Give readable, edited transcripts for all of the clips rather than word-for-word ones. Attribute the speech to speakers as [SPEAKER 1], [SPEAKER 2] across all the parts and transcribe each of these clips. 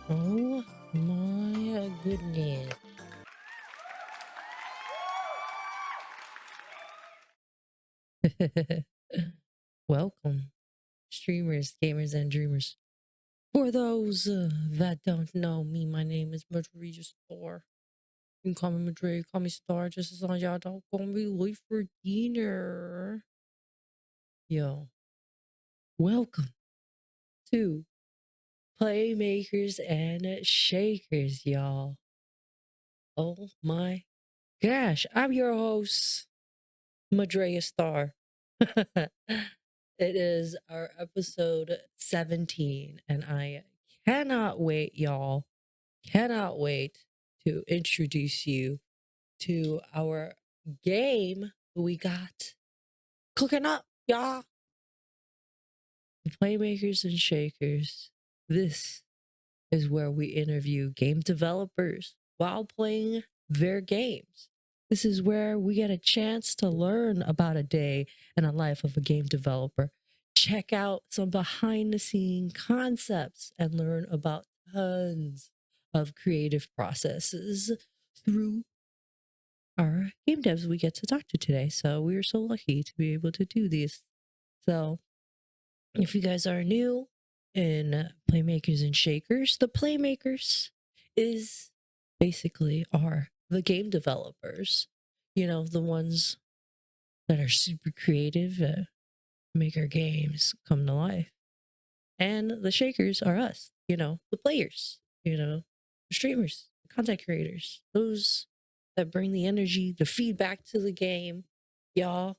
[SPEAKER 1] Oh my goodness. Welcome, streamers, gamers, and dreamers. For those that don't know me, my name is Merdrea Star. You can call me Merdrea, call me Star, just as long as y'all don't call me late for dinner. Yo, welcome to Playmakers and Shakers, y'all. Oh my gosh, I'm your host, Merdrea Star. It is our episode 17, and I cannot wait, y'all. Cannot wait to introduce you to our game we got cooking up, y'all. Playmakers and Shakers. This is where we interview game developers while playing their games. This is where we get a chance to learn about a day in a life of a game developer, check out some behind the scene concepts, and learn about tons of creative processes through our game devs we get to talk to today. So we are so lucky to be able to do this. So if you guys are new in Playmakers and Shakers, the Playmakers is basically are the game developers, the ones that are super creative, make our games come to life. And the Shakers are us, the players, the streamers, the content creators, those that bring the energy, the feedback to the game, y'all.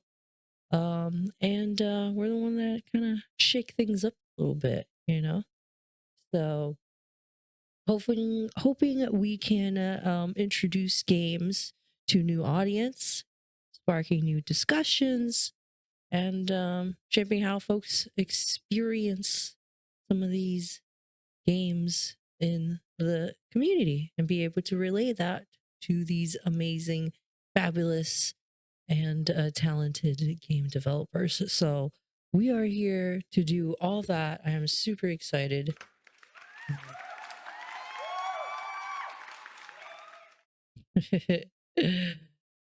[SPEAKER 1] And we're the one that kind of shake things up a little bit, So hoping that we can introduce games to new audience, sparking new discussions, and shaping how folks experience some of these games in the community and be able to relay that to these amazing, fabulous, and talented game developers. So we are here to do all that. I am super excited.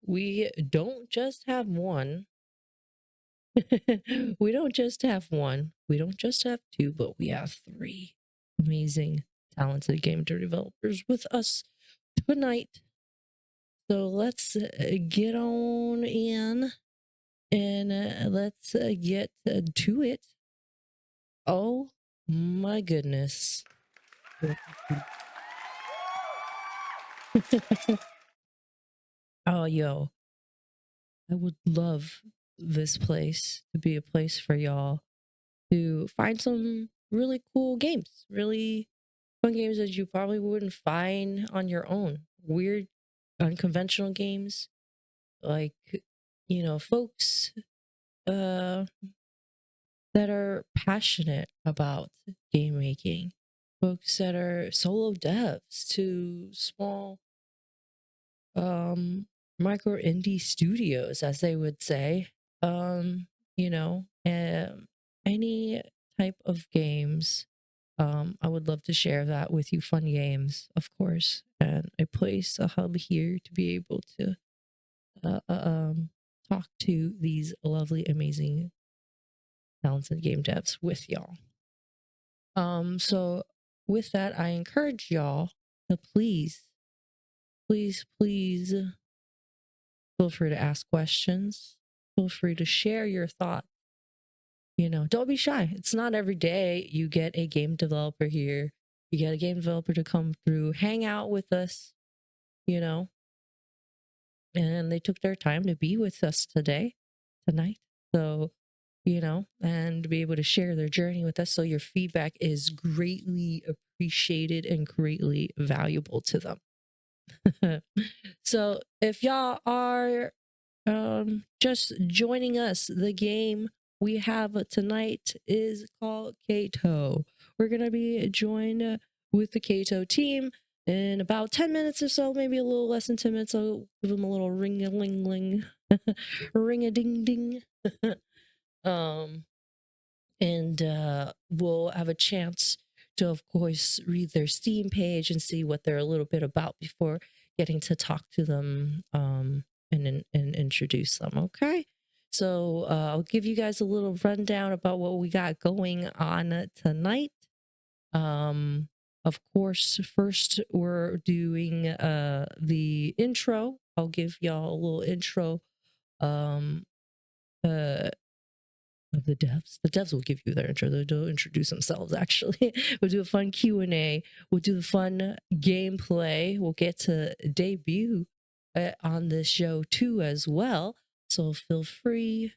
[SPEAKER 1] We don't just have one. We don't just have one. We don't just have two, but we have three amazing, talented game developers with us tonight. So let's get on in and let's get to it. Oh my goodness. Oh, yo, I would love this place to be a place for y'all to find some really cool games, really fun games that you probably wouldn't find on your own. Weird, unconventional games, like, folks uh, that are passionate about game making, folks that are solo devs to small micro indie studios, as they would say. Any type of games. I would love to share that with you. Fun games, of course, and a place, a hub here to be able to talk to these lovely, amazing, talented game devs with y'all. So with that, I encourage y'all to please, please, please feel free to ask questions. Feel free to share your thoughts. Don't be shy. It's not every day you get a game developer here. You get a game developer to come through, hang out with us, and they took their time to be with us tonight. So, and be able to share their journey with us. So your feedback is greatly appreciated and greatly valuable to them. So if y'all are just joining us, the game we have tonight is called Keito. We're gonna be joined with the Keito team in about 10 minutes or so, maybe a little less than 10 minutes. I'll give them a little ring-a-ling-ling, ring-a-ding-ding. um and we'll have a chance to, of course, read their Steam page and see what they're a little bit about before getting to talk to them and introduce them. Okay. So I'll give you guys a little rundown about what we got going on tonight. Um, of course, first we're doing the intro. I'll give y'all a little intro um uh of the devs. The devs will give you their intro. They'll introduce themselves. Actually, we'll do a fun Q&A. We'll do the fun gameplay. We'll get to debut on this show too as well. So feel free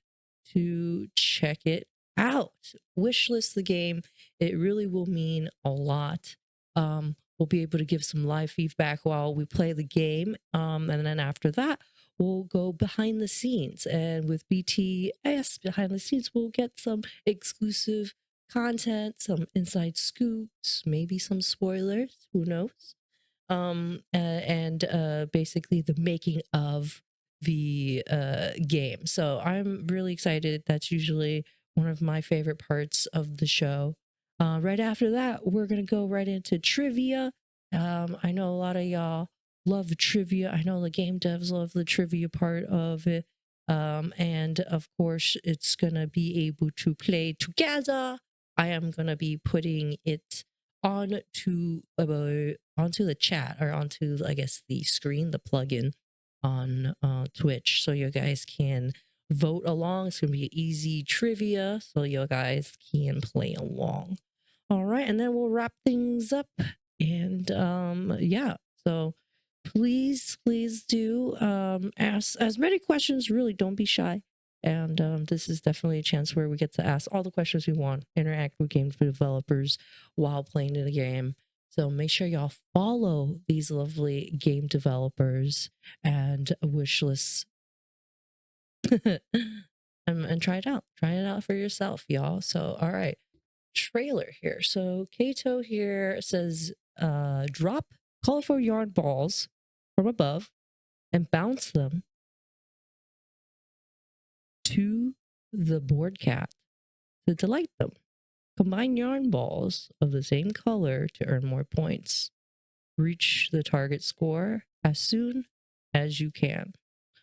[SPEAKER 1] to check it out. Wishlist the game. It really will mean a lot. We'll be able to give some live feedback while we play the game. And then after that, we'll go behind the scenes, and with BTS behind the scenes, we'll get some exclusive content, some inside scoops, maybe some spoilers, who knows. And basically the making of the game. So I'm really excited. That's usually one of my favorite parts of the show. Right after that, we're gonna go right into trivia. I know a lot of y'all love trivia. I know the game devs love the trivia part of it. And of course, it's gonna be able to play together. I am gonna be putting it onto the chat, or onto, I guess, the screen, the plugin on Twitch, so you guys can vote along. It's gonna be easy trivia, so you guys can play along. All right, and then we'll wrap things up. And yeah, so please do ask as many questions. Really, don't be shy. And this is definitely a chance where we get to ask all the questions we want, interact with game developers while playing the game. So make sure y'all follow these lovely game developers and wish lists and try it out. Try it out for yourself, y'all. So, all right. Trailer here. So Keito here says, drop colorful yarn balls from above and bounce them to the board cat to delight them. Combine yarn balls of the same color to earn more points. Reach the target score as soon as you can.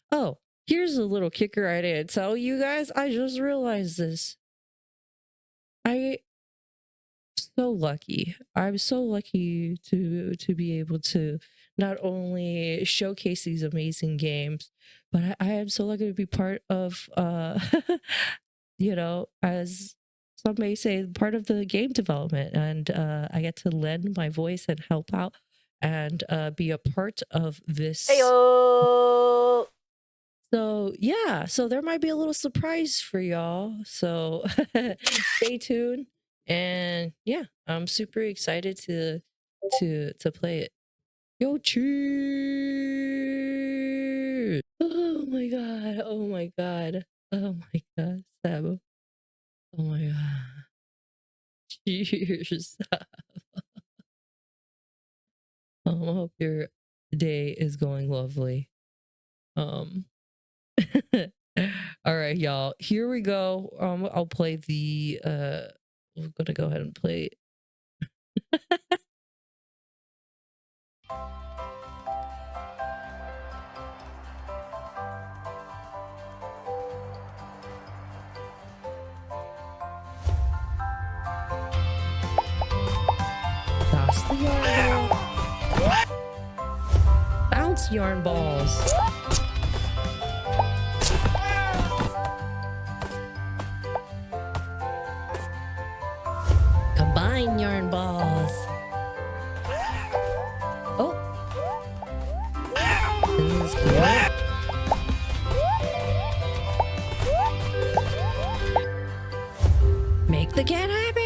[SPEAKER 1] Oh, here's a little kicker I didn't tell you guys. I just realized this. I'm so lucky to be able to not only showcase these amazing games, but I am so lucky to be part of as some may say, part of the game development. And I get to lend my voice and help out and be a part of this.
[SPEAKER 2] Heyo!
[SPEAKER 1] So yeah, so there might be a little surprise for y'all. So stay tuned. And yeah, I'm super excited to play it. Yo, cheers! Oh my god! Oh my god! Oh my god, Sabo! Oh my god! Cheers! I hope your day is going lovely. All right, y'all. Here we go. I'll play the we're gonna go ahead and play toss the yarn ball. Bounce yarn balls. Combine yarn balls. Oh. This is cute. Make the cat happy.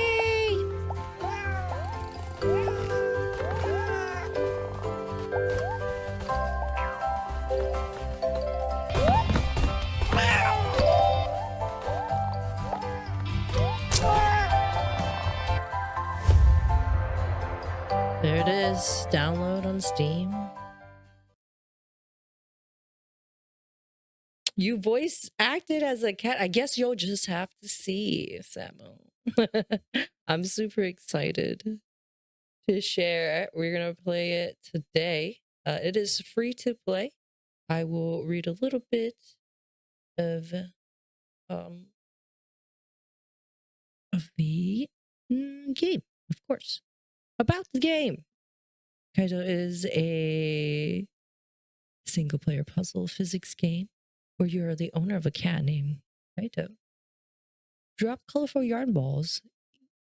[SPEAKER 1] There it is. Download on Steam. You voice acted as a cat. I guess you'll just have to see, Samuel. I'm super excited. to share. We're gonna play it today. It is free to play. I will read a little bit of um the game, of course. About the game. Keito is a single player puzzle physics game where you're the owner of a cat named Keito. Drop colorful yarn balls,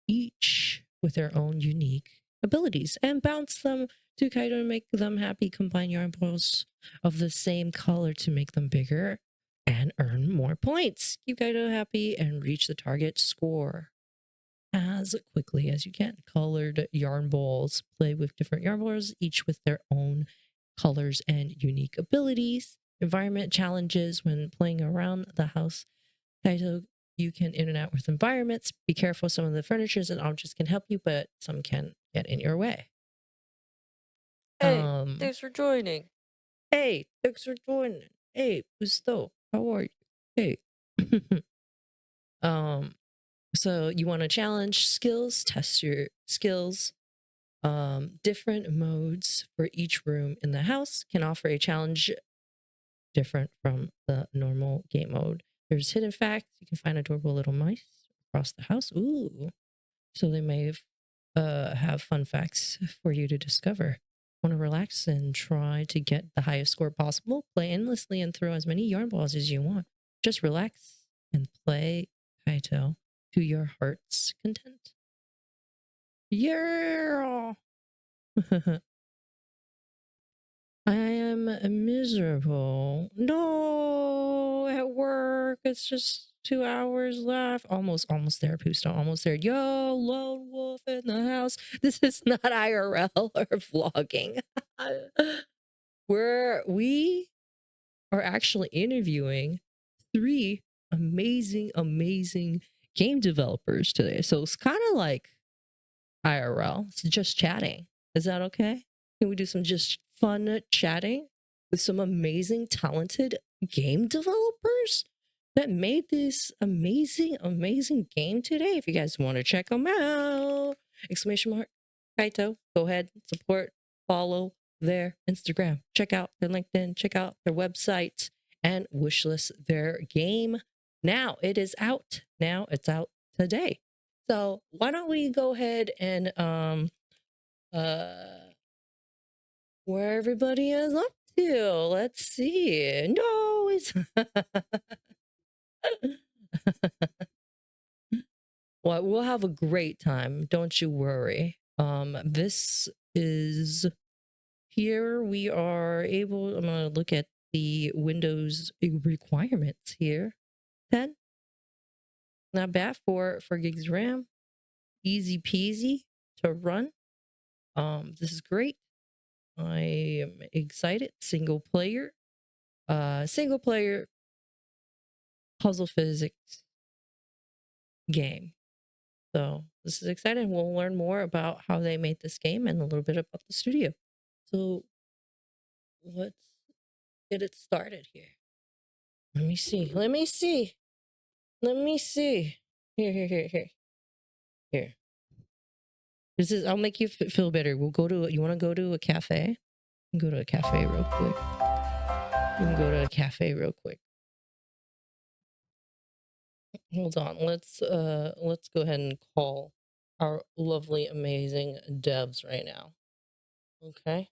[SPEAKER 1] each with their own unique abilities, and bounce them to Keito to make them happy. Combine yarn balls of the same color to make them bigger and earn more points. Keep Keito happy and reach the target score as quickly as you can. Colored yarn balls play with different yarn balls, each with their own colors and unique abilities. Environment challenges when playing around the house. Kaito, you can in and out with environments. Be careful, some of the furnitures and objects can help you, but some can get in your way.
[SPEAKER 2] Hey, thanks for joining.
[SPEAKER 1] Hey, thanks for joining. Hey, Gusto, how are you? Hey. So you want to challenge skills, test your skills. Different modes for each room in the house can offer a challenge different from the normal game mode. There's hidden facts. You can find adorable little mice across the house. Ooh. So they may have fun facts for you to discover. Want to relax and try to get the highest score possible? Play endlessly and throw as many yarn balls as you want. Just relax and play Kaito to your heart's content. Yeah. I am miserable. No, at work. It's just 2 hours left. Almost there, Pusto. Almost there. Yo, lone wolf in the house. This is not IRL or vlogging. We are actually interviewing 3 amazing game developers today. So it's kind of like IRL. It's just chatting. Is that okay? Can we do some just fun chatting with some amazing, talented game developers that made this amazing game today? If you guys want to check them out, exclamation mark Kaito. Go ahead, support, follow their Instagram, check out their LinkedIn, check out their website, and wishlist their game. Now it is out. Now it's out today. So why don't we go ahead and uh where everybody is up to? Let's see. No, it's well, we'll have a great time. Don't you worry. This is here we are able. I'm gonna look at the Windows requirements here. 10. Not bad for 4 gigs RAM. Easy peasy to run. This is great. I am excited. Single player puzzle physics game. So this is exciting. We'll learn more about how they made this game and a little bit about the studio. So let's get it started here. Let me see. Here. This is, I'll make you feel better. We'll go to, you want to go to a cafe? You can go to a cafe real quick. You can go to a cafe real quick. Hold on. Let's go ahead and call our lovely, amazing devs right now. Okay.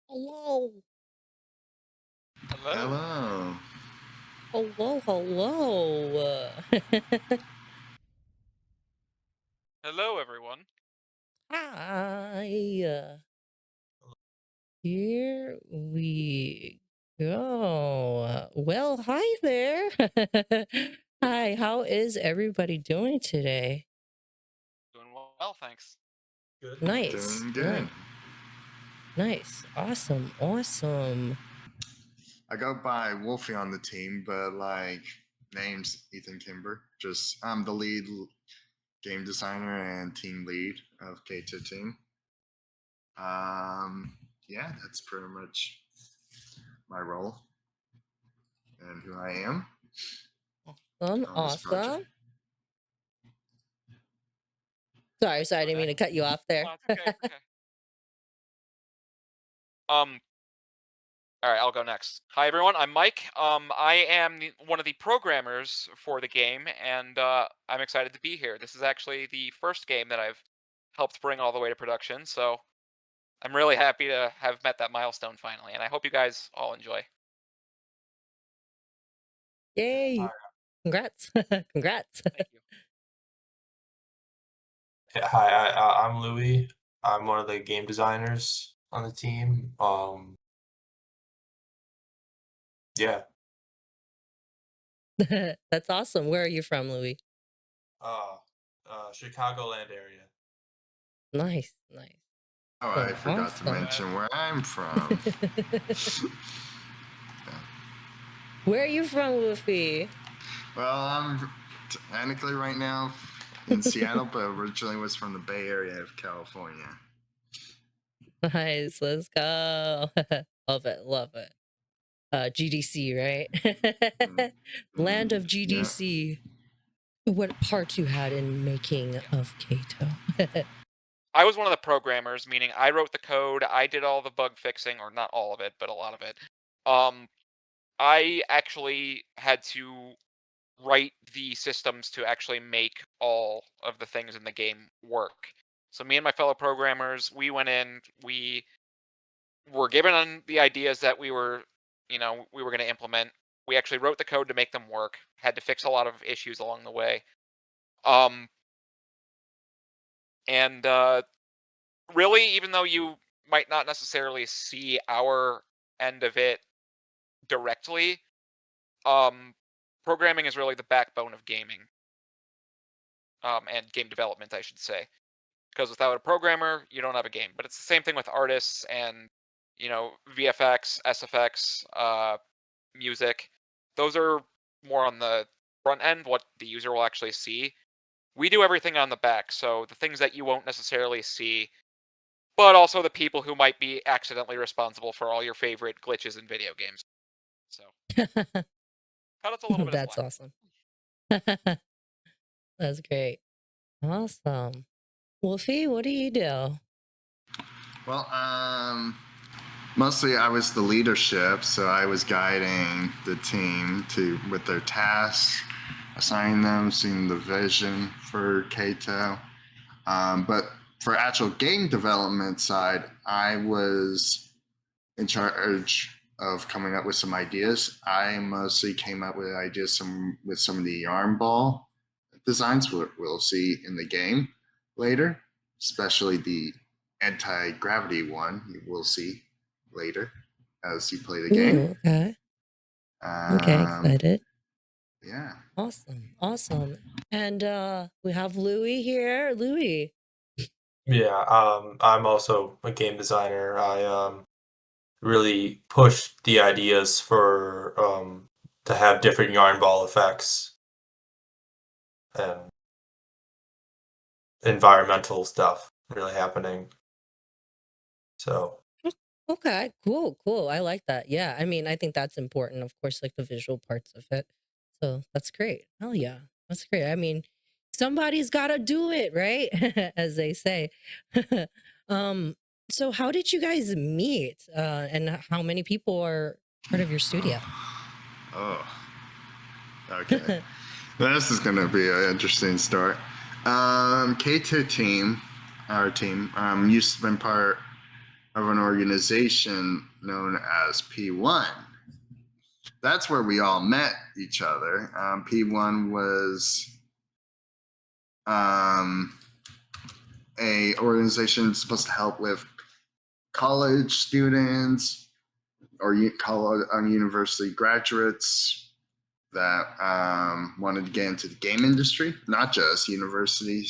[SPEAKER 1] Hello.
[SPEAKER 3] Hello.
[SPEAKER 1] Hello.
[SPEAKER 4] Hello, everyone.
[SPEAKER 1] Hi. Here we go. Well, hi there. Hi, how is everybody doing today?
[SPEAKER 4] Doing well, thanks.
[SPEAKER 3] Good.
[SPEAKER 1] Nice.
[SPEAKER 3] Doing good.
[SPEAKER 1] Nice. Awesome.
[SPEAKER 3] I go by Wolfie on the team, but like name's Ethan Kimber. Just I'm the lead game designer and team lead of Keito team. Yeah, that's pretty much my role and who I am on this project.
[SPEAKER 1] Sorry, I didn't mean to cut you off there.
[SPEAKER 4] No, it's okay. It's okay. All right, I'll go next. Hi, everyone. I'm Mike. I am one of the programmers for the game, and I'm excited to be here. This is actually the first game that I've helped bring all the way to production, so I'm really happy to have met that milestone finally, and I hope you guys all enjoy.
[SPEAKER 1] Yay! Congrats! Congrats!
[SPEAKER 4] Thank you.
[SPEAKER 5] Yeah, hi, I'm Louis. I'm one of the game designers on the team. Yeah,
[SPEAKER 1] That's awesome. Where are you from, Louis?
[SPEAKER 5] Chicagoland area.
[SPEAKER 1] Nice, nice.
[SPEAKER 3] Oh, I forgot to mention where I'm from.
[SPEAKER 1] Where are you from, Luffy?
[SPEAKER 3] Well, I'm technically right now in Seattle, but originally was from the Bay Area of California.
[SPEAKER 1] Nice, let's go. Love it, love it. GDC, right? Land of GDC. Yeah. What part you had in making of Keito?
[SPEAKER 4] I was one of the programmers, meaning I wrote the code, I did all the bug fixing, or not all of it, but a lot of it. I actually had to write the systems to actually make all of the things in the game work. So me and my fellow programmers, we went in, we were given on the ideas that we were going to implement. We actually wrote the code to make them work, had to fix a lot of issues along the way. And really, even though you might not necessarily see our end of it directly, programming is really the backbone of gaming. And game development, I should say. Because without a programmer, you don't have a game. But it's the same thing with artists and, VFX, SFX, music. Those are more on the front end, what the user will actually see. We do everything on the back, so the things that you won't necessarily see, but also the people who might be accidentally responsible for all your favorite glitches in video games. So, cut us a little bit of slack.
[SPEAKER 1] That's awesome. That's great. Awesome. Wolfie, what do you do?
[SPEAKER 3] Well, mostly I was the leadership, so I was guiding the team with their tasks, assigning them, seeing the vision for Keito. But for actual game development side, I was in charge of coming up with some ideas. I mostly came up with ideas with some of the yarn ball designs we'll see in the game later, especially the anti-gravity one you will see later as you play the game.
[SPEAKER 1] Okay. Okay, excited.
[SPEAKER 3] Yeah.
[SPEAKER 1] Awesome. And we have Louis here. Louis.
[SPEAKER 5] Yeah, I'm also a game designer. I really push the ideas for to have different yarn ball effects and environmental stuff really happening. So
[SPEAKER 1] Okay, cool. I like that. Yeah, I mean, I think that's important, of course, like the visual parts of it. So that's great. Hell yeah, that's great. I mean, somebody's got to do it, right? As they say. So how did you guys meet? And how many people are part of your studio?
[SPEAKER 3] Oh. Okay. This is going to be an interesting story. Keito team, our team, used to be part of an organization known as P1. That's where we all met each other. P1 was a organization supposed to help with college students or college university graduates that wanted to get into the game industry, not just university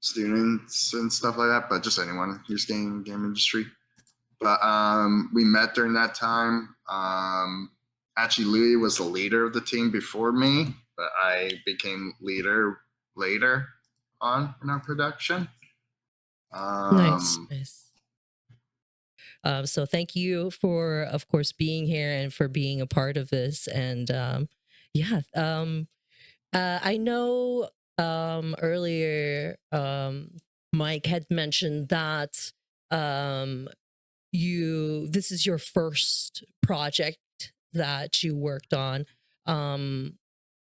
[SPEAKER 3] students and stuff like that, but just anyone who's getting in the game industry. But we met during that time. Actually, Louis was the leader of the team before me, but I became leader later on in our production.
[SPEAKER 1] Nice. So thank you for, of course, being here and for being a part of this. And I know earlier Mike had mentioned that this is your first project that you worked on.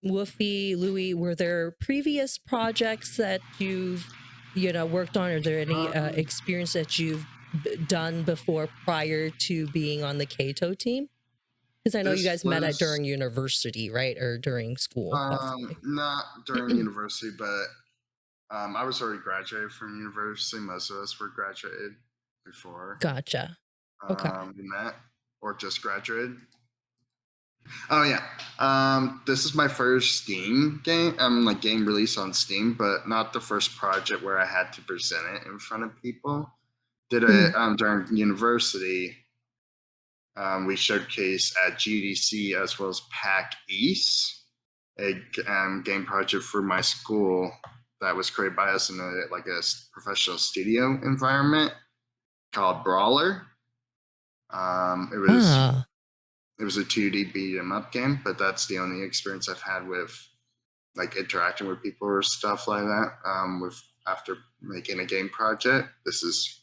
[SPEAKER 1] Woofy, Louis, were there previous projects that you've worked on? Are there any experience that you've done before prior to being on the Keito team? Because I know you guys met during university, right, or during school? Possibly.
[SPEAKER 3] Not during university, but I was already graduated from university. Most of us were graduated before.
[SPEAKER 1] Gotcha. Okay.
[SPEAKER 3] We met or just graduated. Oh yeah. This is my first Steam game. Like game release on Steam, but not the first project where I had to present it in front of people. Did it during university. We showcased at GDC as well as PAC East, a game project for my school that was created by us in a professional studio environment called Brawler. It was a 2D beat 'em up game, but that's the only experience I've had with like interacting with people or stuff like that. After making a game project, this is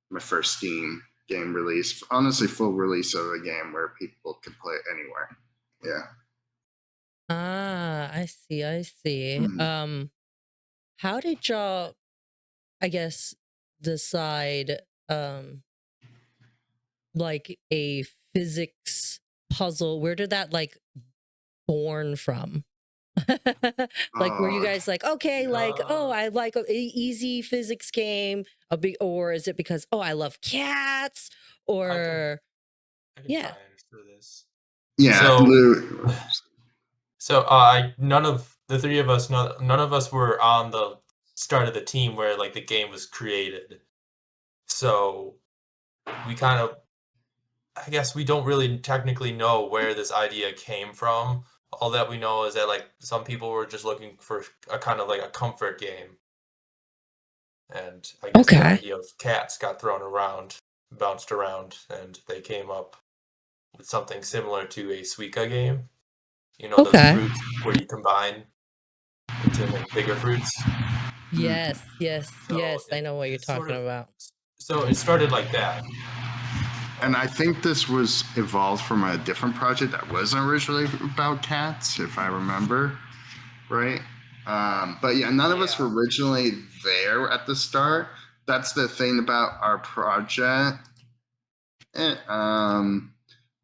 [SPEAKER 3] my first Steam game release. Honestly, full release of a game where people can play it anywhere. Yeah.
[SPEAKER 1] I see. How did y'all, I guess, decide like a physics puzzle? Where did that like born from? Like were you guys like, okay, like, I like a easy physics game, or is it because I love cats, or
[SPEAKER 5] I can try and answer this.
[SPEAKER 3] Yeah.
[SPEAKER 5] So none of the three of us, none of us were on the start of the team where like the game was created. So we kind of, I guess we don't really technically know where this idea came from. All that we know is that like some people were just looking for a kind of like a comfort game. And I guess the idea of cats got thrown around, bounced around, and they came up with something similar to a Suika game. You know, those fruits where you combine into like bigger fruits.
[SPEAKER 1] Yes.
[SPEAKER 5] So
[SPEAKER 1] I know what you're talking about.
[SPEAKER 5] So it started like that.
[SPEAKER 3] And I think this was evolved from a different project that wasn't originally about cats, if I remember right. But yeah, none of us were originally there at the start. That's the thing about our project.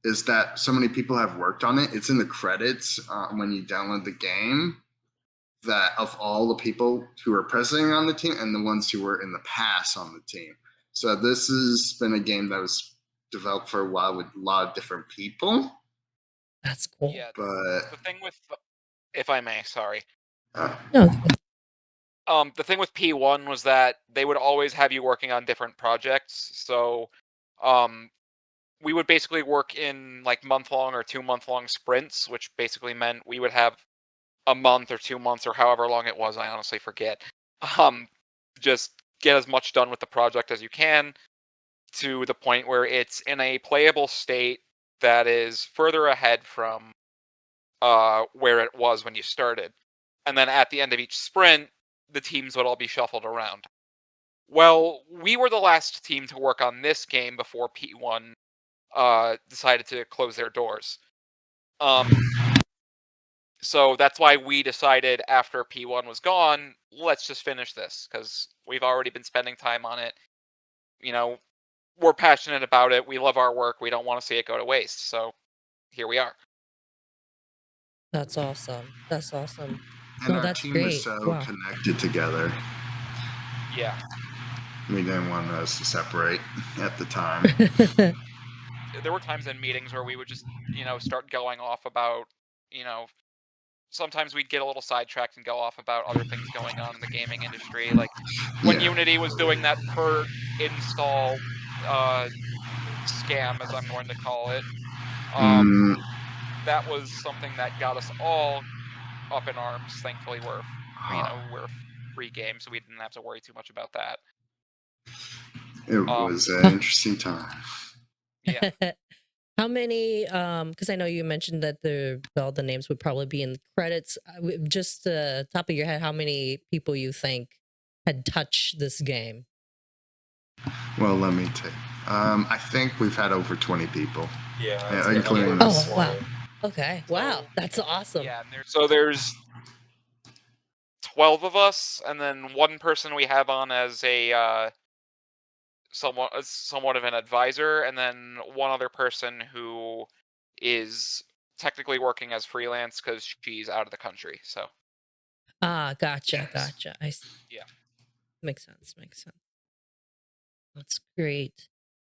[SPEAKER 3] Is that so many people have worked on it. It's in the credits when you download the game, that of all the people who are present on the team and the ones who were in the past on the team. So this has been a game that was developed for a while with a lot of different people.
[SPEAKER 1] That's cool.
[SPEAKER 4] Yeah,
[SPEAKER 3] but
[SPEAKER 4] the thing with, if I may, sorry.
[SPEAKER 1] No.
[SPEAKER 4] The thing with P1 was that they would always have you working on different projects. So, we would basically work in like month-long or 2-month-long sprints, which basically meant we would have a month or 2 months or however long it was. I honestly forget. Just get as much done with the project as you can to the point where it's in a playable state that is further ahead from where it was when you started. And then at the end of each sprint, the teams would all be shuffled around. Well, we were the last team to work on this game before P1 decided to close their doors. So that's why we decided after P1 was gone, let's just finish this, because we've already been spending time on it. You know, we're passionate about it. We love our work. We don't want to see it go to waste. So here we are.
[SPEAKER 1] That's awesome. And
[SPEAKER 3] our
[SPEAKER 1] that's
[SPEAKER 3] team
[SPEAKER 1] great.
[SPEAKER 3] was so connected together.
[SPEAKER 4] Yeah.
[SPEAKER 3] We didn't want us to separate at the time.
[SPEAKER 4] There were times in meetings where we would just, start going off about, sometimes we'd get a little sidetracked and go off about other things going on in the gaming industry. Like when Unity was doing that per install scam, as I'm going to call it.
[SPEAKER 3] Mm,
[SPEAKER 4] That was something that got us all up in arms. Thankfully, we're a free game, so we didn't have to worry too much about that.
[SPEAKER 3] it was an interesting time.
[SPEAKER 4] Yeah.
[SPEAKER 1] How many? Because I know you mentioned that all the names would probably be in the credits. Just the top of your head, how many people you think had touched this game?
[SPEAKER 3] Well, let me take. I think we've had over 20 people.
[SPEAKER 5] Yeah,
[SPEAKER 3] Including
[SPEAKER 1] Oh
[SPEAKER 3] us.
[SPEAKER 1] wow. Okay. Wow.
[SPEAKER 4] So,
[SPEAKER 1] That's awesome.
[SPEAKER 4] yeah, and there's 12 of us, and then one person we have on as a somewhat of an advisor, and then one other person who is technically working as freelance because she's out of the country. So
[SPEAKER 1] Gotcha.
[SPEAKER 3] Yes.
[SPEAKER 1] Gotcha. I see.
[SPEAKER 4] Yeah.
[SPEAKER 1] Makes sense. Makes sense. That's great.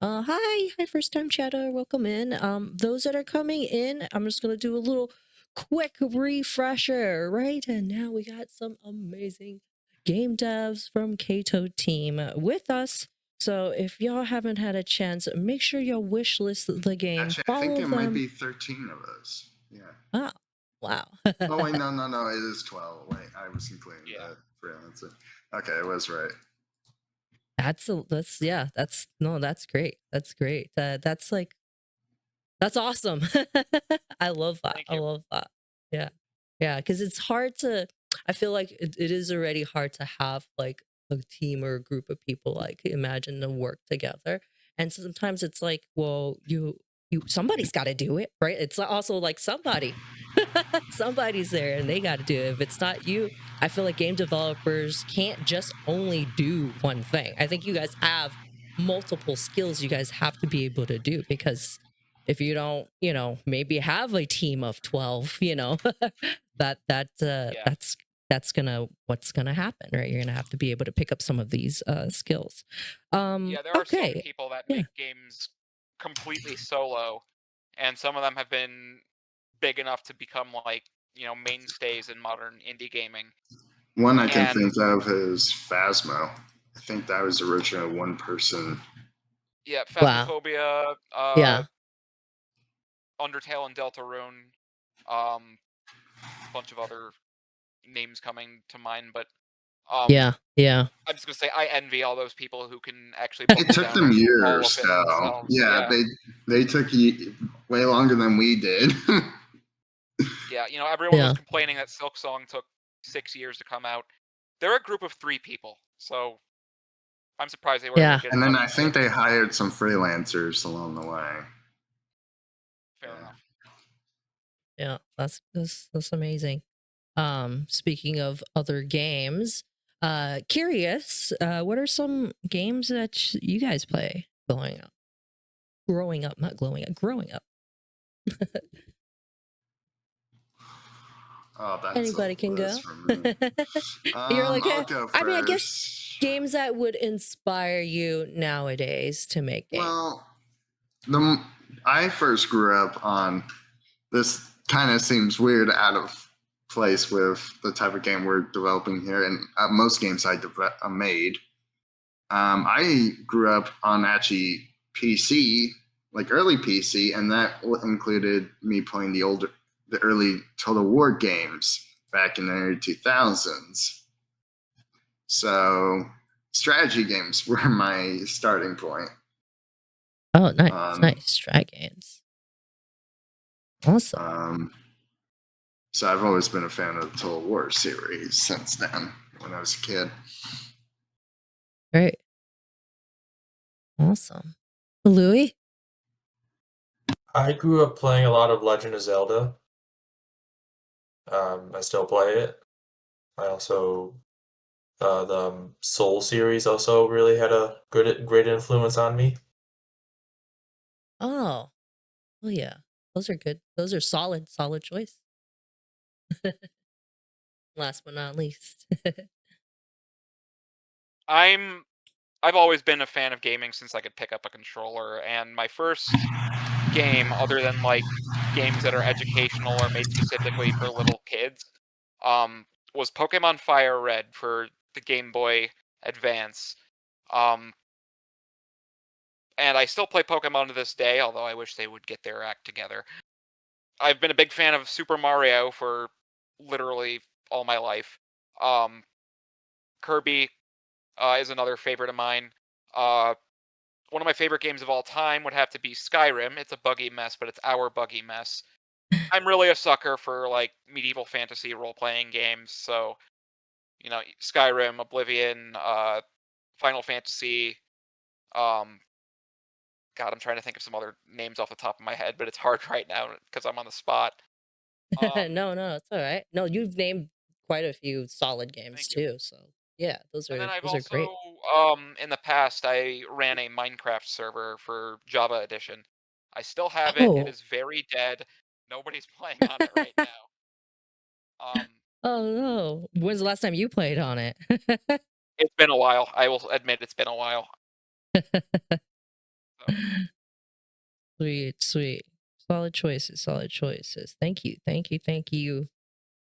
[SPEAKER 1] Hi, first time chatter, welcome in. Those that are coming in, I'm just gonna do a little quick refresher, right? And now we got some amazing game devs from Keito team with us. So if y'all haven't had a chance, make sure y'all wish list the game.
[SPEAKER 3] Actually, I
[SPEAKER 1] follow
[SPEAKER 3] think there might
[SPEAKER 1] them.
[SPEAKER 3] be 13 of us. Yeah.
[SPEAKER 1] Oh, wow.
[SPEAKER 3] Oh, wait, no. It is 12. Wait, I was including
[SPEAKER 4] Yeah.
[SPEAKER 3] that freelancer. Okay, it was right.
[SPEAKER 1] That's great. That's great. That's awesome. I love that.
[SPEAKER 4] Thank
[SPEAKER 1] I
[SPEAKER 4] you.
[SPEAKER 1] love that. Yeah. Yeah. Because it's hard to, I feel like it is already hard to have like a team or a group of people like imagine to work together. And sometimes it's like, well, somebody's got to do it, right? It's also like somebody's there and they got to do it. If it's not you, I feel like game developers can't just only do one thing. I think you guys have multiple skills you guys have to be able to do, because if you don't, maybe have a team of 12,
[SPEAKER 4] Yeah.
[SPEAKER 1] that's what's gonna happen, right? You're gonna have to be able to pick up some of these skills.
[SPEAKER 4] Yeah, there are some
[SPEAKER 1] Okay.
[SPEAKER 4] people that
[SPEAKER 1] Yeah.
[SPEAKER 4] make games completely solo, and some of them have been big enough to become like, mainstays in modern indie gaming.
[SPEAKER 3] One I can
[SPEAKER 4] And-
[SPEAKER 3] think of is Phasmo. I think that was originally one person.
[SPEAKER 4] Yeah,
[SPEAKER 1] Wow.
[SPEAKER 4] Phasmophobia,
[SPEAKER 1] Yeah.
[SPEAKER 4] Undertale and Deltarune, bunch of other names coming to mind, but
[SPEAKER 1] Yeah.
[SPEAKER 4] I'm just gonna say I envy all those people who can actually.
[SPEAKER 3] It took them years, though.
[SPEAKER 4] themselves.
[SPEAKER 3] Yeah, they took way longer than we did.
[SPEAKER 4] Yeah, everyone was
[SPEAKER 1] Yeah.
[SPEAKER 4] complaining that Silk Song took 6 years to come out. They're a group of 3 people, so I'm surprised they were able
[SPEAKER 1] Yeah.
[SPEAKER 4] to get it
[SPEAKER 3] And then
[SPEAKER 4] done
[SPEAKER 3] I
[SPEAKER 4] in
[SPEAKER 3] think
[SPEAKER 4] 6.
[SPEAKER 3] they hired some freelancers along the way.
[SPEAKER 4] Fair
[SPEAKER 3] Yeah.
[SPEAKER 4] enough.
[SPEAKER 1] Yeah, that's amazing. Speaking of other games, curious, what are some games that you guys play growing up, not glowing up, growing up?
[SPEAKER 3] Oh, that's
[SPEAKER 1] Anybody
[SPEAKER 3] a
[SPEAKER 1] can go.
[SPEAKER 3] list for me.
[SPEAKER 1] You're like,
[SPEAKER 3] I'll go first.
[SPEAKER 1] I mean, I guess games that would inspire you nowadays to make games.
[SPEAKER 3] Well, I first grew up on this. Kind of seems weird, out of place with the type of game we're developing here, and most games I made. I grew up on actually PC, like early PC, and that included me playing the early Total War games back in the early 2000s. So strategy games were my starting point.
[SPEAKER 1] Oh, nice, nice strat games. Awesome.
[SPEAKER 3] So I've always been a fan of the Total War series since then, when I was a kid.
[SPEAKER 1] Great. Awesome. Louis?
[SPEAKER 5] I grew up playing a lot of Legend of Zelda. I still play it. I also the Soul series also really had a great influence on me.
[SPEAKER 1] Oh yeah, those are good. Those are solid choice. Last but not least.
[SPEAKER 4] I've always been a fan of gaming since I could pick up a controller, and my first game, other than like games that are educational or made specifically for little kids, was Pokemon Fire Red for the Game Boy Advance. and I still play Pokemon to this day, although I wish they would get their act together. I've been a big fan of Super Mario for literally all my life. Kirby is another favorite of mine. One of my favorite games of all time would have to be Skyrim. It's a buggy mess, but it's our buggy mess. I'm really a sucker for like medieval fantasy role-playing games, so Skyrim, Oblivion, Final Fantasy. God, I'm trying to think of some other names off the top of my head, but it's hard right now because I'm on the spot.
[SPEAKER 1] No, it's all right. No, you've named quite a few solid games
[SPEAKER 4] Thank you.
[SPEAKER 1] too. So yeah, those
[SPEAKER 4] And then
[SPEAKER 1] are
[SPEAKER 4] I've
[SPEAKER 1] those are great.
[SPEAKER 4] also, in the past, I ran a Minecraft server for Java Edition. I still have it. It
[SPEAKER 1] Oh.
[SPEAKER 4] is very dead. Nobody's playing on it right now.
[SPEAKER 1] Oh no. When's the last time you played on it?
[SPEAKER 4] It's been a while. I will admit it's been a while.
[SPEAKER 1] Sweet. Solid choices. Thank you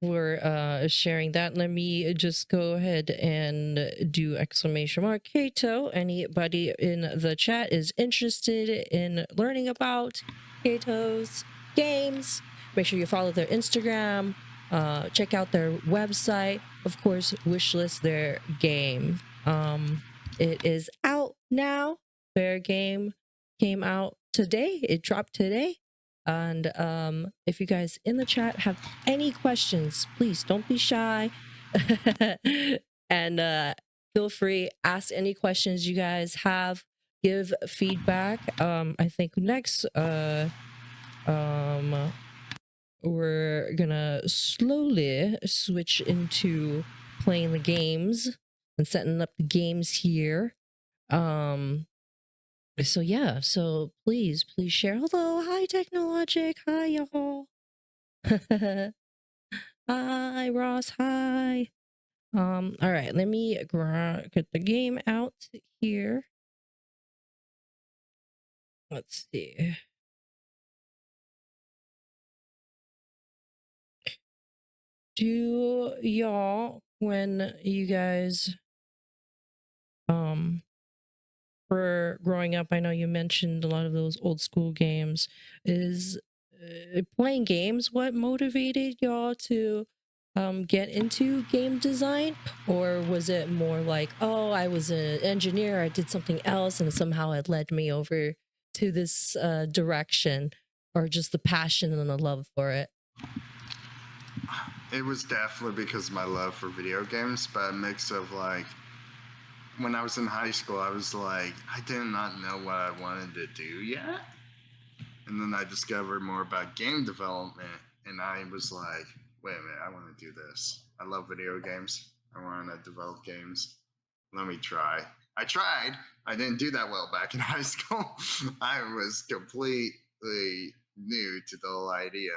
[SPEAKER 1] for sharing that. Let me just go ahead and do exclamation mark Keito. Anybody in the chat is interested in learning about Keito's games, make sure you follow their Instagram, check out their website, of course, wishlist their game. It is out now. Their game came out today. It dropped today. And if you guys in the chat have any questions, please don't be shy. And feel free, ask any questions you guys have, give feedback. I think next we're gonna slowly switch into playing the games and setting up the games here. So yeah, so please share. Hello, hi Technologic, hi y'all. Hi Ross, hi. All right, let me get the game out here. Let's see. Do y'all, when you guys were growing up, I know you mentioned a lot of those old school games, is playing games what motivated y'all to get into game design? Or was it more like, oh, I was an engineer, I did something else and somehow it led me over to this direction, or just the passion and the love for it?
[SPEAKER 3] It was definitely because of my love for video games, but a mix of like, when I was in high school, I was like, I did not know what I wanted to do yet. And then I discovered more about game development, and I was like, wait a minute, I want to do this. I love video games. I want to develop games. Let me try. I tried. I didn't do that well back in high school. I was completely new to the whole idea.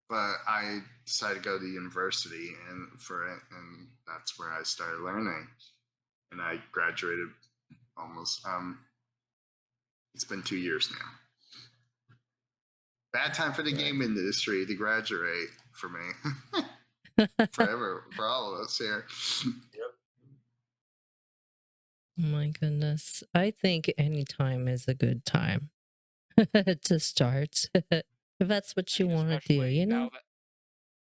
[SPEAKER 3] But I decided to go to university for it, and that's where I started learning. And I graduated almost. It's been 2 years now. Bad time for the game industry to graduate for me. Forever, for all of us here.
[SPEAKER 5] Yep.
[SPEAKER 1] Oh my goodness. I think any time is a good time to start. If that's what you want to do, you know?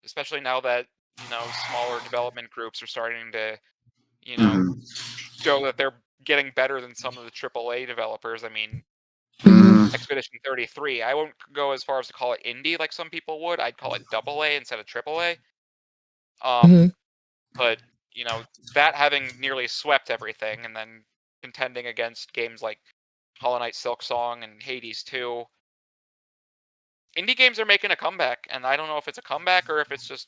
[SPEAKER 4] Especially now that, smaller development groups are starting to,
[SPEAKER 3] Mhm.
[SPEAKER 4] show that they're getting better than some of the AAA developers. I mean,
[SPEAKER 3] Mhm.
[SPEAKER 4] Expedition 33, I won't go as far as to call it indie like some people would. I'd call it AA instead of AAA.
[SPEAKER 1] Mhm.
[SPEAKER 4] But, that having nearly swept everything and then contending against games like Hollow Knight Silksong and Hades 2, indie games are making a comeback, and I don't know if it's a comeback or if it's just,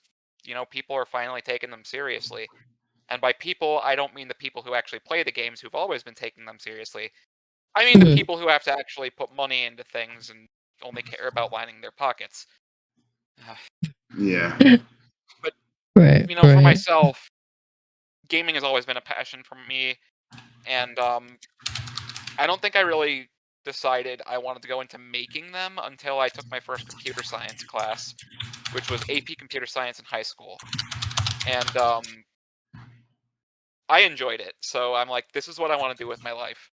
[SPEAKER 4] people are finally taking them seriously. And by people, I don't mean the people who actually play the games who've always been taking them seriously. I mean the
[SPEAKER 1] Mhm.
[SPEAKER 4] people who have to actually put money into things and only care about lining their pockets.
[SPEAKER 3] Yeah.
[SPEAKER 4] But,
[SPEAKER 1] Right.
[SPEAKER 4] for myself, gaming has always been a passion for me, and I don't think I really decided I wanted to go into making them until I took my first computer science class, which was AP Computer Science in high school. And I enjoyed it, so I'm like, this is what I want to do with my life.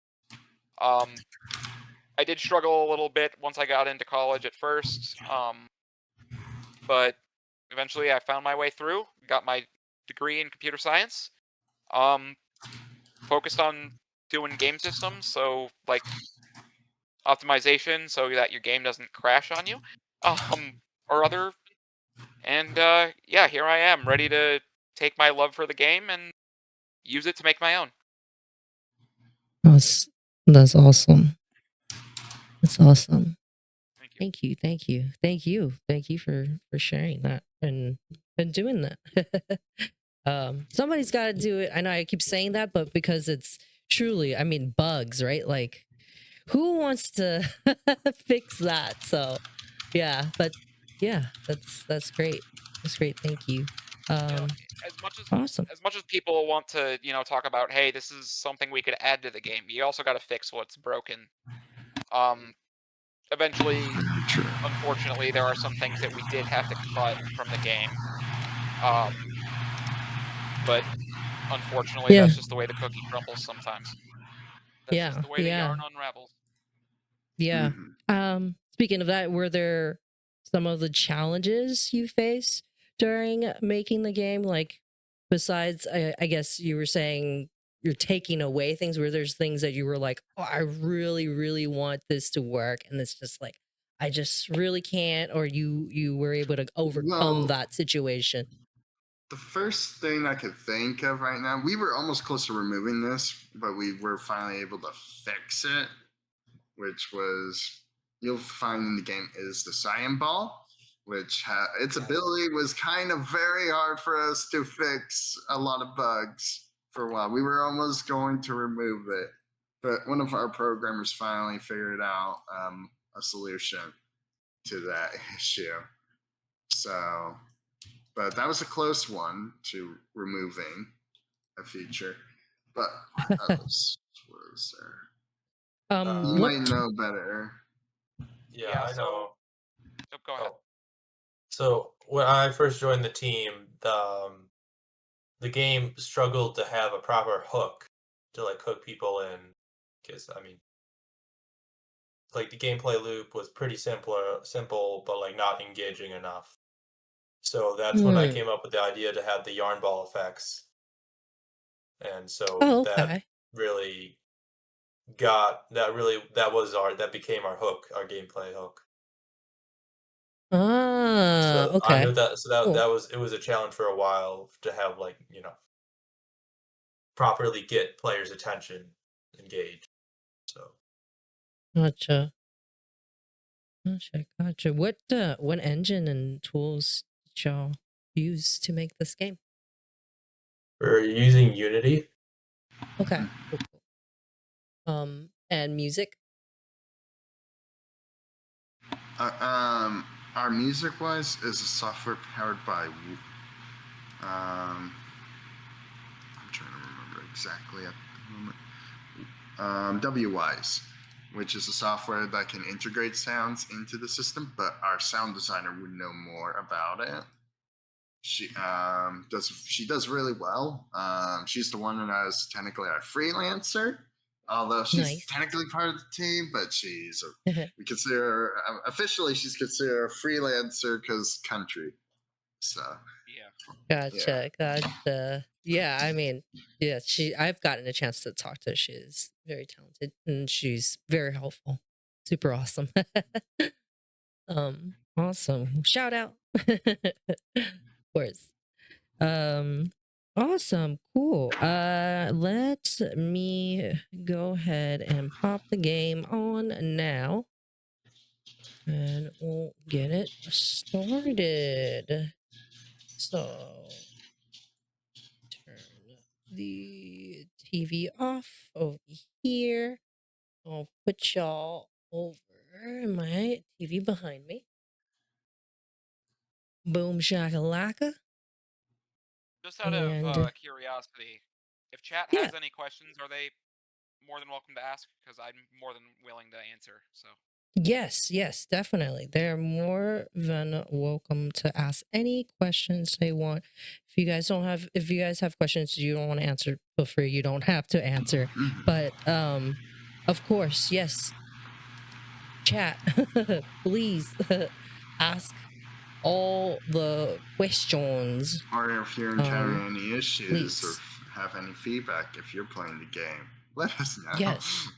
[SPEAKER 4] I did struggle a little bit once I got into college at first, but eventually I found my way through, got my degree in computer science, focused on doing game systems, so like optimization so that your game doesn't crash on you, or other. And yeah, here I am, ready to take my love for the game and use it to make my own.
[SPEAKER 1] That's awesome. That's awesome.
[SPEAKER 4] Thank you.
[SPEAKER 1] Thank you, thank you, thank you, thank you for sharing that and doing that. Somebody's got to do it. I know I keep saying that, but because it's truly, I mean, bugs, right? Like, who wants to fix that? So, yeah, but yeah, that's great. That's great. Thank you. Awesome.
[SPEAKER 4] As much as people want to, talk about, hey, this is something we could add to the game, you also got to fix what's broken. Eventually, unfortunately, there are some things that we did have to cut from the game. But unfortunately,
[SPEAKER 1] Yeah.
[SPEAKER 4] that's just the way the cookie crumbles sometimes. That's just the way the yarn unravels.
[SPEAKER 1] Yeah. Speaking of that, were there some of the challenges you faced during making the game? Like, besides, I guess you were saying you're taking away things, where there's things that you were like, oh, I really, really want this to work, and it's just like, I just really can't, or you were able to overcome that situation.
[SPEAKER 3] The first thing I could think of right now, we were almost close to removing this, but we were finally able to fix it, which was, you'll find in the game, is the cyan ball, which its ability was kind of very hard for us to fix a lot of bugs for a while. We were almost going to remove it, but one of our programmers finally figured out a solution to that issue. So, but that was a close one to removing a feature. But what else was there? You might know better.
[SPEAKER 5] Yeah, I know.
[SPEAKER 4] Oh, go ahead.
[SPEAKER 5] So when I first joined the team, the game struggled to have a proper hook to like hook people in, because I mean, like the gameplay loop was pretty simple, but like not engaging enough. So that's when I came up with the idea to have the yarn ball effects, and so that really that became our hook, our gameplay hook. So
[SPEAKER 1] Okay.
[SPEAKER 5] I knew that. So it was a challenge for a while to have, like, properly get players' attention engaged. So
[SPEAKER 1] Gotcha. What engine and tools did y'all use to make this game?
[SPEAKER 5] we're using Unity.
[SPEAKER 1] Okay. Cool. And music?
[SPEAKER 3] Our music wise is a software powered by I'm trying to remember exactly at the moment. WWise, which is a software that can integrate sounds into the system, but our sound designer would know more about it. She does really well. She's the one that is technically our freelancer, although she's technically part of the team, but we consider her, officially she's considered a freelancer because country. So
[SPEAKER 1] Gotcha. Yeah, I mean, yeah, I've gotten a chance to talk to her. She is very talented and she's very helpful. Super awesome. Awesome. Shout out. Of course. Awesome. Cool. Let me go ahead and pop the game on now. And we'll get it started. So turn the TV off over here. I'll put y'all over my TV behind me. Boom shakalaka.
[SPEAKER 4] Just out of curiosity, if chat has any questions, are they more than welcome to ask? Because I'm more than willing to answer. So
[SPEAKER 1] Yes, definitely. They're more than welcome to ask any questions they want. If you guys have questions you don't want to answer, feel free. You don't have to answer. But of course, yes. Chat, please ask all the questions.
[SPEAKER 3] Or if you're encountering any issues or
[SPEAKER 1] Please.
[SPEAKER 3] have any feedback if you're playing the game, let us know.
[SPEAKER 1] Yes.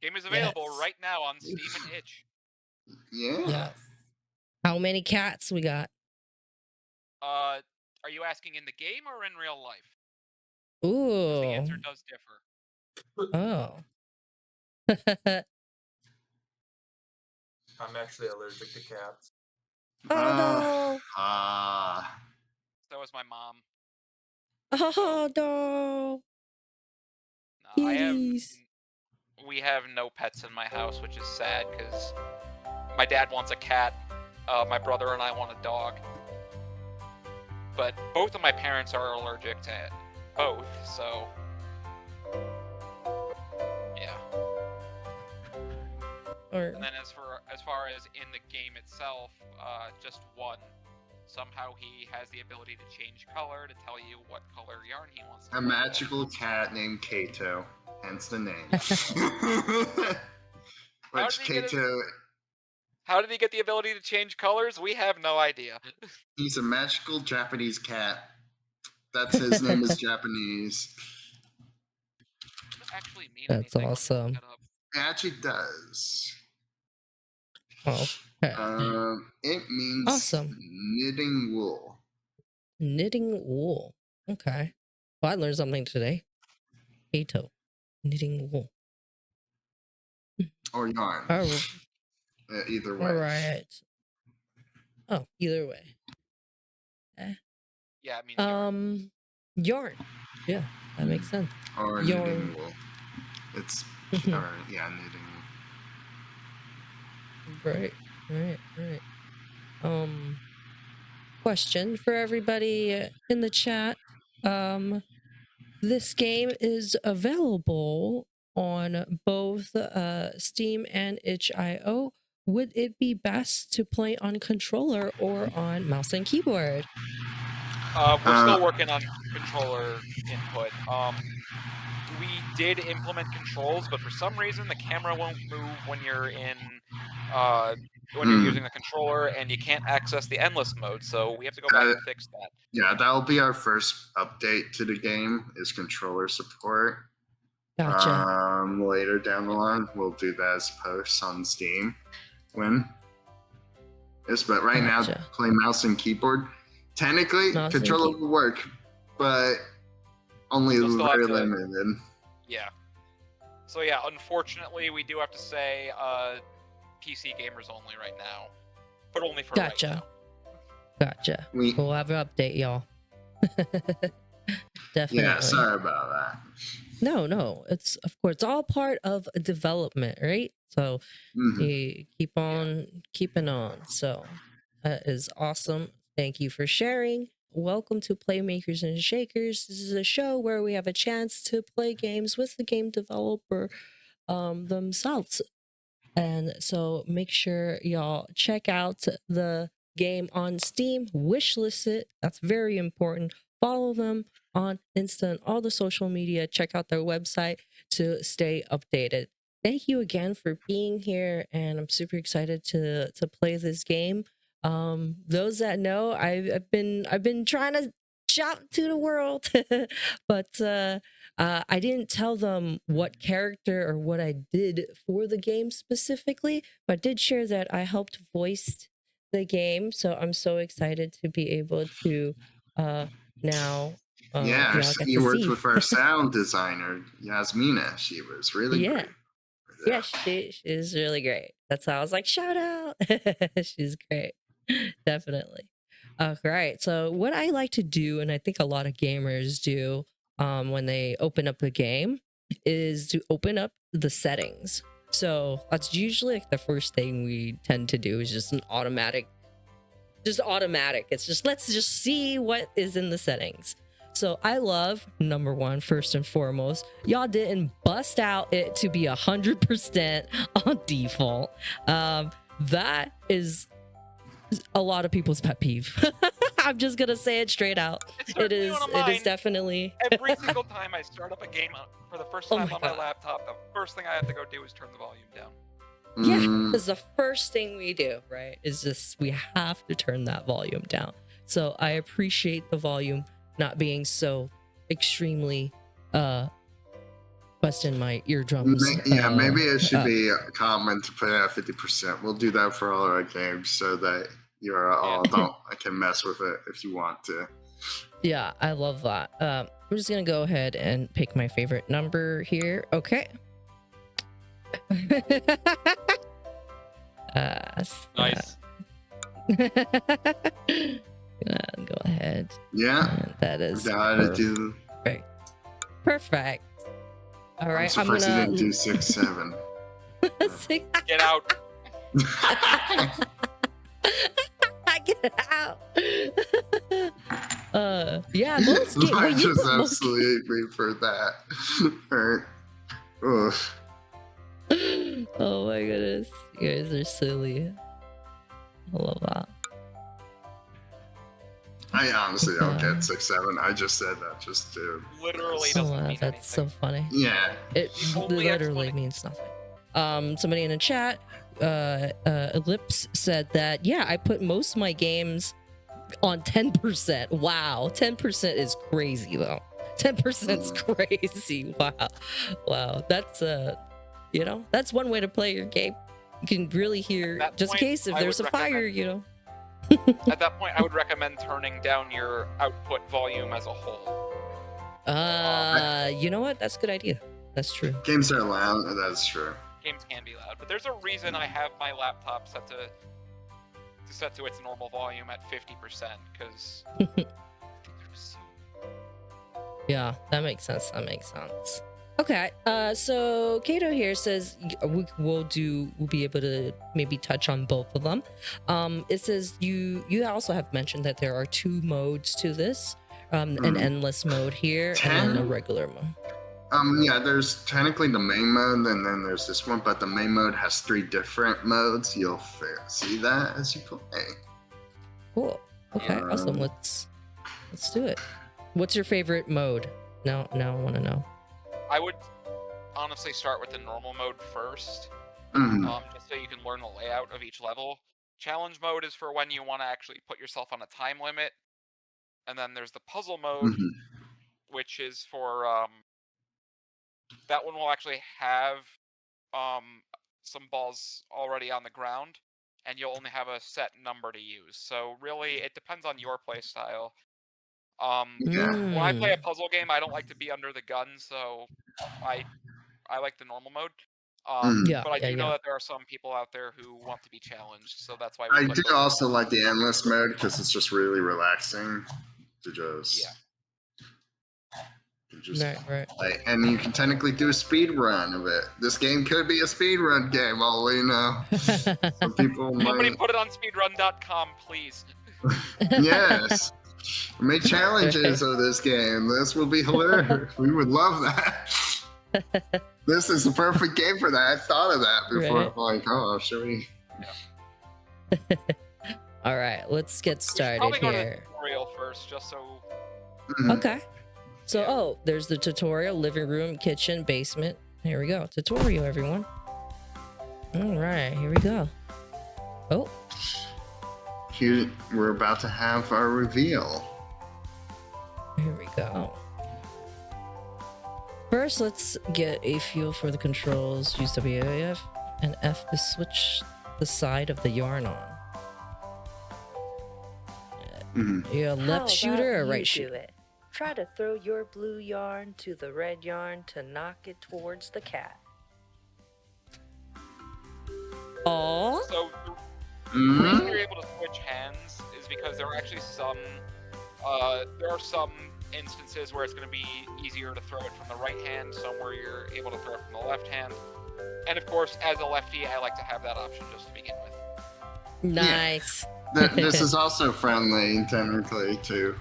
[SPEAKER 4] Game is available
[SPEAKER 1] Yes.
[SPEAKER 4] right now on Steam and Itch.
[SPEAKER 3] Yeah.
[SPEAKER 1] Yes. How many cats we got?
[SPEAKER 4] Are you asking in the game or in real life? 'Cause the answer
[SPEAKER 1] Ooh.
[SPEAKER 4] does differ.
[SPEAKER 1] Oh.
[SPEAKER 5] I'm actually allergic to cats.
[SPEAKER 1] Oh no.
[SPEAKER 4] So is my mom.
[SPEAKER 1] Oh no.
[SPEAKER 4] No,
[SPEAKER 1] Kitties.
[SPEAKER 4] we have no pets in my house, which is sad because my dad wants a cat. My brother and I want a dog. But both of my parents are allergic to both, so yeah. And then as far as in the game itself, just one. Somehow he has the ability to change color to tell you what color yarn he wants to
[SPEAKER 3] A
[SPEAKER 4] wear.
[SPEAKER 3] magical cat named Keito, hence the name. Which Keito,
[SPEAKER 4] how did he get the ability to change colors? We have no idea.
[SPEAKER 3] he's a magical Japanese cat. That's his name is Japanese.
[SPEAKER 4] Does it actually mean
[SPEAKER 1] That's
[SPEAKER 4] anything?
[SPEAKER 1] awesome.
[SPEAKER 3] It actually does.
[SPEAKER 1] Oh.
[SPEAKER 3] It means
[SPEAKER 1] Awesome.
[SPEAKER 3] knitting wool.
[SPEAKER 1] Knitting wool. Okay. Well, I learned something today. Keito. Knitting wool.
[SPEAKER 3] Or yarn.
[SPEAKER 1] Oh.
[SPEAKER 3] Either way.
[SPEAKER 1] All right. Oh, either way.
[SPEAKER 4] Yeah, it means yarn.
[SPEAKER 1] Yarn. Yeah, that makes sense.
[SPEAKER 3] Or
[SPEAKER 1] Yarn.
[SPEAKER 3] knitting wool. It's knitting wool.
[SPEAKER 1] Right. Question for everybody in the chat. This game is available on both Steam and itch.io. Would it be best to play on controller or on mouse and keyboard?
[SPEAKER 4] We're still working on controller input. We did implement controls, but for some reason the camera won't move when you're in when you're using the controller, and you can't access the endless mode. So we have to go back and fix that.
[SPEAKER 3] Yeah, that'll be our first update to the game is controller support.
[SPEAKER 1] Gotcha.
[SPEAKER 3] Later down the line, we'll do that as posts on Steam. But right now, play mouse and keyboard. Technically, controller will work, but only very limited.
[SPEAKER 4] Yeah. So yeah, unfortunately, we do have to say PC gamers only right now, but only for right now.
[SPEAKER 1] Gotcha. We'll have an update, y'all. Definitely.
[SPEAKER 3] Yeah, sorry about that.
[SPEAKER 1] No, it's of course it's all part of development, right? So you keep on keeping on. So that is awesome. Thank you for sharing. Welcome to Playmakers and Shakers. This is a show where we have a chance to play games with the game developer themselves. And so make sure y'all check out the game on Steam, wishlist it. That's very important. Follow them on Insta and all the social media. Check out their website to stay updated. Thank you again for being here, and I'm super excited to play this game. Those that know, I've been trying to shout to the world, but I didn't tell them what character or what I did for the game specifically, but I did share that I helped voice the game, so I'm so excited to be able to now.
[SPEAKER 3] You worked with our sound designer, Yasmina. She was really great.
[SPEAKER 1] Yeah, she's really great. That's how I was like, shout out. She's great. Definitely. Right. So what I like to do, and I think a lot of gamers do when they open up the game, is to open up the settings. So that's usually like the first thing we tend to do is just an automatic. It's just let's just see what is in the settings. So I love, number one, first and foremost, y'all didn't bust out it to be 100% on default. That is a lot of people's pet peeve. I'm just gonna say it straight out.
[SPEAKER 4] It's
[SPEAKER 1] It
[SPEAKER 4] certainly
[SPEAKER 1] is.
[SPEAKER 4] one of
[SPEAKER 1] It is
[SPEAKER 4] mine.
[SPEAKER 1] definitely.
[SPEAKER 4] Every single time I start up a game for the first
[SPEAKER 1] Oh
[SPEAKER 4] time
[SPEAKER 1] my
[SPEAKER 4] on my
[SPEAKER 1] God.
[SPEAKER 4] laptop, the first thing I have to go do is turn the volume down.
[SPEAKER 1] Yeah,
[SPEAKER 3] Mm,
[SPEAKER 1] because the first thing we do, right, is just we have to turn that volume down. So I appreciate the volume not being so extremely busting my eardrums.
[SPEAKER 3] maybe it should
[SPEAKER 1] uh,
[SPEAKER 3] be common to put it at 50%. We'll do that for all our games so that you are all I can mess with it if you want to.
[SPEAKER 1] Yeah, I love that. I'm just gonna go ahead and pick my favorite number here. Okay.
[SPEAKER 4] Nice.
[SPEAKER 1] Go ahead.
[SPEAKER 3] Yeah,
[SPEAKER 1] And that is
[SPEAKER 3] gotta do.
[SPEAKER 1] perfect. All
[SPEAKER 3] I'm
[SPEAKER 1] right, I'm
[SPEAKER 3] surprised you
[SPEAKER 1] gonna
[SPEAKER 3] didn't do 6, 7.
[SPEAKER 4] Get out.
[SPEAKER 1] Get out. Yeah, most games.
[SPEAKER 3] I
[SPEAKER 1] Wait, you
[SPEAKER 3] just
[SPEAKER 1] put most
[SPEAKER 3] absolutely for that. Alright. Oof.
[SPEAKER 1] Oh my goodness, you guys are silly. I love that.
[SPEAKER 3] I honestly don't get 6, 7. I just said that just to.
[SPEAKER 4] Literally
[SPEAKER 1] Oh,
[SPEAKER 4] doesn't
[SPEAKER 1] wow,
[SPEAKER 4] mean
[SPEAKER 1] that's so
[SPEAKER 4] anything.
[SPEAKER 1] funny.
[SPEAKER 3] Yeah.
[SPEAKER 1] It
[SPEAKER 4] Only
[SPEAKER 1] literally
[SPEAKER 4] explanation.
[SPEAKER 1] means nothing. Somebody in the chat, Ellipse said that, yeah, I put most of my games on 10%. Wow, 10% is crazy though. 10% is crazy. Wow. That's that's one way to play your game. You can really hear,
[SPEAKER 4] At that
[SPEAKER 1] just in
[SPEAKER 4] point,
[SPEAKER 1] case if
[SPEAKER 4] I
[SPEAKER 1] there's a
[SPEAKER 4] would
[SPEAKER 1] fire,
[SPEAKER 4] recommend- At that point, I would recommend turning down your output volume as a whole.
[SPEAKER 1] You know what? That's a good idea. That's true.
[SPEAKER 3] Games are loud. That's true.
[SPEAKER 4] Games can be loud, but there's a reason I have my laptop set to its normal volume at 50%, because
[SPEAKER 1] Yeah, that makes sense. Okay, so Keito here says we'll be able to maybe touch on both of them. It says you also have mentioned that there are 2 modes to this, an endless mode here and then a regular mode.
[SPEAKER 3] Yeah, there's technically the main mode, and then there's this one, but the main mode has 3 different modes. You'll see that as you play.
[SPEAKER 1] Cool. Okay, awesome. Let's do it. What's your favorite mode? Now I want to know.
[SPEAKER 4] I would honestly start with the normal mode first, just so you can learn the layout of each level. Challenge mode is for when you want to actually put yourself on a time limit, and then there's the puzzle mode, which is for that one will actually have some balls already on the ground, and you'll only have a set number to use. So really, it depends on your play style. When I play a puzzle game, I don't like to be under the gun, so I like the normal mode. But I do know that there are some people out there who want to be challenged, so that's why
[SPEAKER 3] I do also like the endless mode because it's just really relaxing to just.
[SPEAKER 1] Right.
[SPEAKER 3] Play. And you can technically do a speed run of it. This game could be a speed run game, all we know. Some people
[SPEAKER 4] Somebody
[SPEAKER 3] might.
[SPEAKER 4] put it on speedrun.com, please.
[SPEAKER 3] Yes. Make challenges of this game. This will be hilarious. We would love that. This is the perfect game for that. I thought of that before.
[SPEAKER 1] Right.
[SPEAKER 3] I'm like, oh, should we?
[SPEAKER 1] All right, let's get started
[SPEAKER 4] Probably go to the
[SPEAKER 1] here.
[SPEAKER 4] tutorial first, just so.
[SPEAKER 1] Okay. So, there's the tutorial, living room, kitchen, basement. Here we go. Tutorial, everyone. All right, here we go. Oh.
[SPEAKER 3] Here, we're about to have our reveal.
[SPEAKER 1] Here we go. First, let's get a feel for the controls. Use WAF and F to switch the side of the yarn on. You're a left shooter or right shooter?
[SPEAKER 2] Try to throw your blue yarn to the red yarn to knock it towards the cat.
[SPEAKER 1] Aw.
[SPEAKER 4] So the reason you're able to switch hands is because there are actually some instances where it's going to be easier to throw it from the right hand, some where you're able to throw it from the left hand. And of course, as a lefty, I like to have that option just to begin with.
[SPEAKER 1] Nice.
[SPEAKER 3] This is also friendly, technically, to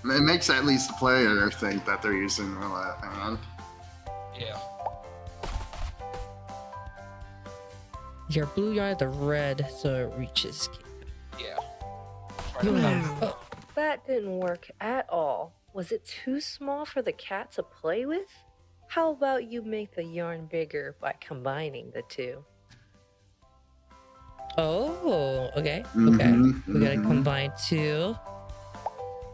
[SPEAKER 3] It makes at least the player think that they're using their left hand.
[SPEAKER 4] Yeah.
[SPEAKER 1] Your blue yarn at the red, so it reaches.
[SPEAKER 4] Yeah. Try to balance.
[SPEAKER 1] Oh,
[SPEAKER 2] That didn't work at all. Was it too small for the cat to play with? How about you make the yarn bigger by combining the two?
[SPEAKER 1] oh, okay, okay.
[SPEAKER 3] Mhm,
[SPEAKER 1] We gotta
[SPEAKER 3] mhm.
[SPEAKER 1] combine two.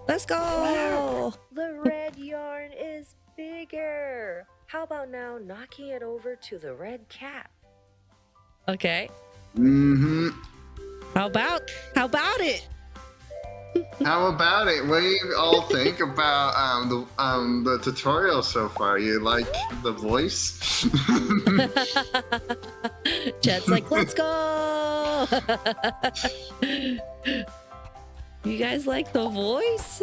[SPEAKER 1] Let's go!
[SPEAKER 2] The red yarn is bigger. How about now knocking it over to the red cat?
[SPEAKER 1] Okay.
[SPEAKER 3] Mhm.
[SPEAKER 1] How about it?
[SPEAKER 3] How about it? What do you all think about the tutorial so far? You like the voice?
[SPEAKER 1] Chet's like, let's go! You guys like the voice?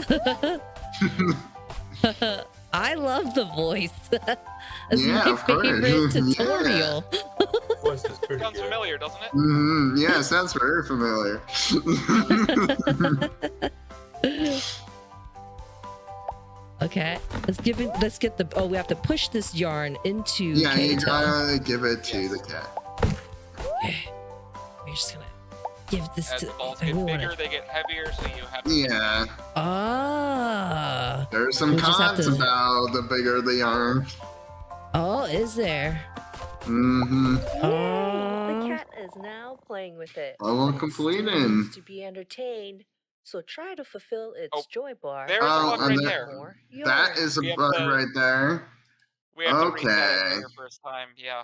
[SPEAKER 1] I love the voice. It's
[SPEAKER 3] Yeah,
[SPEAKER 1] my
[SPEAKER 3] of course.
[SPEAKER 1] favorite
[SPEAKER 3] Yeah.
[SPEAKER 1] tutorial.
[SPEAKER 5] Voice is pretty
[SPEAKER 4] Sounds
[SPEAKER 5] good.
[SPEAKER 4] familiar, doesn't it?
[SPEAKER 3] Yeah, sounds very familiar.
[SPEAKER 1] Okay, let's get the. Oh, we have to push this yarn into.
[SPEAKER 3] Yeah, you
[SPEAKER 1] Keito.
[SPEAKER 3] gotta give it to
[SPEAKER 4] Yes.
[SPEAKER 3] the cat.
[SPEAKER 1] Okay. We're just gonna give this
[SPEAKER 4] As
[SPEAKER 1] to.
[SPEAKER 4] the balls
[SPEAKER 1] I
[SPEAKER 4] get
[SPEAKER 1] really
[SPEAKER 4] bigger,
[SPEAKER 1] wanna-
[SPEAKER 4] they get heavier, so you have to.
[SPEAKER 3] Yeah,
[SPEAKER 1] Ah.
[SPEAKER 3] there's some
[SPEAKER 1] We just have
[SPEAKER 3] cons
[SPEAKER 1] to-
[SPEAKER 3] about the bigger the yarn.
[SPEAKER 1] Oh, is there?
[SPEAKER 3] Mm-hmm.
[SPEAKER 2] Yay! The cat is now playing with it.
[SPEAKER 3] Level
[SPEAKER 2] but it still
[SPEAKER 3] completed.
[SPEAKER 2] needs to be entertained, so try to fulfill its
[SPEAKER 4] Oh,
[SPEAKER 2] joy bar.
[SPEAKER 4] there's a
[SPEAKER 3] Oh,
[SPEAKER 4] bug
[SPEAKER 3] and
[SPEAKER 4] right
[SPEAKER 3] there-
[SPEAKER 4] there.
[SPEAKER 2] More
[SPEAKER 3] That
[SPEAKER 2] yarn.
[SPEAKER 3] is a
[SPEAKER 4] We have
[SPEAKER 3] bug
[SPEAKER 4] to-
[SPEAKER 3] right there.
[SPEAKER 4] We have to reset it
[SPEAKER 3] Okay.
[SPEAKER 4] for your first time. Yeah.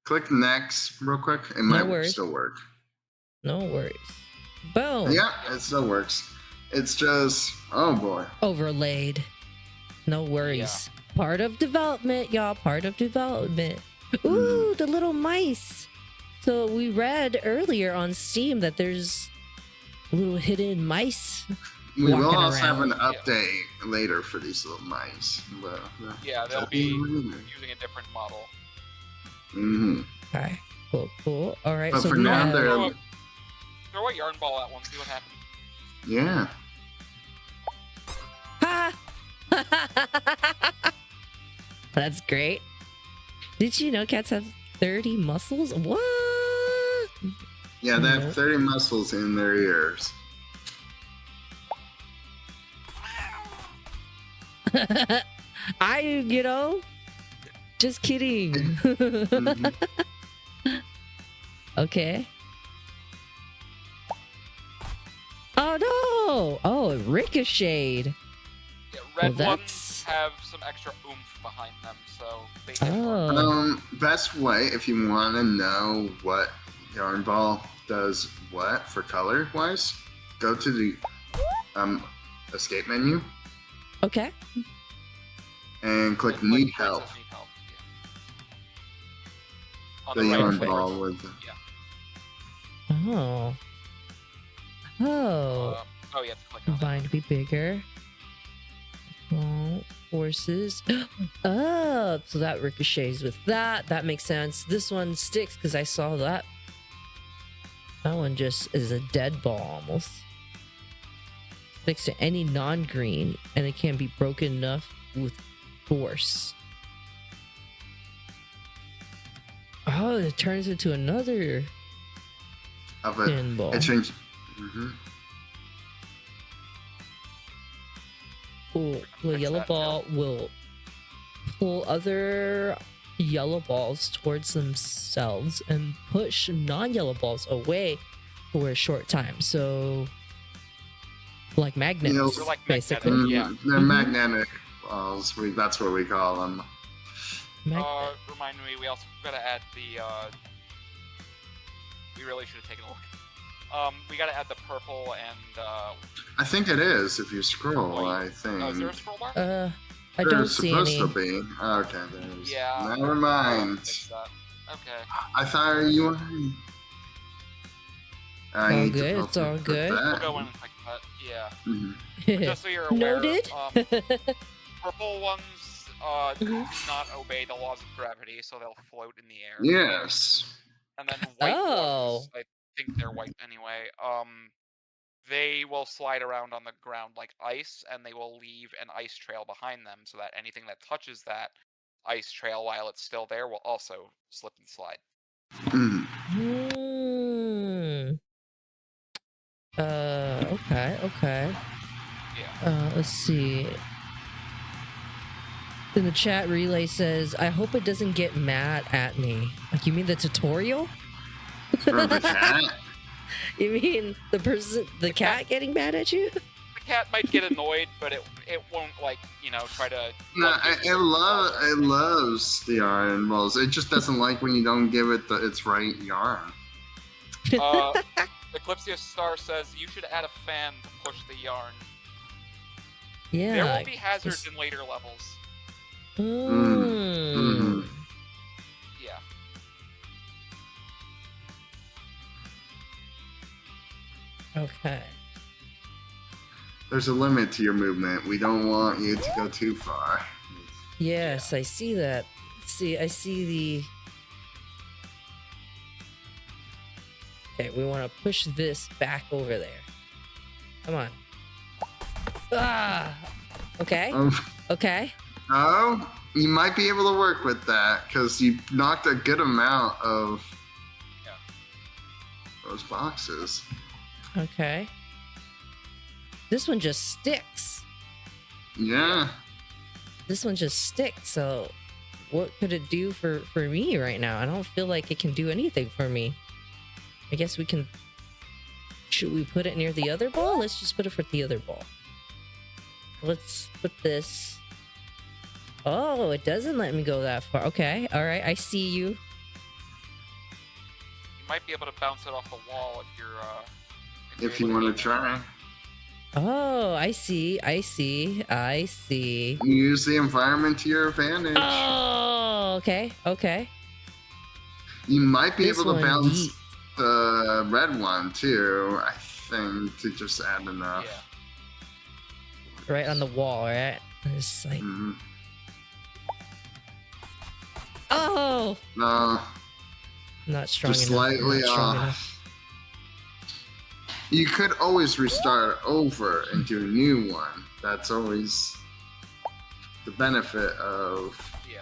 [SPEAKER 3] Click next real quick. It
[SPEAKER 1] No
[SPEAKER 3] might
[SPEAKER 1] worries.
[SPEAKER 3] still work.
[SPEAKER 1] No worries. Boom.
[SPEAKER 3] Yeah, it still works. It's just, oh boy.
[SPEAKER 1] Overlaid. No worries. Part of development, y'all. Part of development. Ooh, the little mice. So we read earlier on Steam that there's little hidden mice.
[SPEAKER 3] We will
[SPEAKER 1] Walking
[SPEAKER 3] also have an
[SPEAKER 1] around.
[SPEAKER 3] update later for these little mice. But,
[SPEAKER 4] Yeah, they'll be using a different model.
[SPEAKER 3] Mm-hmm.
[SPEAKER 1] Okay. Cool, cool. All right.
[SPEAKER 3] But
[SPEAKER 1] so
[SPEAKER 3] for
[SPEAKER 1] we
[SPEAKER 3] now,
[SPEAKER 1] have-
[SPEAKER 3] they're
[SPEAKER 4] Throw a yarn ball at one, see what happens.
[SPEAKER 3] yeah.
[SPEAKER 1] Ha! That's great. Did you know cats have 30 muscles? What?
[SPEAKER 3] Yeah, they have
[SPEAKER 1] Nope.
[SPEAKER 3] 30 muscles in their ears.
[SPEAKER 1] Just kidding.
[SPEAKER 3] Mhm.
[SPEAKER 1] Okay. Oh no! Oh, it ricocheted.
[SPEAKER 4] Yeah, red
[SPEAKER 1] Well,
[SPEAKER 4] ones
[SPEAKER 1] that's-
[SPEAKER 4] have some extra oomph behind them, so they hit more.
[SPEAKER 1] Oh.
[SPEAKER 3] Best way if you want to know what yarn ball does what for color wise, go to the escape menu
[SPEAKER 1] Okay.
[SPEAKER 3] and click
[SPEAKER 4] Like,
[SPEAKER 3] need
[SPEAKER 4] where it
[SPEAKER 3] help.
[SPEAKER 4] says need help, yeah. On
[SPEAKER 3] The
[SPEAKER 4] the right,
[SPEAKER 3] yarn
[SPEAKER 1] Perfect.
[SPEAKER 3] ball with the,
[SPEAKER 1] Oh. Oh.
[SPEAKER 4] oh, you have to click on it.
[SPEAKER 1] Combine to be bigger. Oh, forces up. So that ricochets with that. That makes sense. This one sticks because I saw that. That one just is a dead ball almost. Sticks to any non-green and it can be broken enough with force. Oh, it turns into another
[SPEAKER 3] of it.
[SPEAKER 1] pinball.
[SPEAKER 3] It changed. Mm-hmm.
[SPEAKER 1] Cool. The
[SPEAKER 4] Fix
[SPEAKER 1] yellow
[SPEAKER 4] that,
[SPEAKER 1] ball will pull other yellow balls towards themselves and push non-yellow balls away for a short time. So, like magnets,
[SPEAKER 3] know,
[SPEAKER 4] They're like
[SPEAKER 1] basically.
[SPEAKER 4] magnetic. Yeah.
[SPEAKER 3] They're
[SPEAKER 1] Mhm.
[SPEAKER 3] magnetic balls. That's what we call them.
[SPEAKER 4] Remind me, we also gotta add the, we really should have taken a look. We gotta add the purple and,
[SPEAKER 3] I think it is if you scroll.
[SPEAKER 4] Wait.
[SPEAKER 3] I think.
[SPEAKER 4] oh, is there a scroll bar?
[SPEAKER 1] I don't
[SPEAKER 3] There's
[SPEAKER 1] see
[SPEAKER 3] supposed
[SPEAKER 1] any.
[SPEAKER 3] to be. Okay, there's.
[SPEAKER 4] Yeah.
[SPEAKER 3] Never mind.
[SPEAKER 4] Fix that. Okay.
[SPEAKER 3] I thought you were. I
[SPEAKER 1] All
[SPEAKER 3] need to
[SPEAKER 1] good, it's
[SPEAKER 3] focus
[SPEAKER 1] all
[SPEAKER 3] with
[SPEAKER 1] good.
[SPEAKER 4] We'll
[SPEAKER 3] that.
[SPEAKER 4] go in and fix that. Yeah.
[SPEAKER 3] Mhm.
[SPEAKER 4] Just so you're aware,
[SPEAKER 1] Noted.
[SPEAKER 4] Purple ones, do
[SPEAKER 1] Mhm.
[SPEAKER 4] not obey the laws of gravity, so they'll float in the air.
[SPEAKER 3] Yes.
[SPEAKER 4] And then white
[SPEAKER 1] Oh.
[SPEAKER 4] ones, I think they're white anyway. they will slide around on the ground like ice, and they will leave an ice trail behind them, so that anything that touches that ice trail while it's still there will also slip and slide.
[SPEAKER 3] Mm.
[SPEAKER 1] Okay.
[SPEAKER 4] Yeah.
[SPEAKER 1] Let's see. In the chat, Relay says, I hope it doesn't get mad at me. Like, you mean the tutorial?
[SPEAKER 3] For the cat?
[SPEAKER 1] You mean the cat getting mad at you?
[SPEAKER 4] The cat might get annoyed, but it won't, like, try to...
[SPEAKER 3] No, it loves the iron balls. It just doesn't like when you don't give it its right yarn.
[SPEAKER 4] Eclipsia Star says, you should add a fan to push the yarn.
[SPEAKER 1] Yeah.
[SPEAKER 4] There will be hazards in later levels.
[SPEAKER 3] Mm-hmm.
[SPEAKER 4] Yeah.
[SPEAKER 1] Okay.
[SPEAKER 3] There's a limit to your movement. We don't want you to go too far.
[SPEAKER 1] Yes, I see that. I see the... Okay, we want to push this back over there. Come on. Ah! Okay. Okay.
[SPEAKER 3] Oh, you might be able to work with that because you knocked a good amount of those boxes.
[SPEAKER 1] Okay. This one just sticks.
[SPEAKER 3] Yeah.
[SPEAKER 1] This one just sticks. So what could it do for me right now? I don't feel like it can do anything for me. I guess we can... Should we put it near the other ball? Let's just put it for the other ball. Let's put this... Oh, it doesn't let me go that far. Okay, all right, I see you.
[SPEAKER 4] You might be able to bounce it off the wall if you're...
[SPEAKER 3] If you want to try.
[SPEAKER 1] Oh, I see.
[SPEAKER 3] Use the environment to your advantage.
[SPEAKER 1] Oh, okay.
[SPEAKER 3] You might be
[SPEAKER 1] This
[SPEAKER 3] able to
[SPEAKER 1] one,
[SPEAKER 3] bounce
[SPEAKER 1] yeet.
[SPEAKER 3] the red one too, I think, to just add enough.
[SPEAKER 4] Yeah.
[SPEAKER 1] Right on the wall, right? It's like...
[SPEAKER 3] Mhm.
[SPEAKER 1] Oh! Not strong
[SPEAKER 3] Just
[SPEAKER 1] enough.
[SPEAKER 3] slightly
[SPEAKER 1] Not strong
[SPEAKER 3] off.
[SPEAKER 1] enough.
[SPEAKER 3] You could always restart over and do a new one. That's always the benefit of...
[SPEAKER 4] Yeah.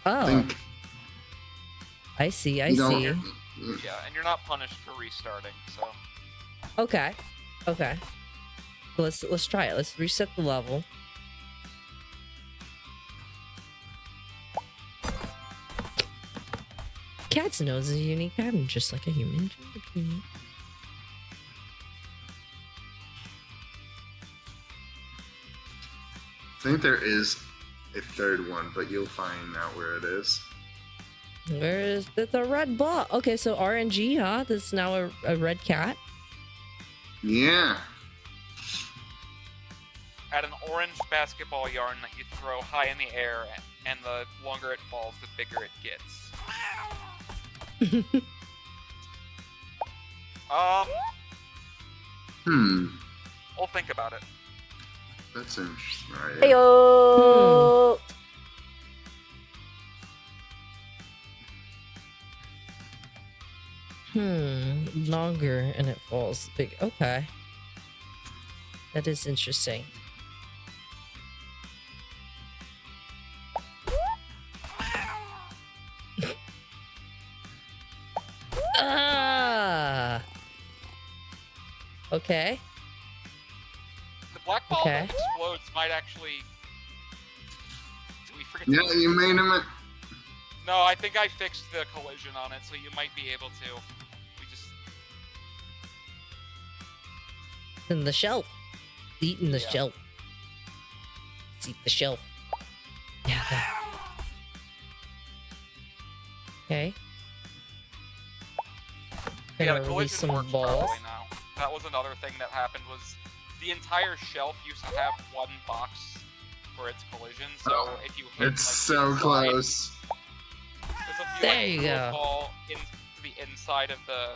[SPEAKER 1] Oh,
[SPEAKER 3] think
[SPEAKER 1] I see.
[SPEAKER 3] you don't-
[SPEAKER 4] Yeah, and you're not punished for restarting, so...
[SPEAKER 1] Okay. Let's try it. Let's reset the level. Cat's nose is a unique pattern, just like a human.
[SPEAKER 3] I think there is a third one, but you'll find out where it is.
[SPEAKER 1] Where is the red ball? Okay, so RNG, huh? This is now a red cat.
[SPEAKER 3] Yeah.
[SPEAKER 4] Add an orange basketball yarn that you throw high in the air, and the longer it falls, the bigger it gets. We'll think about it.
[SPEAKER 3] That's interesting. Right?
[SPEAKER 2] Heyo!
[SPEAKER 1] Longer and it falls big. Okay. That is interesting. Ah! Okay.
[SPEAKER 4] The black ball
[SPEAKER 1] Okay.
[SPEAKER 4] that explodes might actually... Did we forget
[SPEAKER 3] Yeah, you made him.
[SPEAKER 4] No, I think I fixed the collision on it, so you might be able to. We just...
[SPEAKER 1] It's in the shelf. Eating the
[SPEAKER 4] Yeah.
[SPEAKER 1] shelf. Let's eat the shelf. Yeah. That. Okay.
[SPEAKER 4] Yeah,
[SPEAKER 1] Gonna
[SPEAKER 4] the
[SPEAKER 1] release
[SPEAKER 4] collision
[SPEAKER 1] some
[SPEAKER 4] works
[SPEAKER 1] balls.
[SPEAKER 4] properly now. That was another thing that happened, was the entire shelf used to have one box for its collision, so if you hit...
[SPEAKER 3] It's
[SPEAKER 4] like,
[SPEAKER 3] so
[SPEAKER 4] inside-
[SPEAKER 3] close.
[SPEAKER 4] Because if you,
[SPEAKER 1] There you
[SPEAKER 4] threw
[SPEAKER 1] go.
[SPEAKER 4] a ball into the inside of the...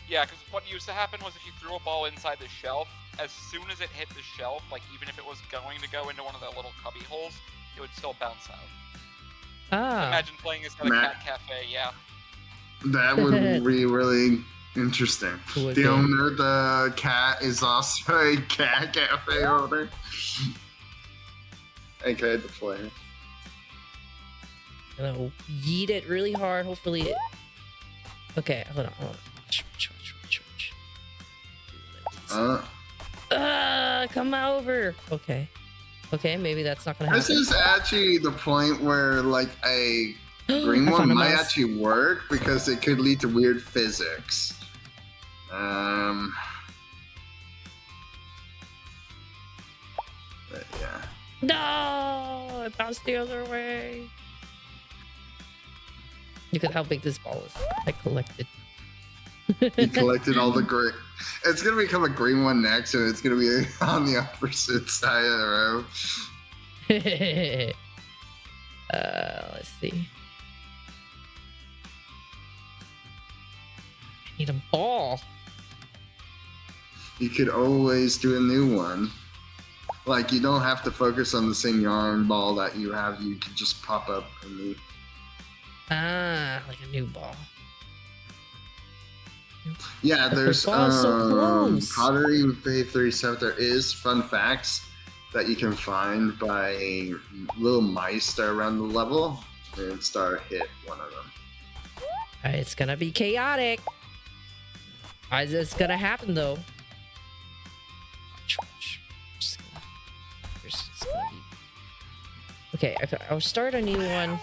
[SPEAKER 4] Yeah, because what used to happen was if you threw a ball inside the shelf, as soon as it hit the shelf, like even if it was going to go into one of the little cubby holes, it would still bounce out.
[SPEAKER 1] Ah.
[SPEAKER 4] Imagine playing this at a
[SPEAKER 3] Matt.
[SPEAKER 4] cat cafe, yeah.
[SPEAKER 3] That would be really Interesting.
[SPEAKER 1] Would
[SPEAKER 3] The
[SPEAKER 1] be.
[SPEAKER 3] owner, the cat, is also a cat cafe owner. Okay, the player.
[SPEAKER 1] Gonna yeet it really hard. Hopefully it. Okay, hold on. Come over. Okay. Okay, maybe that's not gonna happen.
[SPEAKER 3] This is actually the point where like a green
[SPEAKER 1] I
[SPEAKER 3] one
[SPEAKER 1] found a
[SPEAKER 3] might
[SPEAKER 1] mouse.
[SPEAKER 3] actually work because it could lead to weird physics. But yeah.
[SPEAKER 1] No, it bounced the other way. Look at how big this ball is. I collected.
[SPEAKER 3] He collected all the green. It's gonna become a green one next, and it's gonna be on the opposite side of the row.
[SPEAKER 1] Let's see. I need a ball.
[SPEAKER 3] You could always do a new one. Like you don't have to focus on the same yarn ball that you have. You could just pop up a new.
[SPEAKER 1] Like a new ball.
[SPEAKER 3] Yeah, there's
[SPEAKER 1] ball's so close.
[SPEAKER 3] pottery with v17. There is fun facts that you can find by little mice that are around the level, and Star hit one of them.
[SPEAKER 1] Alright, it's gonna be chaotic. It's gonna happen though. Okay, I'll start a new one.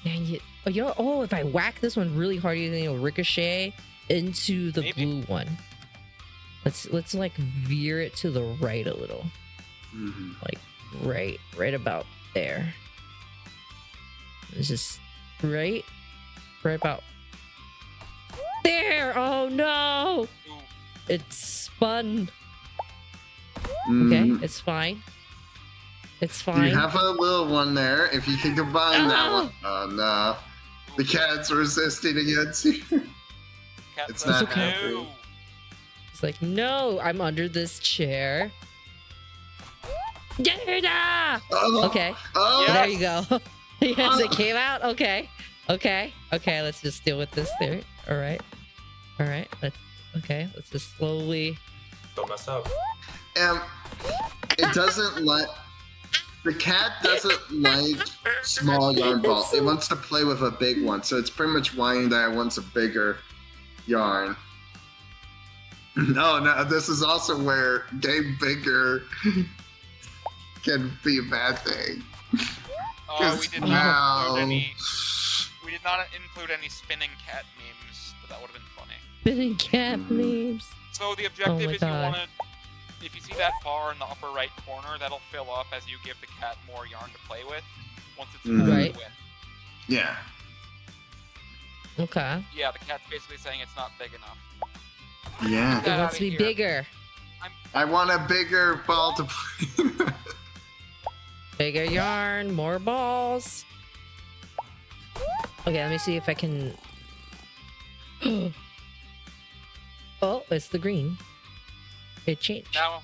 [SPEAKER 1] And if I whack this one really hard, you think it'll ricochet into the
[SPEAKER 4] Maybe.
[SPEAKER 1] blue one. Let's like veer it to the right a little.
[SPEAKER 3] Mm-hmm.
[SPEAKER 1] Like right about there. It's just right about there. Oh no!
[SPEAKER 4] Ooh.
[SPEAKER 1] It's spun.
[SPEAKER 3] Mm-hmm.
[SPEAKER 1] Okay, it's fine. It's fine.
[SPEAKER 3] You have a little one there. If you can combine that one.
[SPEAKER 1] Oh.
[SPEAKER 3] Oh no. The cat's resisting against you.
[SPEAKER 4] Cat
[SPEAKER 3] It's
[SPEAKER 4] says
[SPEAKER 3] not
[SPEAKER 1] okay.
[SPEAKER 3] happening.
[SPEAKER 4] no.
[SPEAKER 1] It's like, no, I'm under this chair. Yeah!
[SPEAKER 3] Oh,
[SPEAKER 1] Okay,
[SPEAKER 3] Oh,
[SPEAKER 4] Yeah.
[SPEAKER 1] there you go. Yes, it came out. Okay. Let's just deal with this there. All right. Let's just slowly.
[SPEAKER 5] Don't mess up.
[SPEAKER 3] It doesn't like. The cat doesn't like small yarn ball. It wants to play with a big one, so it's pretty much whining that it wants a bigger yarn. No, this is also where game bigger can be a bad thing.
[SPEAKER 4] We did
[SPEAKER 3] Now-
[SPEAKER 4] not include any spinning cat memes, but that would have been funny.
[SPEAKER 1] Spinning cat memes.
[SPEAKER 4] So the objective
[SPEAKER 1] my
[SPEAKER 4] is
[SPEAKER 1] God.
[SPEAKER 4] if you see that bar in the upper right corner, that'll fill up as you give the cat more yarn to play with. Once it's full,
[SPEAKER 3] Mhm.
[SPEAKER 1] Right.
[SPEAKER 4] you win.
[SPEAKER 3] Yeah.
[SPEAKER 1] Okay.
[SPEAKER 4] Yeah, the cat's basically saying it's not big enough.
[SPEAKER 3] Yeah.
[SPEAKER 1] It
[SPEAKER 4] Get
[SPEAKER 1] wants
[SPEAKER 4] outta
[SPEAKER 1] to be
[SPEAKER 4] here.
[SPEAKER 1] bigger.
[SPEAKER 3] I want a bigger ball to play.
[SPEAKER 1] Bigger yarn, more balls. Okay, let me see if I can. Oh, it's the green. It changed.
[SPEAKER 4] Now,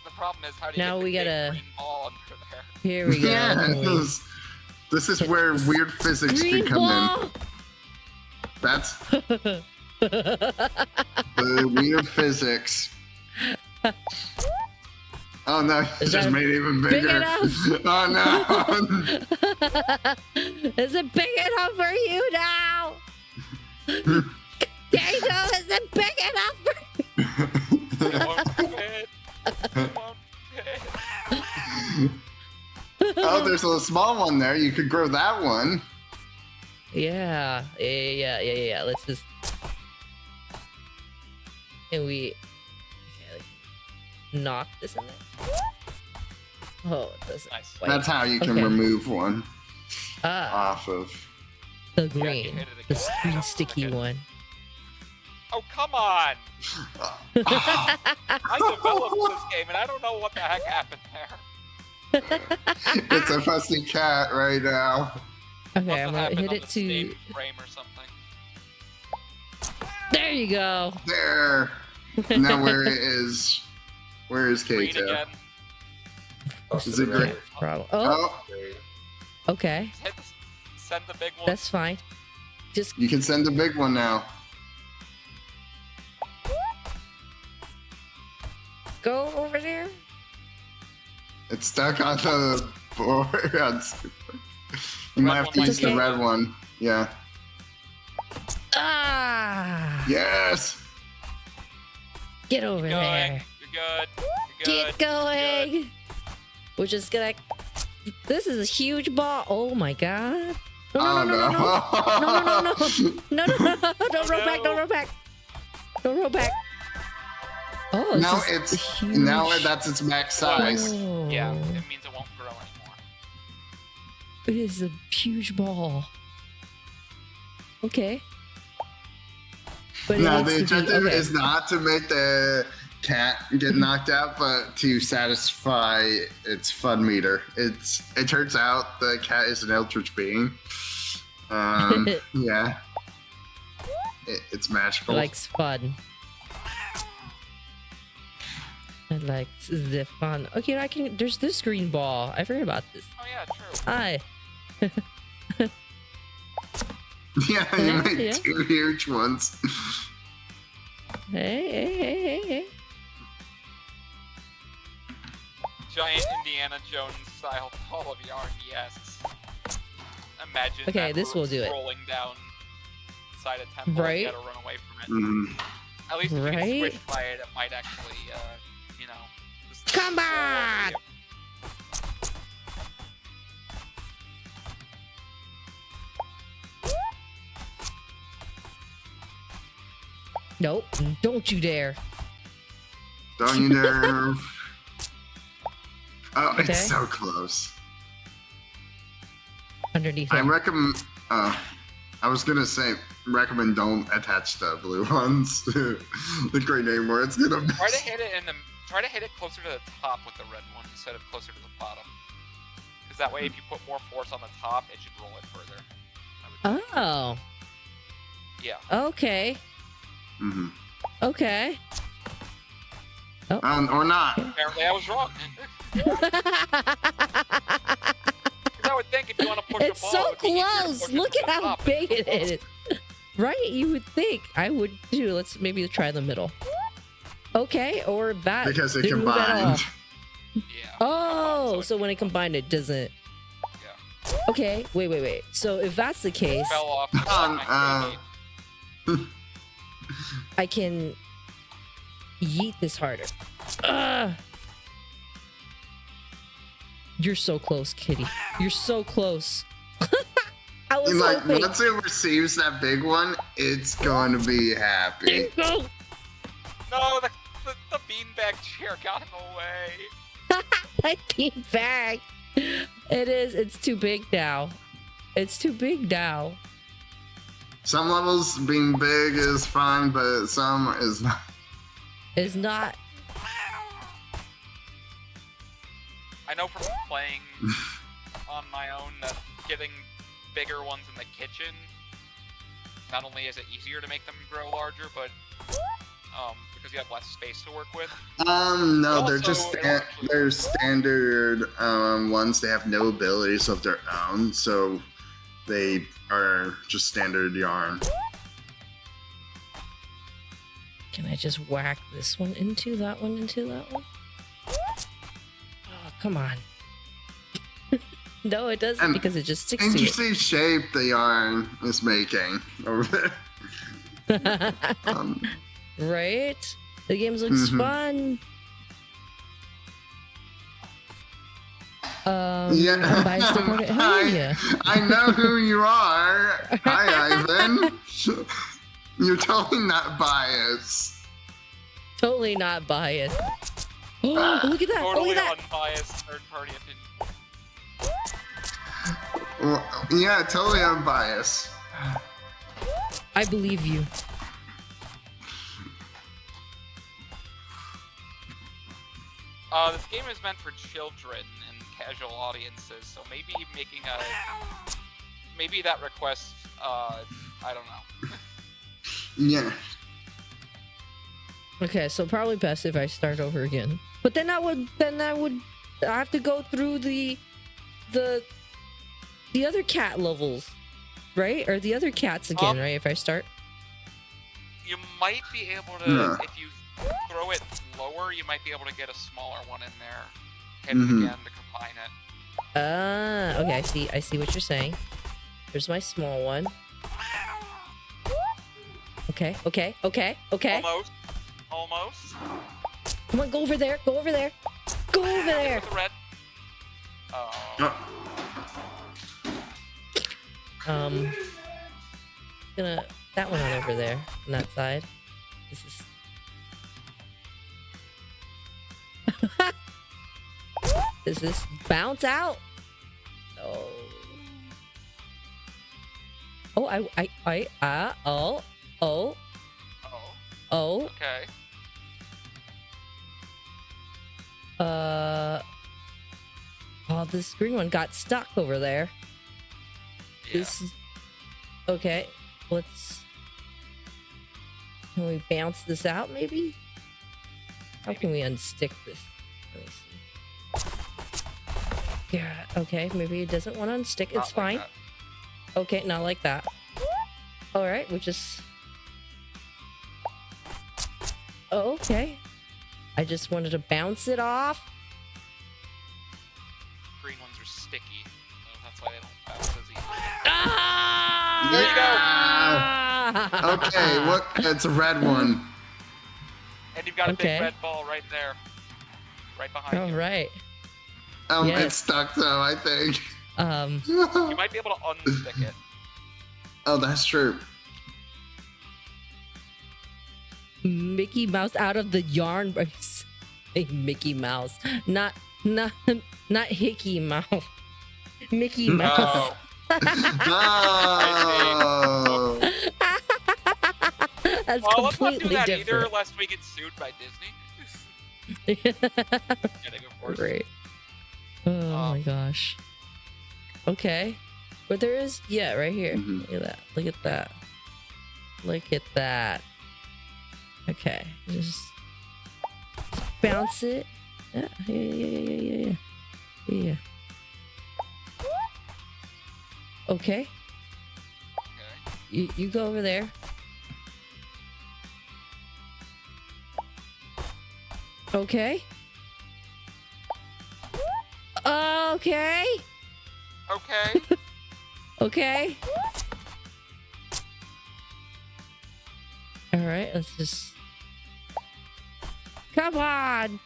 [SPEAKER 4] the problem is how do you
[SPEAKER 1] Now
[SPEAKER 4] get the
[SPEAKER 1] we
[SPEAKER 4] big
[SPEAKER 1] gotta-
[SPEAKER 4] green ball under there?
[SPEAKER 1] Here we go.
[SPEAKER 3] Yeah. This is where weird physics
[SPEAKER 1] Green
[SPEAKER 3] can come
[SPEAKER 1] ball.
[SPEAKER 3] in. That's the weird physics. Oh no, he
[SPEAKER 1] Is
[SPEAKER 3] just
[SPEAKER 1] that
[SPEAKER 3] made it even
[SPEAKER 1] big
[SPEAKER 3] bigger.
[SPEAKER 1] enough?
[SPEAKER 3] Oh no.
[SPEAKER 1] Is it big enough for you now? Keito, is it big enough for
[SPEAKER 4] It won't fit. It won't fit.
[SPEAKER 3] Oh, there's a small one there. You could grow that one.
[SPEAKER 1] Yeah. Let's just. Can we knock this in there? Oh, it doesn't.
[SPEAKER 4] Nice.
[SPEAKER 1] quite.
[SPEAKER 3] That's how you can
[SPEAKER 1] Okay.
[SPEAKER 3] remove one
[SPEAKER 1] Ah,
[SPEAKER 3] off of.
[SPEAKER 1] the
[SPEAKER 4] you
[SPEAKER 1] green.
[SPEAKER 4] hit it
[SPEAKER 1] The
[SPEAKER 4] again.
[SPEAKER 1] green
[SPEAKER 4] That's
[SPEAKER 1] sticky
[SPEAKER 4] good.
[SPEAKER 1] one.
[SPEAKER 4] Oh, come on! I developed this game and I don't know what the heck happened there.
[SPEAKER 3] It's a fussy cat right now.
[SPEAKER 1] Okay,
[SPEAKER 4] Must
[SPEAKER 1] I'm
[SPEAKER 4] have
[SPEAKER 1] gonna
[SPEAKER 4] happened
[SPEAKER 1] hit
[SPEAKER 4] on
[SPEAKER 1] it
[SPEAKER 4] the
[SPEAKER 1] to.
[SPEAKER 4] same frame or something.
[SPEAKER 1] There you go.
[SPEAKER 3] There. Now where is
[SPEAKER 4] Green
[SPEAKER 3] Keito?
[SPEAKER 4] again.
[SPEAKER 3] Is it green?
[SPEAKER 1] Problem. Oh,
[SPEAKER 3] Oh,
[SPEAKER 1] okay.
[SPEAKER 4] Send the big one.
[SPEAKER 1] That's fine. Just
[SPEAKER 3] You can send the big one now.
[SPEAKER 1] go over there.
[SPEAKER 3] It's stuck on the board. You might have to
[SPEAKER 4] one
[SPEAKER 3] use the
[SPEAKER 1] might
[SPEAKER 3] red one. Yeah.
[SPEAKER 1] Ah!
[SPEAKER 3] Yes.
[SPEAKER 1] Get over
[SPEAKER 4] You're
[SPEAKER 1] there.
[SPEAKER 4] going. You're good. You're
[SPEAKER 1] Get
[SPEAKER 4] good.
[SPEAKER 1] going. We're just gonna. This is a huge ball. Oh my god. No, no, no, no, no, no, no, no, no, no, no, no, don't roll back, don't roll back, don't roll back. Oh, it's
[SPEAKER 3] Now
[SPEAKER 1] just
[SPEAKER 3] it's
[SPEAKER 1] huge.
[SPEAKER 3] now that's its max size.
[SPEAKER 1] Oh.
[SPEAKER 4] Yeah, it means it won't grow anymore.
[SPEAKER 1] It is a huge ball. Okay. But
[SPEAKER 3] No,
[SPEAKER 1] it
[SPEAKER 3] the
[SPEAKER 1] needs to be-
[SPEAKER 3] objective
[SPEAKER 1] okay.
[SPEAKER 3] is not to make the cat get knocked out, but to satisfy its fun meter. It turns out the cat is an eldritch being. Yeah. It's magical.
[SPEAKER 1] Likes fun. It likes the fun. Okay, I can. There's this green ball. I forgot about this.
[SPEAKER 4] Oh yeah, true.
[SPEAKER 1] Hi.
[SPEAKER 3] Yeah, you
[SPEAKER 1] Yeah,
[SPEAKER 3] made
[SPEAKER 1] yeah.
[SPEAKER 3] 2 huge ones.
[SPEAKER 1] Hey, hey, hey, hey, hey.
[SPEAKER 4] Giant Indiana Jones style ball of yarn, yes. Imagine
[SPEAKER 1] Okay,
[SPEAKER 4] that
[SPEAKER 1] this will do it.
[SPEAKER 4] rolling down inside a temple and
[SPEAKER 1] Right?
[SPEAKER 4] you gotta run away from it.
[SPEAKER 3] Mm.
[SPEAKER 4] At least if you
[SPEAKER 1] Right?
[SPEAKER 4] get squished by it, it might actually, you know... just
[SPEAKER 1] Come
[SPEAKER 4] roll over
[SPEAKER 1] back!
[SPEAKER 4] you.
[SPEAKER 1] Nope. Don't you dare.
[SPEAKER 3] Don't you dare. Oh,
[SPEAKER 1] Okay.
[SPEAKER 3] it's so close.
[SPEAKER 1] Underneath
[SPEAKER 3] I
[SPEAKER 1] him.
[SPEAKER 3] recommend. I was gonna say recommend don't attach the blue ones to the green anymore. It's gonna miss.
[SPEAKER 4] Try to hit it try to hit it closer to the top with the red one instead of closer to the bottom. Because that way, if you put more force on the top, it should roll it further. I would think.
[SPEAKER 1] Oh.
[SPEAKER 4] Yeah.
[SPEAKER 1] Okay.
[SPEAKER 3] Mhm.
[SPEAKER 1] Okay.
[SPEAKER 3] Or not.
[SPEAKER 4] Apparently, I was wrong. 'Cause I would think if you want to push
[SPEAKER 1] It's
[SPEAKER 4] a ball,
[SPEAKER 1] so
[SPEAKER 4] it would be easier to
[SPEAKER 1] close.
[SPEAKER 4] push it
[SPEAKER 1] Look
[SPEAKER 4] from
[SPEAKER 1] at
[SPEAKER 4] the
[SPEAKER 1] how
[SPEAKER 4] top
[SPEAKER 1] big
[SPEAKER 4] than
[SPEAKER 1] it
[SPEAKER 4] from the
[SPEAKER 1] is. Right? You would think. I would too. Let's maybe try the middle. Okay, or that.
[SPEAKER 3] Because it
[SPEAKER 1] didn't move at all.
[SPEAKER 3] combined.
[SPEAKER 4] bottom. Yeah.
[SPEAKER 1] Oh,
[SPEAKER 4] it
[SPEAKER 1] so when it combined, it doesn't.
[SPEAKER 4] Yeah.
[SPEAKER 1] Okay, wait. So if that's the case,
[SPEAKER 4] Fell off.
[SPEAKER 1] I can yeet this harder. Ugh. You're so close, kitty. You're so close. I was
[SPEAKER 3] And like
[SPEAKER 1] hoping.
[SPEAKER 3] once it receives that big one, it's going to be happy.
[SPEAKER 1] Go.
[SPEAKER 4] No, the beanbag chair got in the way.
[SPEAKER 1] I came back. It is. It's too big now. It's too big now.
[SPEAKER 3] Some levels being big is fine, but some is not.
[SPEAKER 1] It's not.
[SPEAKER 4] I know from playing on my own that getting bigger ones in the kitchen, not only is it easier to make them grow larger, but because you have less space to work with.
[SPEAKER 3] No, they're just
[SPEAKER 4] Also, it'll actually-
[SPEAKER 3] they're standard ones. They have no abilities of their own, so they are just standard yarn.
[SPEAKER 1] Can I just whack this one into that one into that one? Oh, come on. No, it doesn't
[SPEAKER 3] And
[SPEAKER 1] because it just sticks to it.
[SPEAKER 3] Interesting shape the yarn is making over there.
[SPEAKER 1] Right? The game looks
[SPEAKER 3] Mhm.
[SPEAKER 1] fun.
[SPEAKER 3] Yeah.
[SPEAKER 1] Unbiased reporter. Hey.
[SPEAKER 3] I know who you are. Hi, Ivan. You're totally not biased.
[SPEAKER 1] Totally not biased. Oh, look at that!
[SPEAKER 4] Totally
[SPEAKER 1] Look at that!
[SPEAKER 4] unbiased third-party opinion.
[SPEAKER 3] Well, yeah, totally unbiased.
[SPEAKER 1] I believe you.
[SPEAKER 4] This game is meant for children and casual audiences, so maybe maybe that request, I don't know.
[SPEAKER 3] Yeah.
[SPEAKER 1] Okay, so probably best if I start over again. But then I would I have to go through the other cat levels. right? Or the other cats again, right? If I start.
[SPEAKER 4] You might be able to,
[SPEAKER 3] Yeah.
[SPEAKER 4] if you throw it lower, you might be able to get a smaller one in there. Hit it again to combine it.
[SPEAKER 1] Okay, I see what you're saying. There's my small one. Okay.
[SPEAKER 4] Almost.
[SPEAKER 1] Come on, go over there. Go over there.
[SPEAKER 4] With the red.
[SPEAKER 1] Gonna that one on over there on that side. This is does this bounce out? Oh. Oh.
[SPEAKER 4] Okay.
[SPEAKER 1] Oh, this green one got stuck over there.
[SPEAKER 4] Yeah.
[SPEAKER 1] This is okay. Can we bounce this out maybe? How can we unstick this? Let me see. Yeah, okay, maybe it doesn't want to unstick.
[SPEAKER 4] Not
[SPEAKER 1] It's fine.
[SPEAKER 4] like
[SPEAKER 1] Okay, not like that. Alright, we just... Oh, okay. I just wanted to bounce it off.
[SPEAKER 4] Green ones are sticky, so that's why they don't bounce as easily.
[SPEAKER 1] Ah!
[SPEAKER 3] Yeah. Okay, what? It's a red one.
[SPEAKER 4] And you've got a
[SPEAKER 1] Okay.
[SPEAKER 4] big red ball right there. Right behind
[SPEAKER 1] All
[SPEAKER 4] you.
[SPEAKER 1] right.
[SPEAKER 3] It's
[SPEAKER 1] Yes.
[SPEAKER 3] stuck though, I think.
[SPEAKER 4] You might be able to unstick it.
[SPEAKER 3] Oh, that's true.
[SPEAKER 1] Mickey Mouse out of the yarn. Hey, Mickey Mouse, not Hickey Mouse. Mickey Mouse.
[SPEAKER 4] Oh.
[SPEAKER 3] Oh.
[SPEAKER 1] That's
[SPEAKER 4] Well, let's not do
[SPEAKER 1] completely
[SPEAKER 4] that either,
[SPEAKER 1] different.
[SPEAKER 4] lest we get sued by Disney. Kidding, of course.
[SPEAKER 1] Great. Oh my gosh. Okay. But there is, yeah, right here.
[SPEAKER 3] Mhm.
[SPEAKER 1] Look at that. Look at that. Look at that. Okay. Just bounce it. Yeah. Okay.
[SPEAKER 4] Okay.
[SPEAKER 1] You go over there. Okay. Okay.
[SPEAKER 4] Okay.
[SPEAKER 1] Okay. All right, let's just... Come on.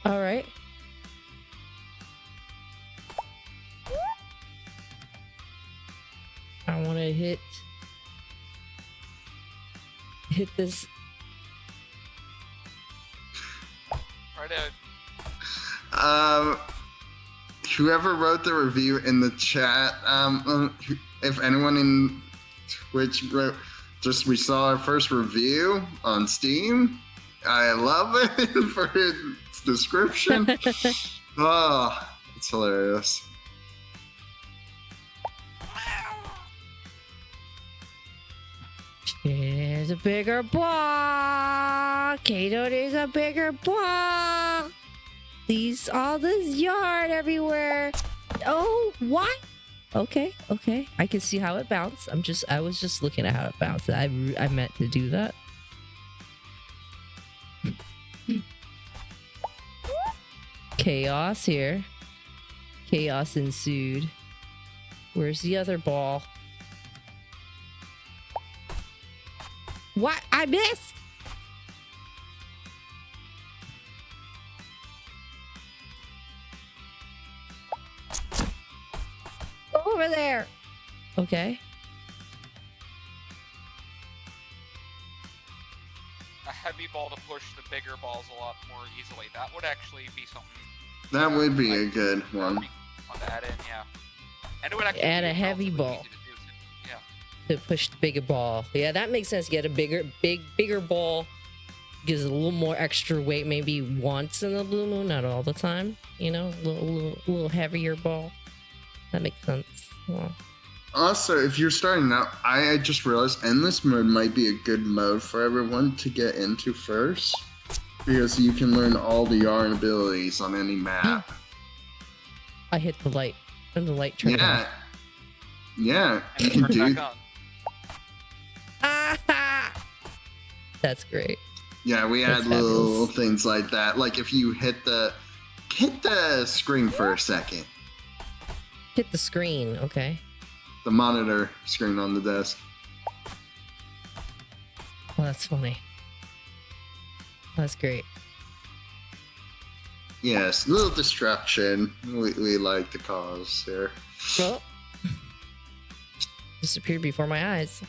[SPEAKER 1] All right. I want to hit this.
[SPEAKER 4] Right out.
[SPEAKER 3] Whoever wrote the review in the chat, if anyone in Twitch wrote, we saw our first review on Steam. I love it for its description. Oh, it's hilarious.
[SPEAKER 1] There's a bigger ball. Keito, there's a bigger ball. All this yarn everywhere. Oh, what? Okay. I can see how it bounced. I was just looking at how it bounced. I meant to do that. Chaos here. Chaos ensued. Where's the other ball? What? I missed! Go over there! Okay.
[SPEAKER 4] A heavy ball to push the bigger balls a lot more easily. That would actually be something.
[SPEAKER 3] That would be a good one.
[SPEAKER 4] Fun to add in, yeah. And it would actually
[SPEAKER 1] Add
[SPEAKER 4] be
[SPEAKER 1] a heavy
[SPEAKER 4] relatively
[SPEAKER 1] ball.
[SPEAKER 4] easy to do, too. Yeah.
[SPEAKER 1] To push the bigger ball. Yeah, that makes sense. Get a bigger ball. Gives a little more extra weight, maybe once in the blue moon, not all the time. You know, a little heavier ball. That makes sense. Wow.
[SPEAKER 3] Also, if you're starting out, I just realized endless mode might be a good mode for everyone to get into first, because you can learn all the yarn abilities on any map.
[SPEAKER 1] I hit the light, and the light turned off.
[SPEAKER 3] Yeah,
[SPEAKER 4] And
[SPEAKER 3] you
[SPEAKER 4] it
[SPEAKER 3] can
[SPEAKER 4] turned
[SPEAKER 3] do.
[SPEAKER 4] back on.
[SPEAKER 1] That's great.
[SPEAKER 3] Yeah, we
[SPEAKER 1] That's
[SPEAKER 3] had little
[SPEAKER 1] fabulous.
[SPEAKER 3] things like that. Like if you hit the screen for a second,
[SPEAKER 1] Hit the screen, okay.
[SPEAKER 3] the monitor screen on the desk.
[SPEAKER 1] Well, that's funny. That's great.
[SPEAKER 3] Yes, little destruction we like to cause here.
[SPEAKER 1] Well, disappeared before my eyes.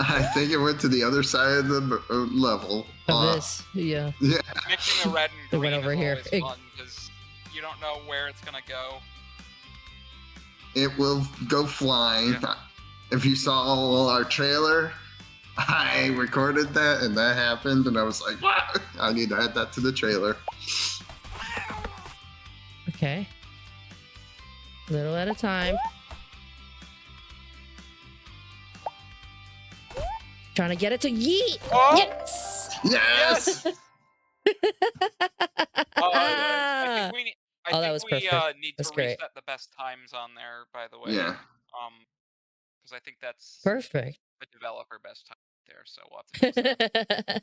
[SPEAKER 3] I think it went to the other side of the level.
[SPEAKER 1] Of this, yeah.
[SPEAKER 3] Yeah.
[SPEAKER 4] Mixing a red and
[SPEAKER 1] It
[SPEAKER 4] green
[SPEAKER 1] went over
[SPEAKER 4] is
[SPEAKER 1] here.
[SPEAKER 4] always fun because you don't know where it's gonna go.
[SPEAKER 3] It will go flying.
[SPEAKER 4] Yeah.
[SPEAKER 3] If you saw our trailer, I recorded that and that happened, and I was like, what? I need to add that to the trailer.
[SPEAKER 1] Okay. Little at a time. Trying to get it to yeet.
[SPEAKER 4] Oh!
[SPEAKER 1] Yes.
[SPEAKER 3] Yes!
[SPEAKER 4] I think we need. I
[SPEAKER 1] Oh, that
[SPEAKER 4] think
[SPEAKER 1] was
[SPEAKER 4] we
[SPEAKER 1] perfect.
[SPEAKER 4] need
[SPEAKER 1] That's
[SPEAKER 4] to
[SPEAKER 1] great.
[SPEAKER 4] reset the best times on there. By the way,
[SPEAKER 3] Yeah.
[SPEAKER 4] because I think that's
[SPEAKER 1] Perfect.
[SPEAKER 4] the developer best time there. So we'll have to fix that.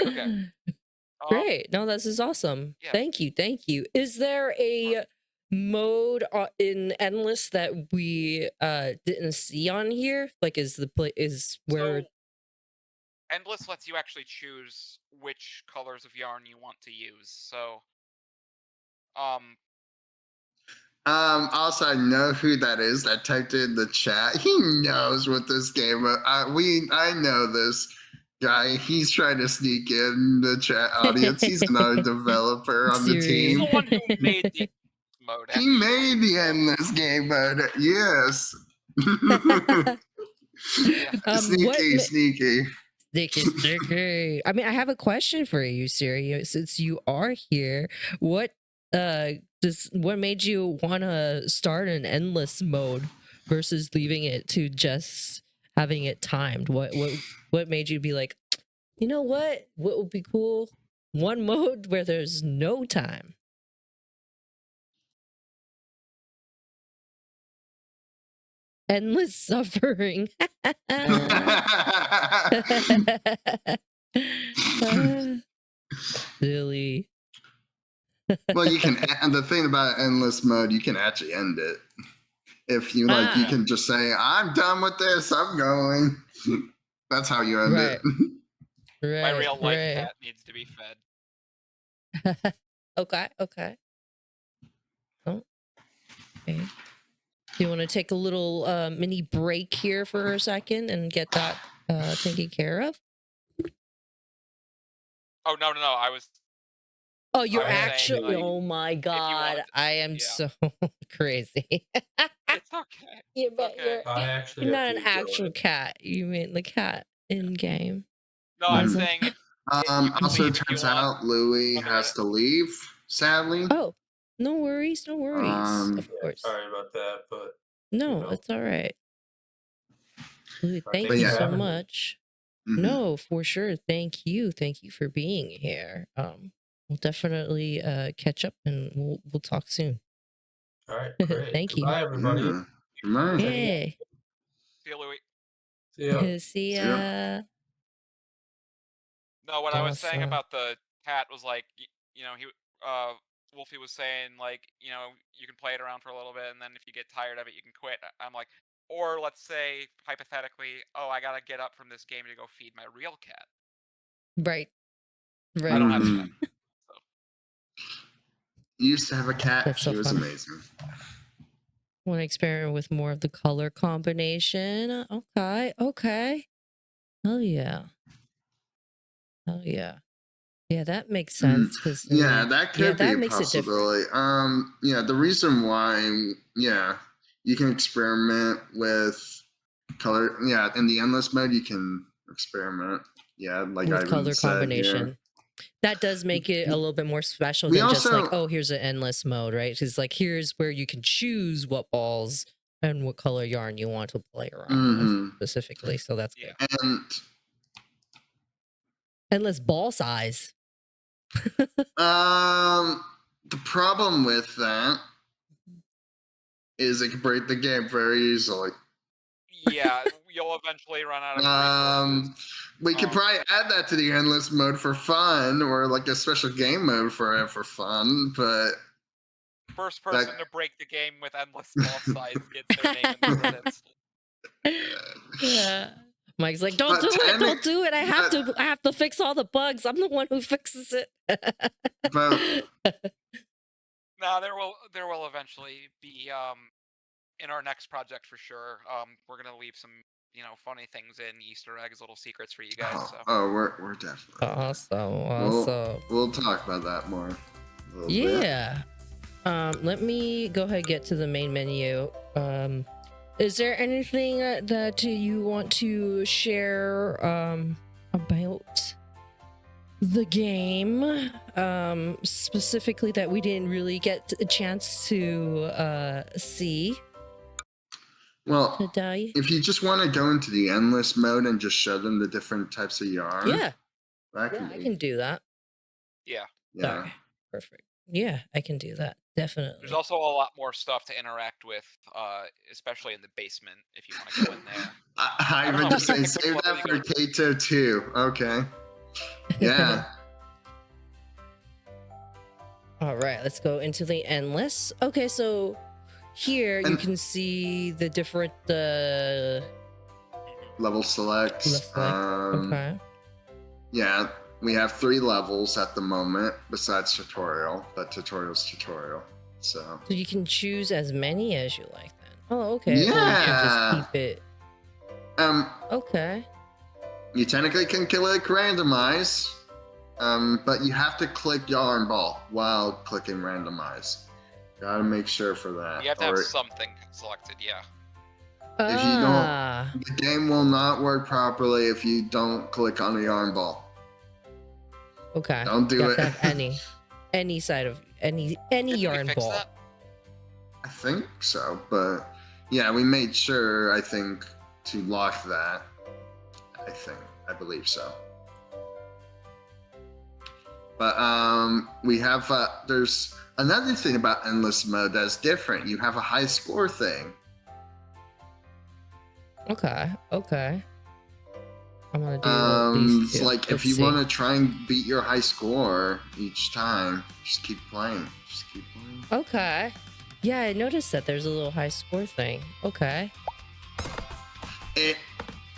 [SPEAKER 4] Okay.
[SPEAKER 1] Great. No, this is awesome.
[SPEAKER 4] Yeah.
[SPEAKER 1] Thank you. Thank you. Is there a mode in Endless that we didn't see on here? Like, is the play is where?
[SPEAKER 4] So, Endless lets you actually choose which colors of yarn you want to use. So,
[SPEAKER 3] Also, I know who that is that typed in the chat. He knows what this game. I know this guy. He's trying to sneak in the chat audience. He's another developer on the
[SPEAKER 1] Siri.
[SPEAKER 3] team.
[SPEAKER 4] he's the one who made the mode.
[SPEAKER 3] He made the endless game mode. Yes. Sneaky, sneaky.
[SPEAKER 1] Sticky. I mean, I have a question for you, Siri. Since you are here, what made you want to start an endless mode versus leaving it to just having it timed? What made you be like, you know what would be cool? One mode where there's no time. Endless suffering. Silly.
[SPEAKER 3] Well, you can. And the thing about endless mode, you can actually end it. If you like, you can just say, "I'm done with this. I'm going." That's how you end it.
[SPEAKER 1] Right.
[SPEAKER 4] My real life cat needs to be fed.
[SPEAKER 1] Okay. Okay. Oh. Okay. Do you want to take a little mini break here for a second and get that taken care of?
[SPEAKER 4] Oh no! I was.
[SPEAKER 1] Oh, you're
[SPEAKER 4] I was saying,
[SPEAKER 1] actually.
[SPEAKER 4] like,
[SPEAKER 1] Oh my God! I am so crazy.
[SPEAKER 4] It's okay.
[SPEAKER 1] You're not an
[SPEAKER 5] have to
[SPEAKER 1] actual cat. You mean the cat in game?
[SPEAKER 4] No, I'm saying.
[SPEAKER 3] Also, turns out Louis has to leave. Sadly.
[SPEAKER 1] Oh, no worries, no worries. Of course.
[SPEAKER 5] Sorry about that, but
[SPEAKER 1] no, it's all right. Louis, thank you so much. No, for sure. Thank you for being here. We'll definitely catch up and we'll talk soon.
[SPEAKER 5] All right, great.
[SPEAKER 1] Thank you.
[SPEAKER 5] Bye, everybody.
[SPEAKER 1] Yeah.
[SPEAKER 4] See you, Louis.
[SPEAKER 5] See ya.
[SPEAKER 1] See ya.
[SPEAKER 4] No, what I was saying about the cat was like, Wolfie was saying like, you can play it around for a little bit, and then if you get tired of it, you can quit. I'm like, or let's say hypothetically, oh, I gotta get up from this game to go feed my real cat.
[SPEAKER 1] Right.
[SPEAKER 4] I don't have a cat. So.
[SPEAKER 3] You used to have a cat.
[SPEAKER 1] That's so
[SPEAKER 3] she was
[SPEAKER 1] funny.
[SPEAKER 3] amazing.
[SPEAKER 1] Want to experiment with more of the color combination? Okay. Hell yeah. Yeah, that makes sense. Cause
[SPEAKER 3] that could be a
[SPEAKER 1] makes
[SPEAKER 3] possibility. The reason why, you can experiment with color. Yeah, in the endless mode, you can experiment. Yeah, like
[SPEAKER 1] with
[SPEAKER 3] I
[SPEAKER 1] color
[SPEAKER 3] said,
[SPEAKER 1] combination.
[SPEAKER 3] Yeah.
[SPEAKER 1] That does make it a little bit more special than just like, oh, here's an endless mode, right? Because like here's where you can choose what balls and what color yarn you want to play around
[SPEAKER 3] Mhm.
[SPEAKER 1] with specifically. So that's
[SPEAKER 4] Yeah.
[SPEAKER 1] good.
[SPEAKER 3] And
[SPEAKER 1] Endless ball size.
[SPEAKER 3] the problem with that is it can break the game very easily.
[SPEAKER 4] Yeah, you'll eventually run out of resources.
[SPEAKER 3] We could probably add that to the endless mode for fun, or like a special game mode for fun. But
[SPEAKER 4] First person to break the game with endless ball size gets their name in the credits.
[SPEAKER 1] Yeah. Mike's like, don't
[SPEAKER 3] But
[SPEAKER 1] do it, don't
[SPEAKER 3] technic-
[SPEAKER 1] do it. I have to fix all the bugs. I'm the one who fixes it.
[SPEAKER 3] but
[SPEAKER 4] Nah, there will eventually be in our next project for sure. We're gonna leave some funny things in, Easter eggs, little secrets for you guys. So
[SPEAKER 3] we're definitely
[SPEAKER 1] awesome.
[SPEAKER 3] We'll talk about that more. A little bit.
[SPEAKER 1] Yeah. Let me go ahead and get to the main menu. Is there anything that you want to share about the game, specifically that we didn't really get a chance to see
[SPEAKER 3] Well,
[SPEAKER 1] today?
[SPEAKER 3] if you just want to go into the endless mode and just show them the different types of yarn,
[SPEAKER 1] Yeah,
[SPEAKER 3] that
[SPEAKER 1] I can do that.
[SPEAKER 4] yeah,
[SPEAKER 1] Okay, perfect. Yeah, I can do that. Definitely.
[SPEAKER 4] there's also a lot more stuff to interact with, especially in the basement if you want to go in there.
[SPEAKER 3] I
[SPEAKER 4] don't
[SPEAKER 3] would
[SPEAKER 4] know,
[SPEAKER 3] just say
[SPEAKER 4] pick which
[SPEAKER 3] save
[SPEAKER 4] level
[SPEAKER 3] that
[SPEAKER 4] you
[SPEAKER 3] for Keito too. Okay. Yeah.
[SPEAKER 1] All right, let's go into the endless. Okay, so here you
[SPEAKER 3] And-
[SPEAKER 1] can see the different
[SPEAKER 3] Level select.
[SPEAKER 1] okay.
[SPEAKER 3] Yeah, we have 3 levels at the moment besides tutorial, but tutorial's tutorial. So
[SPEAKER 1] So you can choose as many as you like then. Oh, okay. Or you
[SPEAKER 3] Yeah.
[SPEAKER 1] can just keep it.
[SPEAKER 3] okay. You technically can click randomize, but you have to click yarn ball while clicking randomize. Gotta make sure for that.
[SPEAKER 4] You have to have
[SPEAKER 3] or
[SPEAKER 4] something selected, yeah.
[SPEAKER 3] If you don't, the game will not work properly if you don't click on the yarn ball.
[SPEAKER 1] Okay.
[SPEAKER 3] Don't do
[SPEAKER 1] You
[SPEAKER 3] it.
[SPEAKER 1] have to have any side of any
[SPEAKER 4] Didn't we
[SPEAKER 1] yarn
[SPEAKER 4] fix
[SPEAKER 1] ball.
[SPEAKER 4] that?
[SPEAKER 3] I think so, but yeah, we made sure, I think, to lock that. I believe so. But we have there's another thing about endless mode that's different. You have a high score thing.
[SPEAKER 1] Okay. I'm gonna do these
[SPEAKER 3] It's
[SPEAKER 1] two.
[SPEAKER 3] like if
[SPEAKER 1] Let's
[SPEAKER 3] you
[SPEAKER 1] see.
[SPEAKER 3] want to try and beat your high score each time, just keep playing.
[SPEAKER 1] Okay. Yeah, I noticed that there's a little high score thing. Okay.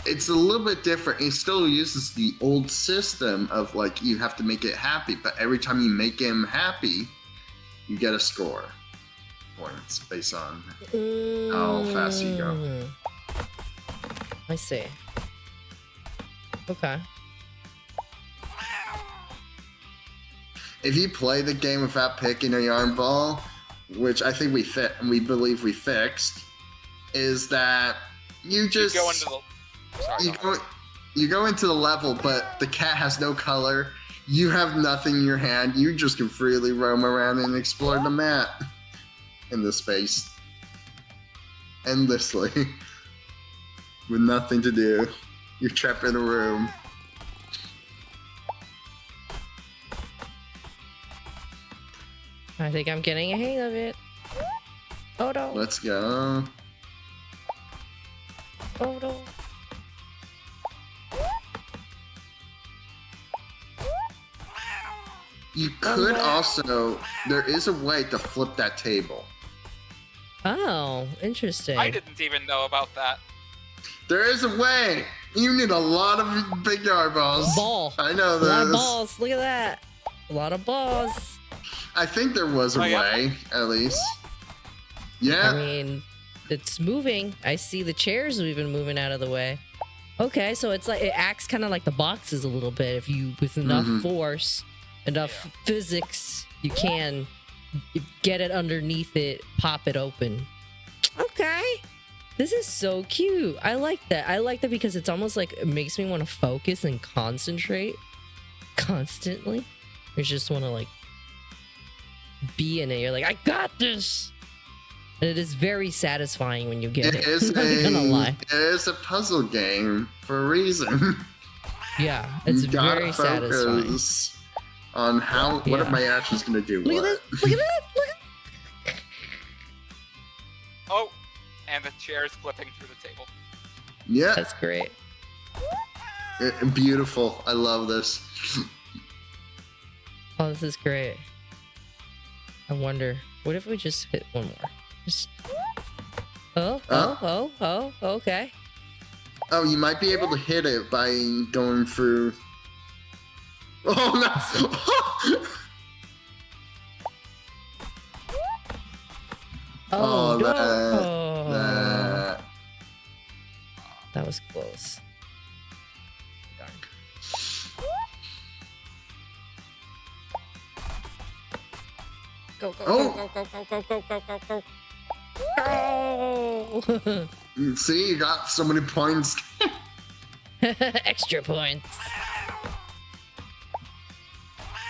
[SPEAKER 3] It's a little bit different. It still uses the old system of like you have to make it happy, but every time you make him happy, you get a score points based on how fast you go.
[SPEAKER 1] I see. Okay.
[SPEAKER 3] If you play the game without picking a yarn ball, which I think we believe we fixed, is that you just
[SPEAKER 4] You go into the... Sorry,
[SPEAKER 3] you go into the level, but the cat has no color. You have nothing in your hand. You just can freely roam around and explore the map in the space endlessly with nothing to do. You're trapped in a room.
[SPEAKER 1] I think I'm getting a hang of it. Oh no.
[SPEAKER 3] Let's go.
[SPEAKER 1] Oh no.
[SPEAKER 3] You could also, there is a way to flip that table.
[SPEAKER 1] Oh, interesting.
[SPEAKER 4] I didn't even know about that.
[SPEAKER 3] There is a way. You need a lot of big yarn balls.
[SPEAKER 1] Ball.
[SPEAKER 3] I know
[SPEAKER 1] A lot of
[SPEAKER 3] this.
[SPEAKER 1] balls. Look at that. A lot of balls.
[SPEAKER 3] I think there was a way, at least. Yeah.
[SPEAKER 1] I mean, it's moving. I see the chairs even moving out of the way. Okay, so it's like it acts kind of like the boxes a little bit. If you, with enough force, enough physics, you can get it underneath it, pop it open. Okay. This is so cute. I like that. I like that because it's almost like it makes me want to focus and concentrate constantly. You just want to like be in it. You're like, I got this. And it is very satisfying when you get
[SPEAKER 3] It
[SPEAKER 1] it.
[SPEAKER 3] is
[SPEAKER 1] I'm not gonna lie.
[SPEAKER 3] it is a puzzle game for a reason.
[SPEAKER 1] Yeah, it's
[SPEAKER 3] You gotta
[SPEAKER 1] very satisfying.
[SPEAKER 3] focus on what
[SPEAKER 1] Yeah.
[SPEAKER 3] are my actions gonna do.
[SPEAKER 1] Look at
[SPEAKER 3] what?
[SPEAKER 1] this! Look at that! Look at
[SPEAKER 4] Oh, and the chair is flipping through the table.
[SPEAKER 3] Yeah,
[SPEAKER 1] That's great.
[SPEAKER 3] beautiful. I love this.
[SPEAKER 1] Oh, this is great. I wonder, what if we just hit one more? Just... Oh, okay.
[SPEAKER 3] Oh, you might be able to hit it by going through. Oh no!
[SPEAKER 1] Oh,
[SPEAKER 3] that-
[SPEAKER 1] no!
[SPEAKER 3] that-
[SPEAKER 1] That was close. Darn. Go, go,
[SPEAKER 3] Oh.
[SPEAKER 1] go, go, go, go, go, go, go, go! Go!
[SPEAKER 3] See, you got so many points.
[SPEAKER 1] Extra points.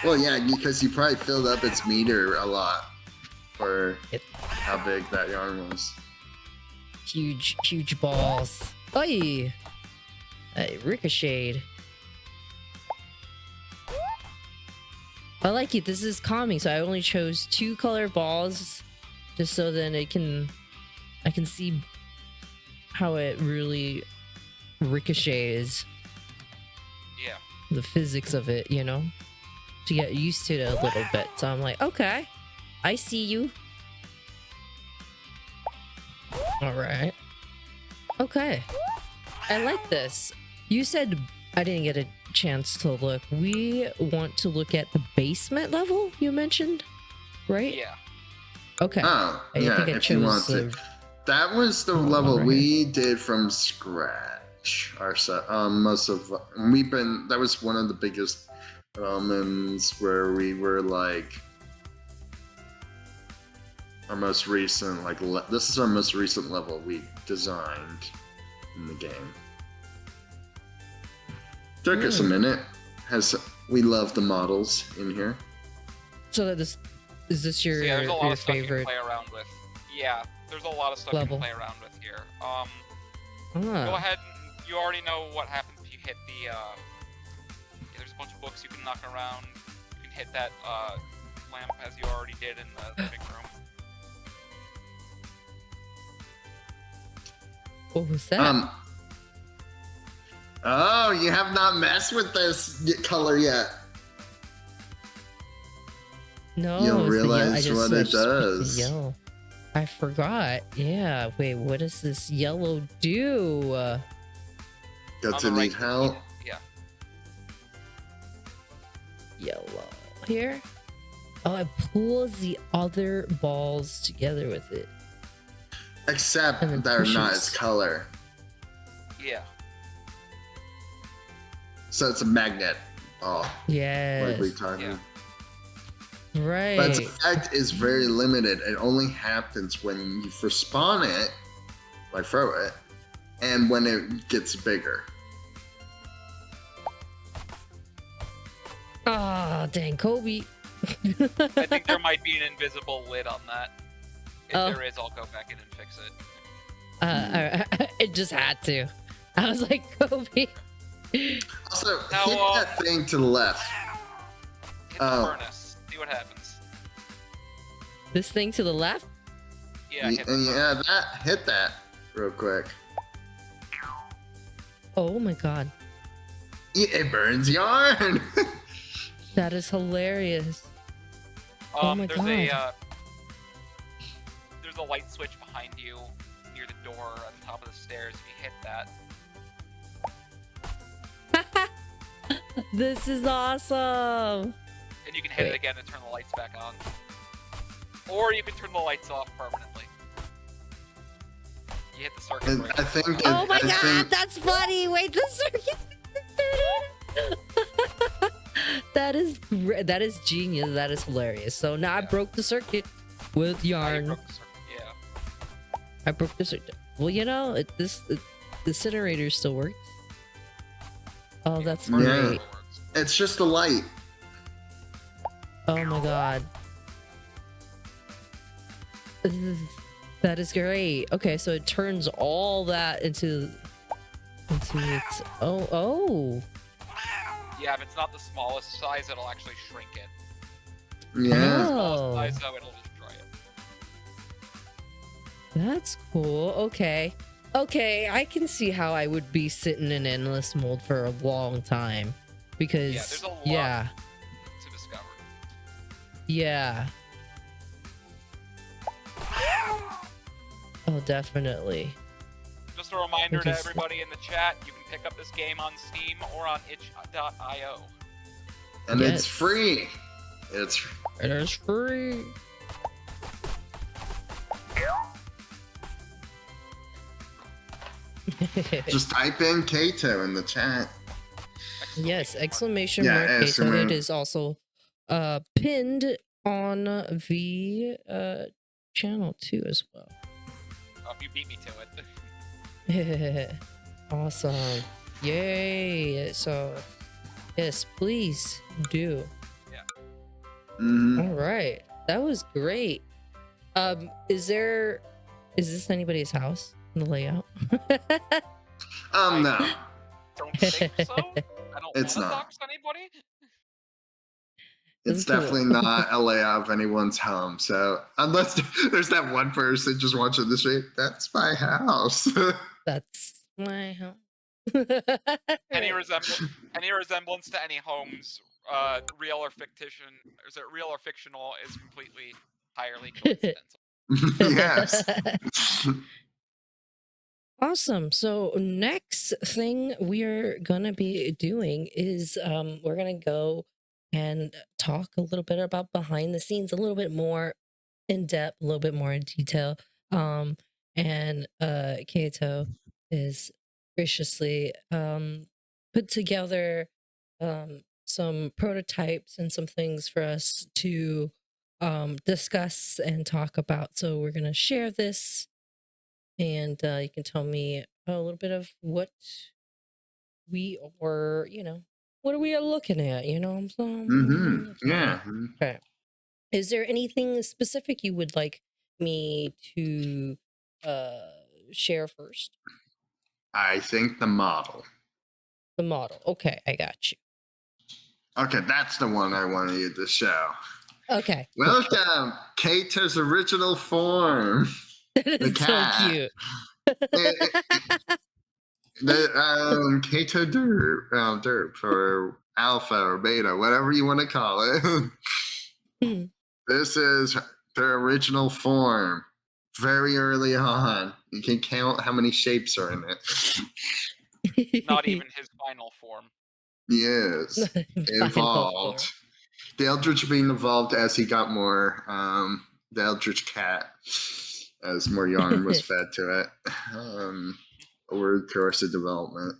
[SPEAKER 3] Well, yeah, because you probably filled up its meter a lot for
[SPEAKER 1] It-
[SPEAKER 3] how big that yarn was.
[SPEAKER 1] Huge balls. Oi! Hey, ricocheted. I like it. This is calming, so I only chose 2 color balls just so then I can see how it really ricochets,
[SPEAKER 4] Yeah.
[SPEAKER 1] the physics of it, you know, to get used to it a little bit. So I'm like, okay, I see you. All right. Okay. I like this. You said I didn't get a chance to look. We want to look at the basement level you mentioned, right?
[SPEAKER 4] Yeah.
[SPEAKER 1] Okay.
[SPEAKER 3] Oh,
[SPEAKER 1] I
[SPEAKER 3] yeah,
[SPEAKER 1] think I
[SPEAKER 3] if you want
[SPEAKER 1] chose
[SPEAKER 3] to. That was the
[SPEAKER 1] Oh,
[SPEAKER 3] level
[SPEAKER 1] right.
[SPEAKER 3] we did from scratch. That was one of the biggest moments where we were like, our most recent, this is our most recent level we designed in the game. Took us a minute. We love the models in here.
[SPEAKER 1] So that is this your,
[SPEAKER 4] So yeah, there's a lot
[SPEAKER 1] your
[SPEAKER 4] of stuff you can
[SPEAKER 1] favorite?
[SPEAKER 4] play around with. Yeah, there's a lot of stuff
[SPEAKER 1] Level.
[SPEAKER 4] you can play around with here. Go
[SPEAKER 1] Ah,
[SPEAKER 4] ahead and you already know what happens if you hit the yeah, there's a bunch of books you can knock around. You can hit that lamp as you already did in the living room.
[SPEAKER 1] what was that?
[SPEAKER 3] Oh, you have not messed with this color yet.
[SPEAKER 1] No,
[SPEAKER 3] You'll
[SPEAKER 1] it's the yellow. I
[SPEAKER 3] realize
[SPEAKER 1] just
[SPEAKER 3] what it
[SPEAKER 1] switched with the
[SPEAKER 3] does.
[SPEAKER 1] Yellow. I forgot. Yeah. Wait, what does this yellow do?
[SPEAKER 3] Does
[SPEAKER 4] On
[SPEAKER 3] it
[SPEAKER 4] the
[SPEAKER 3] need
[SPEAKER 4] right,
[SPEAKER 3] help?
[SPEAKER 4] Yeah.
[SPEAKER 1] Yellow here. Oh, it pulls the other balls together with it.
[SPEAKER 3] Except
[SPEAKER 1] And then
[SPEAKER 3] they're not
[SPEAKER 1] pushes.
[SPEAKER 3] its color.
[SPEAKER 4] Yeah.
[SPEAKER 3] So it's a magnet. Oh, like
[SPEAKER 1] Yes.
[SPEAKER 3] retarded.
[SPEAKER 4] Yeah.
[SPEAKER 1] Right.
[SPEAKER 3] But its effect is very limited. It only happens when you first spawn it, like throw it, and when it gets bigger.
[SPEAKER 1] Ah, dang, Kobe.
[SPEAKER 4] I think there might be an invisible lid on that. If
[SPEAKER 1] Oh.
[SPEAKER 4] there is, I'll go back in and fix it.
[SPEAKER 1] It just had to. I was like, Kobe.
[SPEAKER 3] Also,
[SPEAKER 4] Now,
[SPEAKER 3] hit that thing to the left.
[SPEAKER 4] Hit
[SPEAKER 3] Oh.
[SPEAKER 4] the furnace. See what happens.
[SPEAKER 1] This thing to the left?
[SPEAKER 4] Yeah, hit the
[SPEAKER 3] Yeah, hit that real quick.
[SPEAKER 1] Oh my god.
[SPEAKER 3] Yeah, it burns yarn.
[SPEAKER 1] That is hilarious. Oh my
[SPEAKER 4] there's
[SPEAKER 1] God.
[SPEAKER 4] There's a light switch behind you near the door at the top of the stairs. If you hit that,
[SPEAKER 1] This is awesome.
[SPEAKER 4] and you can hit
[SPEAKER 1] Wait.
[SPEAKER 4] it again to turn the lights back on, or you can turn the lights off permanently. You hit the circuit
[SPEAKER 3] And
[SPEAKER 4] breaker.
[SPEAKER 3] I think.
[SPEAKER 1] Oh my
[SPEAKER 3] I
[SPEAKER 1] god,
[SPEAKER 3] think-
[SPEAKER 1] that's funny. Wait, the circuit. That is genius. That is hilarious. So now I
[SPEAKER 4] Yeah.
[SPEAKER 1] broke the circuit with
[SPEAKER 4] Now you
[SPEAKER 1] yarn.
[SPEAKER 4] broke the circuit. Yeah.
[SPEAKER 1] I broke the circuit. Well, you know, the incinerator still works. Oh, that's
[SPEAKER 3] Yeah.
[SPEAKER 1] great.
[SPEAKER 3] It's just a light.
[SPEAKER 1] Oh my god. This is That is great. Okay, so it turns all that into its oh.
[SPEAKER 4] Yeah, if it's not the smallest size, it'll actually shrink it.
[SPEAKER 3] Yeah.
[SPEAKER 4] Smallest
[SPEAKER 1] Oh,
[SPEAKER 4] size, though, it'll destroy it.
[SPEAKER 1] that's cool. Okay. Okay, I can see how I would be sitting in endless mold for a long time. Because
[SPEAKER 4] Yeah, there's a lot
[SPEAKER 1] yeah.
[SPEAKER 4] to discover.
[SPEAKER 1] Yeah. Oh, definitely.
[SPEAKER 4] Just a reminder to
[SPEAKER 1] Because-
[SPEAKER 4] everybody in the chat, you can pick up this game on Steam or on itch.io.
[SPEAKER 3] And
[SPEAKER 1] Yes.
[SPEAKER 3] it's free.
[SPEAKER 1] It is free.
[SPEAKER 3] Just type in Keito in the chat.
[SPEAKER 1] Yes, exclamation
[SPEAKER 3] Yeah,
[SPEAKER 1] mark Keito. It
[SPEAKER 3] excellent.
[SPEAKER 1] is also pinned on the channel too as well.
[SPEAKER 4] Oh, you beat me to it.
[SPEAKER 1] Awesome. Yay. So yes, please do.
[SPEAKER 3] Mhm.
[SPEAKER 1] All right. That was great. Is this anybody's house in the layout?
[SPEAKER 3] No.
[SPEAKER 4] Don't think so. I don't
[SPEAKER 3] It's
[SPEAKER 4] want to
[SPEAKER 3] not.
[SPEAKER 4] dox anybody.
[SPEAKER 3] It's
[SPEAKER 1] That's cool.
[SPEAKER 3] definitely not a layout of anyone's home. So unless there's that one person just watching the stream, that's my house.
[SPEAKER 1] That's my home.
[SPEAKER 4] Any
[SPEAKER 1] Right.
[SPEAKER 4] resemblance to any homes, real or fictional, is completely, entirely coincidental.
[SPEAKER 3] Yes.
[SPEAKER 1] Awesome. So next thing we're gonna be doing is we're gonna go and talk a little bit about behind the scenes, a little bit more in depth, a little bit more in detail. And Keito is graciously put together some prototypes and some things for us to discuss and talk about. So we're gonna share this, and you can tell me a little bit of what we are, what are we looking at? You know what I'm saying?
[SPEAKER 3] Mm-hmm. Yeah.
[SPEAKER 1] Okay. Is there anything specific you would like me to share first?
[SPEAKER 3] I think the model.
[SPEAKER 1] The model. Okay, I got you.
[SPEAKER 3] Okay, that's the one I wanted you to show.
[SPEAKER 1] Okay. cool.
[SPEAKER 3] Welcome, Keito's original form.
[SPEAKER 1] That is so
[SPEAKER 3] cat.
[SPEAKER 1] cute.
[SPEAKER 3] The Keito derp or alpha or beta, whatever you want to call it.
[SPEAKER 1] Hmm.
[SPEAKER 3] This is their original form. Very early on, you can count how many shapes are in it.
[SPEAKER 4] Not even his final form.
[SPEAKER 3] Yes,
[SPEAKER 1] Final
[SPEAKER 3] evolved.
[SPEAKER 1] form.
[SPEAKER 3] The Eldritch being evolved as he got more. The Eldritch cat, as more yarn was fed to it. Over the course of development.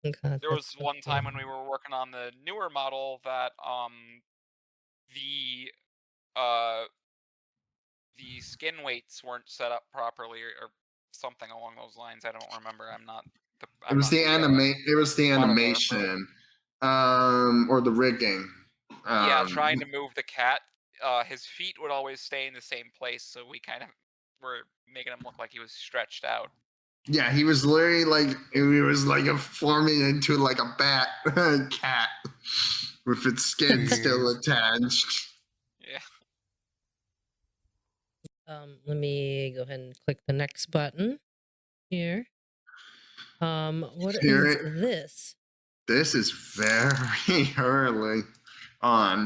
[SPEAKER 1] God,
[SPEAKER 4] There was
[SPEAKER 1] that's so
[SPEAKER 4] one time
[SPEAKER 1] cool.
[SPEAKER 4] when we were working on the newer model that the skin weights weren't set up properly or something along those lines. I don't remember.
[SPEAKER 3] It was the
[SPEAKER 4] model developer.
[SPEAKER 3] animation, or the rigging.
[SPEAKER 4] Yeah, trying to move the cat. His feet would always stay in the same place, so we kind of were making him look like he was stretched out.
[SPEAKER 3] Yeah, he was literally like forming into like a bat cat with its skin still attached.
[SPEAKER 4] Yeah.
[SPEAKER 1] Let me go ahead and click the next button here. What is this?
[SPEAKER 3] This is very early on.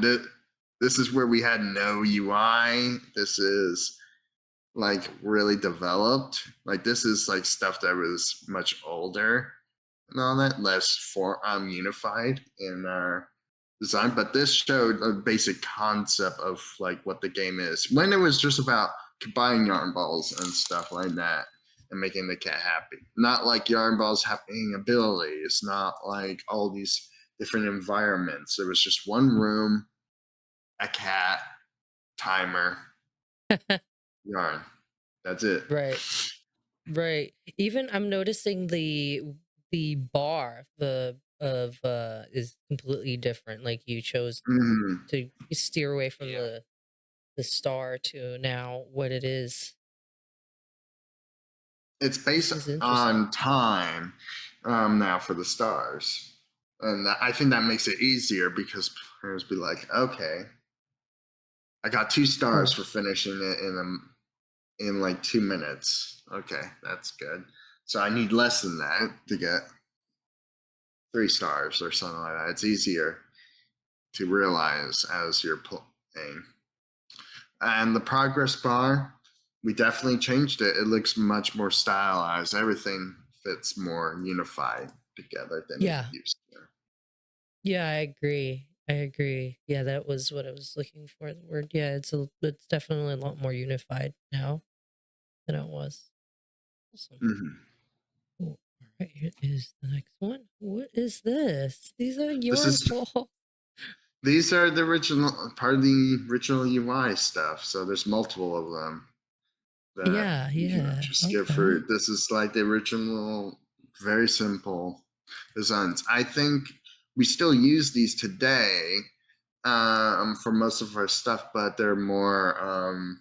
[SPEAKER 3] This is where we had no UI. This is like really developed. Like this is like stuff that was much older and all that, less unified in our design. But this showed a basic concept of like what the game is. When it was just about combining yarn balls and stuff like that and making the cat happy. Not like yarn balls having abilities, not like all these different environments. It was just one room, a cat, timer, yarn. That's it.
[SPEAKER 1] Right. Even I'm noticing the bar is completely different. Like you chose
[SPEAKER 3] Mhm.
[SPEAKER 1] to steer away from
[SPEAKER 4] Yeah.
[SPEAKER 1] the star to now what it is.
[SPEAKER 3] It's based
[SPEAKER 1] This is interesting.
[SPEAKER 3] on time now for the stars. And I think that makes it easier because players be like, okay, I got 2 stars
[SPEAKER 1] Huh.
[SPEAKER 3] for finishing it in like 2 minutes. Okay, that's good. So I need less than that to get 3 stars or something like that. It's easier to realize as you're playing. And the progress bar, we definitely changed it. It looks much more stylized. Everything fits more unified together than it
[SPEAKER 1] Yeah.
[SPEAKER 3] used to.
[SPEAKER 1] Yeah, I agree. I agree. Yeah, that was what I was looking for. The word. Yeah, it's definitely a lot more unified now than it was. Awesome.
[SPEAKER 3] Mhm.
[SPEAKER 1] Cool. All right, here is the next one. What is this? These are
[SPEAKER 3] This
[SPEAKER 1] yarn
[SPEAKER 3] is
[SPEAKER 1] balls.
[SPEAKER 3] these are the original part of the original UI stuff. So there's multiple of them that
[SPEAKER 1] Yeah,
[SPEAKER 3] you can
[SPEAKER 1] yeah.
[SPEAKER 3] just skip
[SPEAKER 1] Okay.
[SPEAKER 3] through. This is like the original, very simple designs. I think we still use these today for most of our stuff, but they're more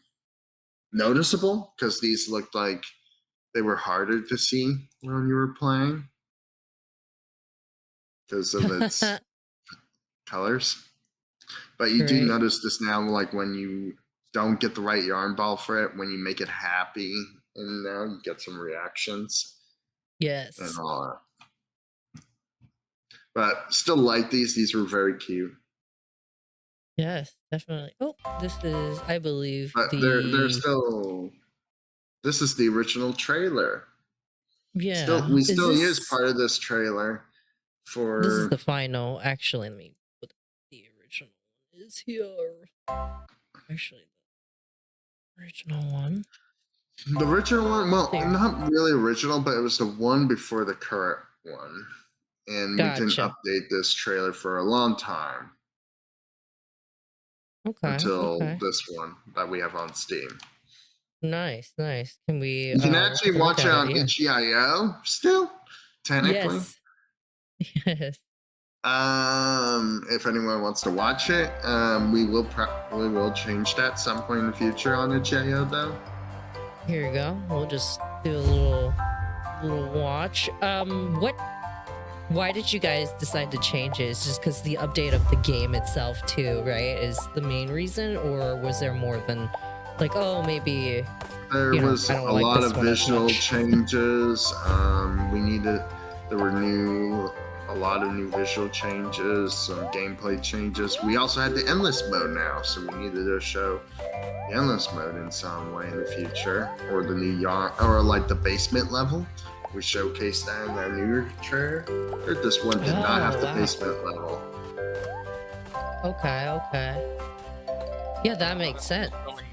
[SPEAKER 3] noticeable because these looked like they were harder to see when you were playing because of its colors. But you do
[SPEAKER 1] Right.
[SPEAKER 3] notice this now, like when you don't get the right yarn ball for it, when you make it happy, and now you get some reactions and
[SPEAKER 1] Yes.
[SPEAKER 3] all that. But still like these. These were very cute.
[SPEAKER 1] Yes, definitely. Oh, this is, I believe,
[SPEAKER 3] But they're
[SPEAKER 1] the
[SPEAKER 3] still. This is the original trailer. Still,
[SPEAKER 1] yeah.
[SPEAKER 3] we
[SPEAKER 1] Is
[SPEAKER 3] still use
[SPEAKER 1] this
[SPEAKER 3] part of this trailer
[SPEAKER 1] this is
[SPEAKER 3] for
[SPEAKER 1] the final? Actually, let me put the original one is here. Actually, the original one.
[SPEAKER 3] the original one. Well,
[SPEAKER 1] There.
[SPEAKER 3] not really original, but it was the one before the current one. And we didn't
[SPEAKER 1] Gotcha.
[SPEAKER 3] update this trailer for a long time
[SPEAKER 1] Okay.
[SPEAKER 3] until
[SPEAKER 1] Okay.
[SPEAKER 3] this one that we have on Steam.
[SPEAKER 1] Nice. Nice. Can we
[SPEAKER 3] You can
[SPEAKER 1] we'll take
[SPEAKER 3] actually
[SPEAKER 1] a look
[SPEAKER 3] watch it
[SPEAKER 1] at it?
[SPEAKER 3] on
[SPEAKER 1] Yeah.
[SPEAKER 3] itch.io still, technically.
[SPEAKER 1] Yes. Yes.
[SPEAKER 3] If anyone wants to watch it, we will change that some point in the future on itch.io though.
[SPEAKER 1] Here we go. We'll just do a little watch. Why did you guys decide to change it? It's just because the update of the game itself too, right? Is the main reason, or was there more than like, oh, maybe
[SPEAKER 3] There was
[SPEAKER 1] I don't
[SPEAKER 3] a
[SPEAKER 1] like
[SPEAKER 3] lot
[SPEAKER 1] this
[SPEAKER 3] of
[SPEAKER 1] one as
[SPEAKER 3] visual
[SPEAKER 1] much.
[SPEAKER 3] changes. There were a lot of new visual changes, some gameplay changes. We also had the endless mode now, so we needed to show the endless mode in some way in the future, or the new yarn, or like the basement level. We showcased that in our new trailer. This one did not have
[SPEAKER 1] Oh
[SPEAKER 3] the
[SPEAKER 1] wow.
[SPEAKER 3] basement level.
[SPEAKER 1] Okay. Okay. Yeah, that makes
[SPEAKER 4] This was
[SPEAKER 1] sense.
[SPEAKER 4] showing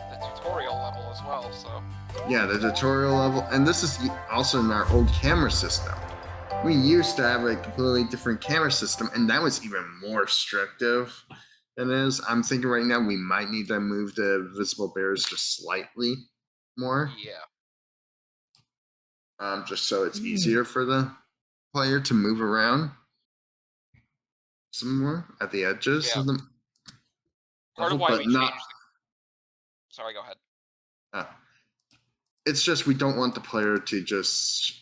[SPEAKER 4] the tutorial level as well, so
[SPEAKER 3] Yeah, the tutorial level, and this is also in our old camera system. We used to have a completely different camera system, and that was even more restrictive than it is. I'm thinking right now we might need to move the visible barriers just slightly more,
[SPEAKER 4] yeah.
[SPEAKER 3] just so it's
[SPEAKER 1] Hmm.
[SPEAKER 3] easier for the player to move around some more at the edges
[SPEAKER 4] Yeah.
[SPEAKER 3] of the
[SPEAKER 4] Part
[SPEAKER 3] level,
[SPEAKER 4] of why
[SPEAKER 3] but
[SPEAKER 4] we
[SPEAKER 3] not.
[SPEAKER 4] changed the sorry, go ahead.
[SPEAKER 3] Uh, it's just we don't want the player to just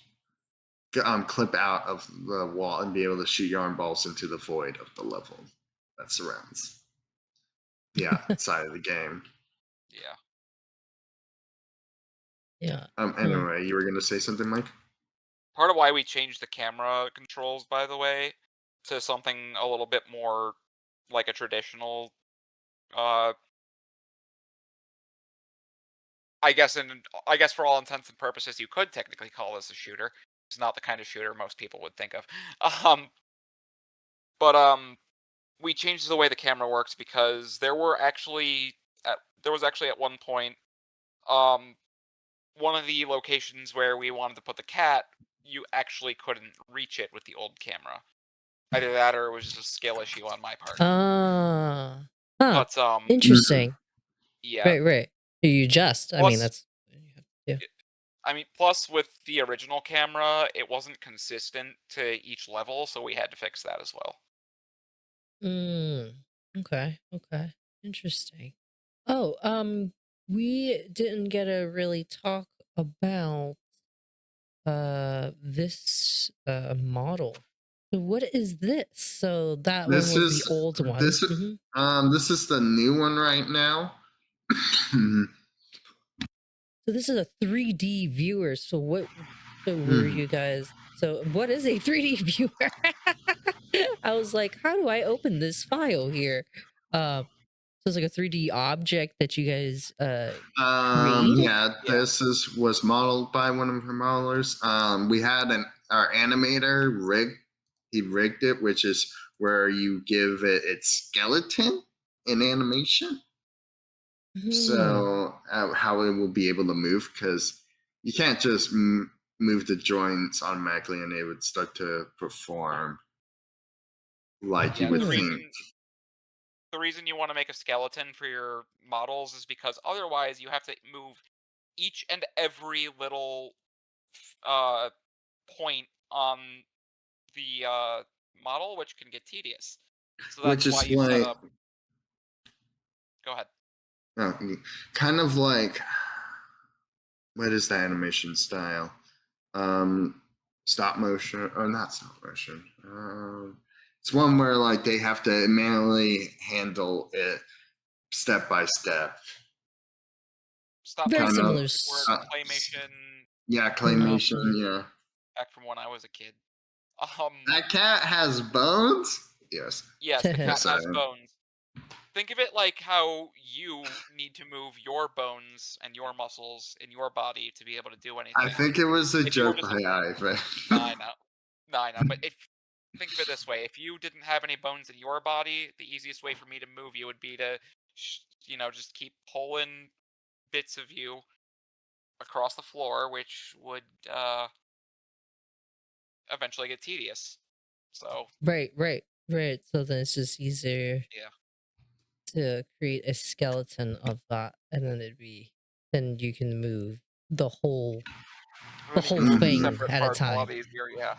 [SPEAKER 3] clip out of the wall and be able to shoot yarn balls into the void of the level that surrounds the outside of the game.
[SPEAKER 4] Yeah.
[SPEAKER 1] Yeah.
[SPEAKER 3] Anyway, you were going to say something, Mike?
[SPEAKER 4] Part of why we changed the camera controls, by the way, to something a little bit more like a traditional I guess for all intents and purposes you could technically call this a shooter. It's not the kind of shooter most people would think of. Um but we changed the way the camera works because there was actually at one point um one of the locations where we wanted to put the cat, you actually couldn't reach it with the old camera. Either that or it was just a skill issue on my part.
[SPEAKER 1] Ah. Huh.
[SPEAKER 4] But
[SPEAKER 1] Interesting.
[SPEAKER 4] yeah.
[SPEAKER 1] Right. You just. I mean,
[SPEAKER 4] Plus
[SPEAKER 1] that's. Yeah.
[SPEAKER 4] I mean, plus with the original camera, it wasn't consistent to each level, so we had to fix that as well.
[SPEAKER 1] Mm. Okay. Okay. Interesting. Oh, we didn't get to really talk about this model. So what is this? So that one
[SPEAKER 3] This
[SPEAKER 1] was the
[SPEAKER 3] is
[SPEAKER 1] old one.
[SPEAKER 3] this this is the new one right now.
[SPEAKER 1] So this is a 3D viewer. So were
[SPEAKER 3] Mhm.
[SPEAKER 1] you guys? So what is a 3D viewer? I was like, how do I open this file here? So it's like a 3D object that you guys created.
[SPEAKER 3] Yeah,
[SPEAKER 4] Yeah.
[SPEAKER 3] this was modeled by one of her modelers. We had our animator rig. He rigged it, which is where you give it its skeleton in animation.
[SPEAKER 1] Hmm.
[SPEAKER 3] So how it will be able to move, because you can't just move the joints automatically and it would start to perform like you
[SPEAKER 4] Yeah,
[SPEAKER 3] would
[SPEAKER 1] Hmm.
[SPEAKER 3] think.
[SPEAKER 4] the reason you want to make a skeleton for your models is because otherwise you have to move each and every little uh, point on the model, which can get tedious. So
[SPEAKER 3] Which
[SPEAKER 4] that's why
[SPEAKER 3] is
[SPEAKER 4] you set
[SPEAKER 3] like
[SPEAKER 4] up. Go ahead.
[SPEAKER 3] kind of like, what is the animation style? Stop motion, or not stop motion. It's one where like they have to manually handle it step by step.
[SPEAKER 4] Stop
[SPEAKER 1] Very
[SPEAKER 3] Kind
[SPEAKER 4] motion
[SPEAKER 3] of,
[SPEAKER 1] similar.
[SPEAKER 4] or claymation
[SPEAKER 3] yeah,
[SPEAKER 1] Oh,
[SPEAKER 3] claymation.
[SPEAKER 1] okay.
[SPEAKER 3] Yeah,
[SPEAKER 4] back from when I was a kid.
[SPEAKER 3] that cat has bones. Yes,
[SPEAKER 4] Yes, the cat
[SPEAKER 3] yes,
[SPEAKER 4] has bones. Think of it like how you need to move your bones and your muscles in your body to be able to do
[SPEAKER 3] I
[SPEAKER 4] anything.
[SPEAKER 3] think it was a
[SPEAKER 4] If you were
[SPEAKER 3] joke
[SPEAKER 4] just
[SPEAKER 3] by Ivan.
[SPEAKER 4] no, I know. No, I know. But if think of it this way, if you didn't have any bones in your body, the easiest way for me to move you would be to, just keep pulling bits of you across the floor, which would eventually get tedious. So
[SPEAKER 1] Right. So then it's just easier
[SPEAKER 4] yeah,
[SPEAKER 1] to create a skeleton of that, and then you can move the whole
[SPEAKER 4] then you can move the
[SPEAKER 1] thing
[SPEAKER 4] separate
[SPEAKER 1] at a
[SPEAKER 4] parts a
[SPEAKER 1] time
[SPEAKER 4] lot easier. Yeah.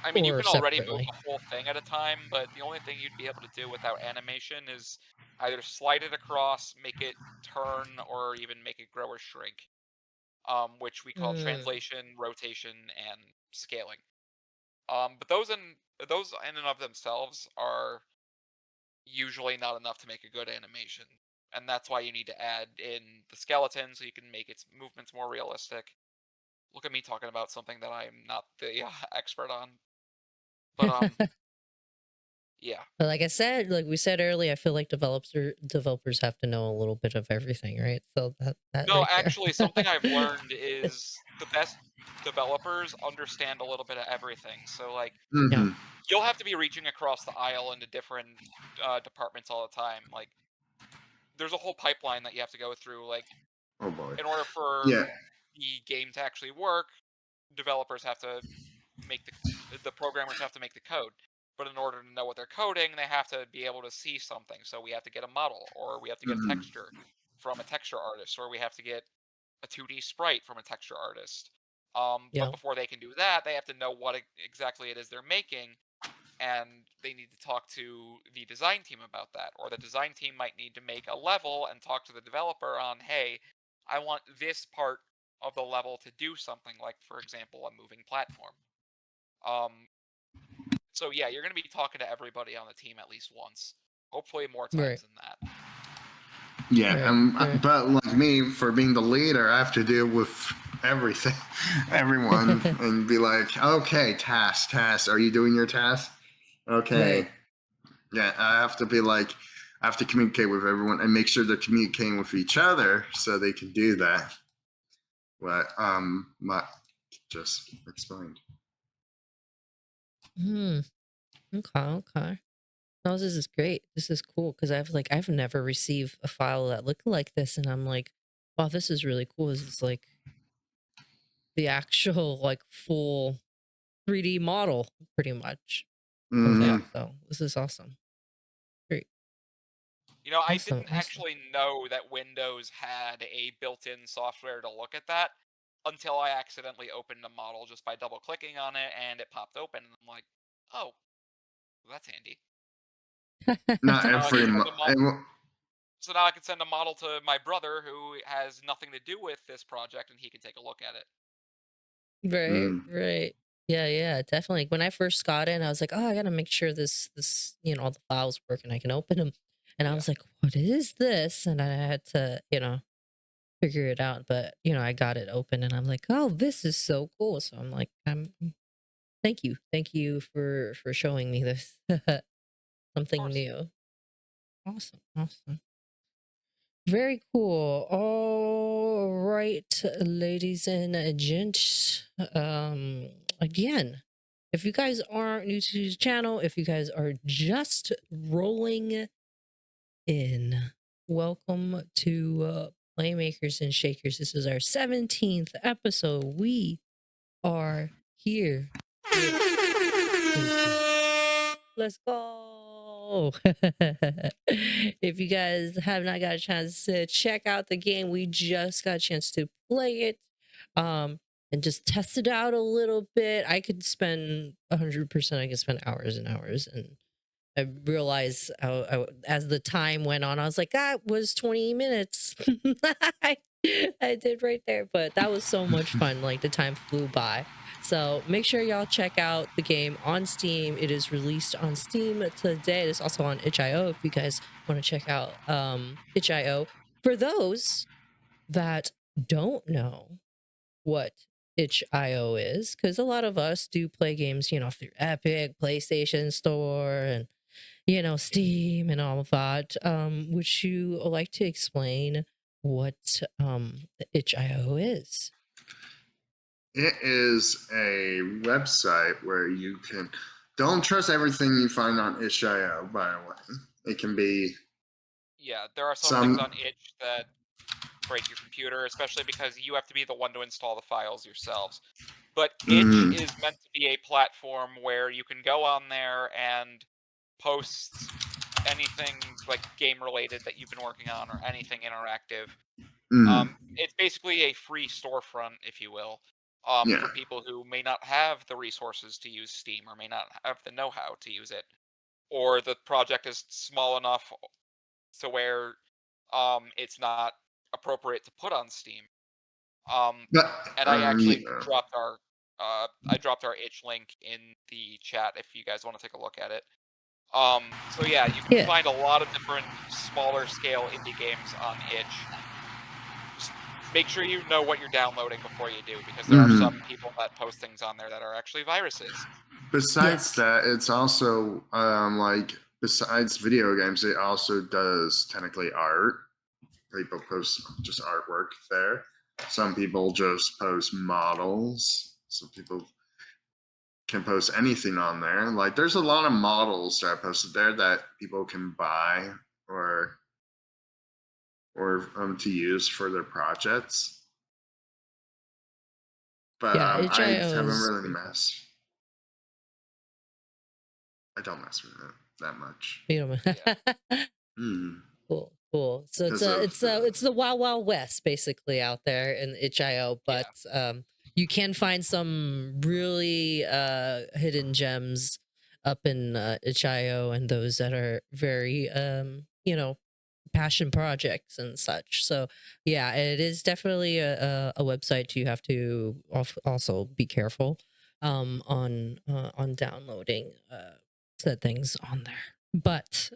[SPEAKER 4] I mean, you
[SPEAKER 1] or
[SPEAKER 4] can already move
[SPEAKER 1] separately.
[SPEAKER 4] the whole thing at a time, but the only thing you'd be able to do without animation is either slide it across, make it turn, or even make it grow or shrink, which we call
[SPEAKER 1] Mm,
[SPEAKER 4] translation, rotation, and scaling. But those in and of themselves are usually not enough to make a good animation, and that's why you need to add in the skeleton so you can make its movements more realistic. Look at me talking about something that I'm not the expert on, but yeah.
[SPEAKER 1] but like I said, like we said earlier, I feel like developers have to know a little bit of everything, right? So that
[SPEAKER 4] No,
[SPEAKER 1] right there.
[SPEAKER 4] actually, something I've learned is the best developers understand a little bit of everything. So, like,
[SPEAKER 1] Yeah.
[SPEAKER 3] Hmm.
[SPEAKER 4] you'll have to be reaching across the aisle into different departments all the time. Like, there's a whole pipeline that you have to go through. Like,
[SPEAKER 3] Oh boy.
[SPEAKER 4] in order for
[SPEAKER 3] Yeah.
[SPEAKER 4] the game to actually work, developers have to make the programmers have to make the code. But in order to know what they're coding, they have to be able to see something. So we have to get a model, or we have to get a
[SPEAKER 3] Mhm.
[SPEAKER 4] texture from a texture artist, or we have to get a 2D sprite from a texture artist. But
[SPEAKER 1] Yeah.
[SPEAKER 4] before they can do that, they have to know what exactly it is they're making, and they need to talk to the design team about that. Or the design team might need to make a level and talk to the developer on, hey, I want this part of the level to do something like, for example, a moving platform. Um, so yeah, you're going to be talking to everybody on the team at least once, hopefully more
[SPEAKER 1] Right.
[SPEAKER 4] times than that.
[SPEAKER 3] Yeah,
[SPEAKER 1] Right.
[SPEAKER 3] but like me, for being the leader, I have to deal with everything, everyone, and be like, okay, task. Are you doing your task?
[SPEAKER 1] Right.
[SPEAKER 3] Okay. Yeah, I have to be like, I have to communicate with everyone and make sure they're communicating with each other so they can do that. What Matt just explained.
[SPEAKER 1] Hmm. Okay. No, this is great. This is cool because I've never received a file that looked like this, and I'm like, wow, this is really cool. This is like the actual like full 3D model, pretty much of it.
[SPEAKER 3] Hmm.
[SPEAKER 1] So this is awesome. Great.
[SPEAKER 4] I didn't
[SPEAKER 1] Awesome.
[SPEAKER 4] actually know that Windows had a built-in software to look at that until I accidentally opened a model just by double-clicking on it, and it popped open, and I'm like, oh, that's handy.
[SPEAKER 3] Not
[SPEAKER 4] Uh,
[SPEAKER 3] every.
[SPEAKER 4] yeah, the mo- So now I can send a model to my brother who has nothing to do with this project, and he can take a look at it.
[SPEAKER 1] Right,
[SPEAKER 3] Mm.
[SPEAKER 1] right. Yeah, yeah, definitely. When I first got in, I was like, "Oh, I gotta make sure this, all the files work and I can open them." And I
[SPEAKER 4] Yeah.
[SPEAKER 1] was like, "What is this?" And I had to, figure it out. But I got it open, and I'm like, "Oh, this is so cool." So I'm like, thank you for showing me this
[SPEAKER 4] Of
[SPEAKER 1] something
[SPEAKER 4] course.
[SPEAKER 1] new. Awesome, awesome. Very cool. All right, ladies and gents. Again, if you guys are new to the channel, if you guys are just rolling in, welcome to Playmakers and Shakers. This is our 17th episode. We are here with Keito. Let's go. If you guys have not got a chance to check out the game, we just got a chance to play it and just test it out a little bit. I could spend 100%, I could spend hours and hours. And I realized as the time went on, I was like, that was 20 minutes. I, I did right there, but that was so much fun. Like the time flew by. So make sure y'all check out the game on Steam. It is released on Steam today. It's also on itch.io if you guys want to check out itch.io. For those that don't know what itch.io is, because a lot of us do play games, through Epic, PlayStation Store, and Steam and all of that. Would you like to explain what itch.io is?
[SPEAKER 3] It is a website where you can. Don't trust everything you find on itch.io, by the way. It can be
[SPEAKER 4] Yeah, there are some things
[SPEAKER 3] some.
[SPEAKER 4] on itch that break your computer, especially because you have to be the one to install the files yourselves. But itch
[SPEAKER 3] Mm,
[SPEAKER 4] is meant to be a platform where you can go on there and post anything like game related that you've been working on or anything interactive.
[SPEAKER 3] mm,
[SPEAKER 4] It's basically a free storefront, if you will,
[SPEAKER 3] yeah.
[SPEAKER 4] for people who may not have the resources to use Steam or may not have the know-how to use it, or the project is small enough to where it's not appropriate to put on Steam. Um,
[SPEAKER 3] But
[SPEAKER 4] and I actually
[SPEAKER 3] yeah.
[SPEAKER 4] dropped our itch link in the chat if you guys want to take a look at it. So yeah, you can
[SPEAKER 1] Yeah.
[SPEAKER 4] find a lot of different smaller scale indie games on itch. Just make sure you know what you're downloading before you do, because there are
[SPEAKER 3] Mm-hmm.
[SPEAKER 4] some people that post things on there that are actually viruses.
[SPEAKER 3] Besides
[SPEAKER 1] Yes.
[SPEAKER 3] that, it's also like besides video games, it also does technically art. People post just artwork there. Some people just post models. Some people can post anything on there. Like there's a lot of models that I posted there that people can buy or to use for their projects. But
[SPEAKER 1] Yeah,
[SPEAKER 3] I
[SPEAKER 1] itch.io
[SPEAKER 3] haven't
[SPEAKER 1] is
[SPEAKER 3] really
[SPEAKER 1] pretty cool.
[SPEAKER 3] messed. I don't mess with it that much.
[SPEAKER 1] You
[SPEAKER 4] Yeah.
[SPEAKER 1] know,
[SPEAKER 3] Mm.
[SPEAKER 1] cool, cool. So it's
[SPEAKER 3] Because of the
[SPEAKER 1] it's the Wild Wild West basically out there in itch.io, but
[SPEAKER 4] Yeah.
[SPEAKER 1] you can find some really hidden gems up in itch.io, and those that are very passion projects and such. So yeah, it is definitely a website you have to also be careful on downloading said things on there. But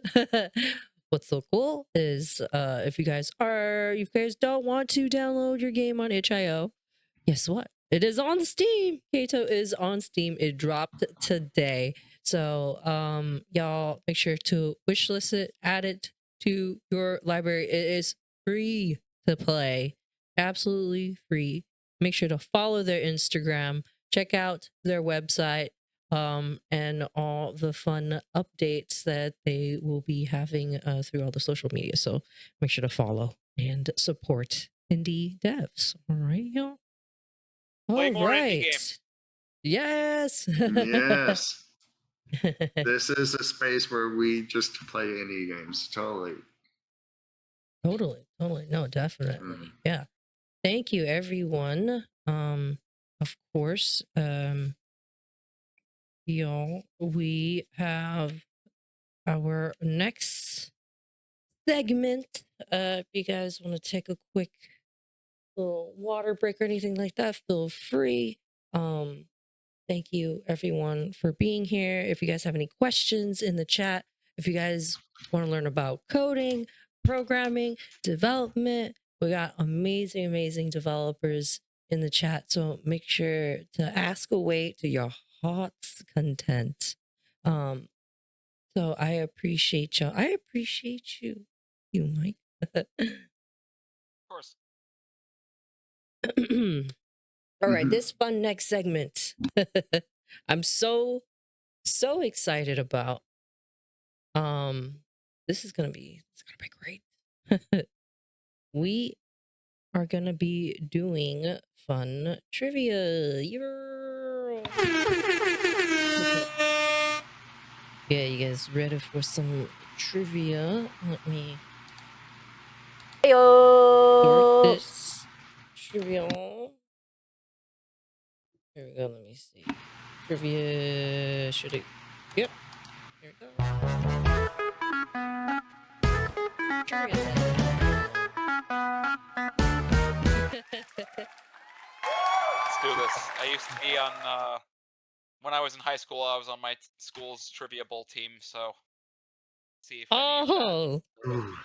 [SPEAKER 1] what's so cool is if you guys don't want to download your game on itch.io, guess what? It is on Steam. Keito is on Steam. It dropped today. So y'all make sure to wishlist it, add it to your library. It is free to play. Absolutely free. Make sure to follow their Instagram, check out their website, and all the fun updates that they will be having through all the social media. So make sure to follow and support indie devs. All right, y'all.
[SPEAKER 4] Play
[SPEAKER 1] All
[SPEAKER 4] more indie
[SPEAKER 1] right.
[SPEAKER 4] games.
[SPEAKER 1] Yes.
[SPEAKER 3] yes. This is a space where we just play indie games. Totally.
[SPEAKER 1] Totally. Totally. No, definitely.
[SPEAKER 3] Mm.
[SPEAKER 1] Yeah. Thank you, everyone. Of course, y'all, we have our next segment. If you guys want to take a quick little water break or anything like that, feel free. Thank you everyone for being here. If you guys have any questions in the chat, if you guys want to learn about coding, programming, development, we got amazing developers in the chat. So make sure to ask away to your heart's content. So I appreciate y'all. I appreciate you, Mike.
[SPEAKER 4] Of course.
[SPEAKER 1] All right,
[SPEAKER 3] Mhm.
[SPEAKER 1] this fun next segment. I'm so excited about. This is gonna be great. We are gonna be doing fun trivia. Yeah, you guys ready for some trivia? Let me start
[SPEAKER 2] Heyo!
[SPEAKER 1] this trivia. Here we go. Let me see. Trivia. Should it? Yep. Here we go. Trivia's
[SPEAKER 4] Let's do this. I used to be on when I was in high school. I was on my school's trivia bowl team. So see if any of that.
[SPEAKER 1] Oh,
[SPEAKER 3] Ooh.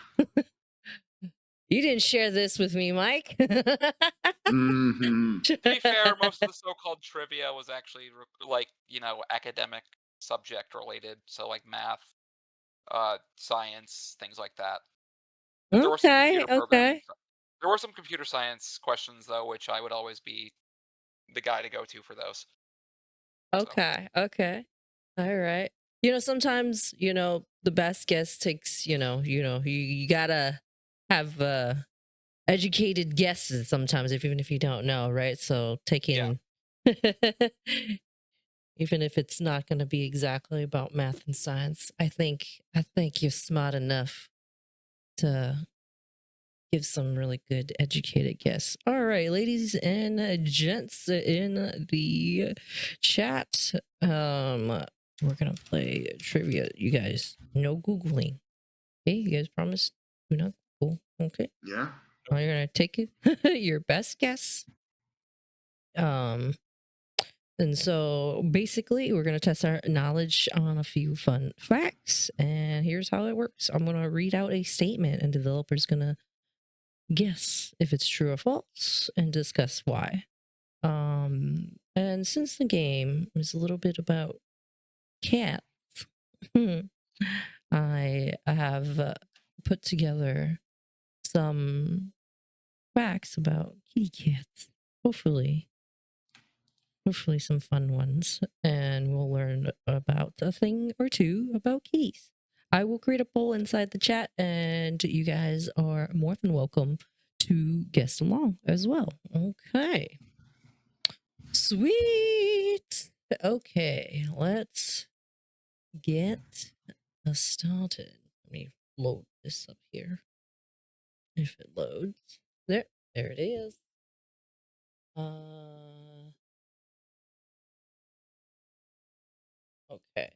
[SPEAKER 1] you didn't share this with me, Mike.
[SPEAKER 3] Mhm.
[SPEAKER 4] To be fair, most of the so-called trivia was actually like academic subject related, so like math, science, things like that. There were some
[SPEAKER 1] Okay,
[SPEAKER 4] computer programming.
[SPEAKER 1] okay,
[SPEAKER 4] There were some computer science questions though, which I would always be the guy to go to for those. So,
[SPEAKER 1] okay, okay. All right. Sometimes, the best guess takes, you gotta have educated guesses sometimes, even if you don't know, right? So taking even if it's not going to be exactly about math and science, I think you're smart enough to give some really good educated guess. All right, ladies and gents in the chat, we're gonna play trivia. You guys, no googling. Okay, you guys promise do not Google. Okay,
[SPEAKER 3] Yeah.
[SPEAKER 1] you're gonna take it your best guess. And so basically, we're going to test our knowledge on a few fun facts. And here's how it works. I'm going to read out a statement, and developer's going to guess if it's true or false and discuss why. And since the game is a little bit about cats, I have put together some facts about kitty cats. Hopefully some fun ones, and we'll learn about a thing or two about kitties. I will create a poll inside the chat, and you guys are more than welcome to guess along as well. Okay. Sweet. Okay, let's get started. Let me load this up here. If it loads. There it is. Okay.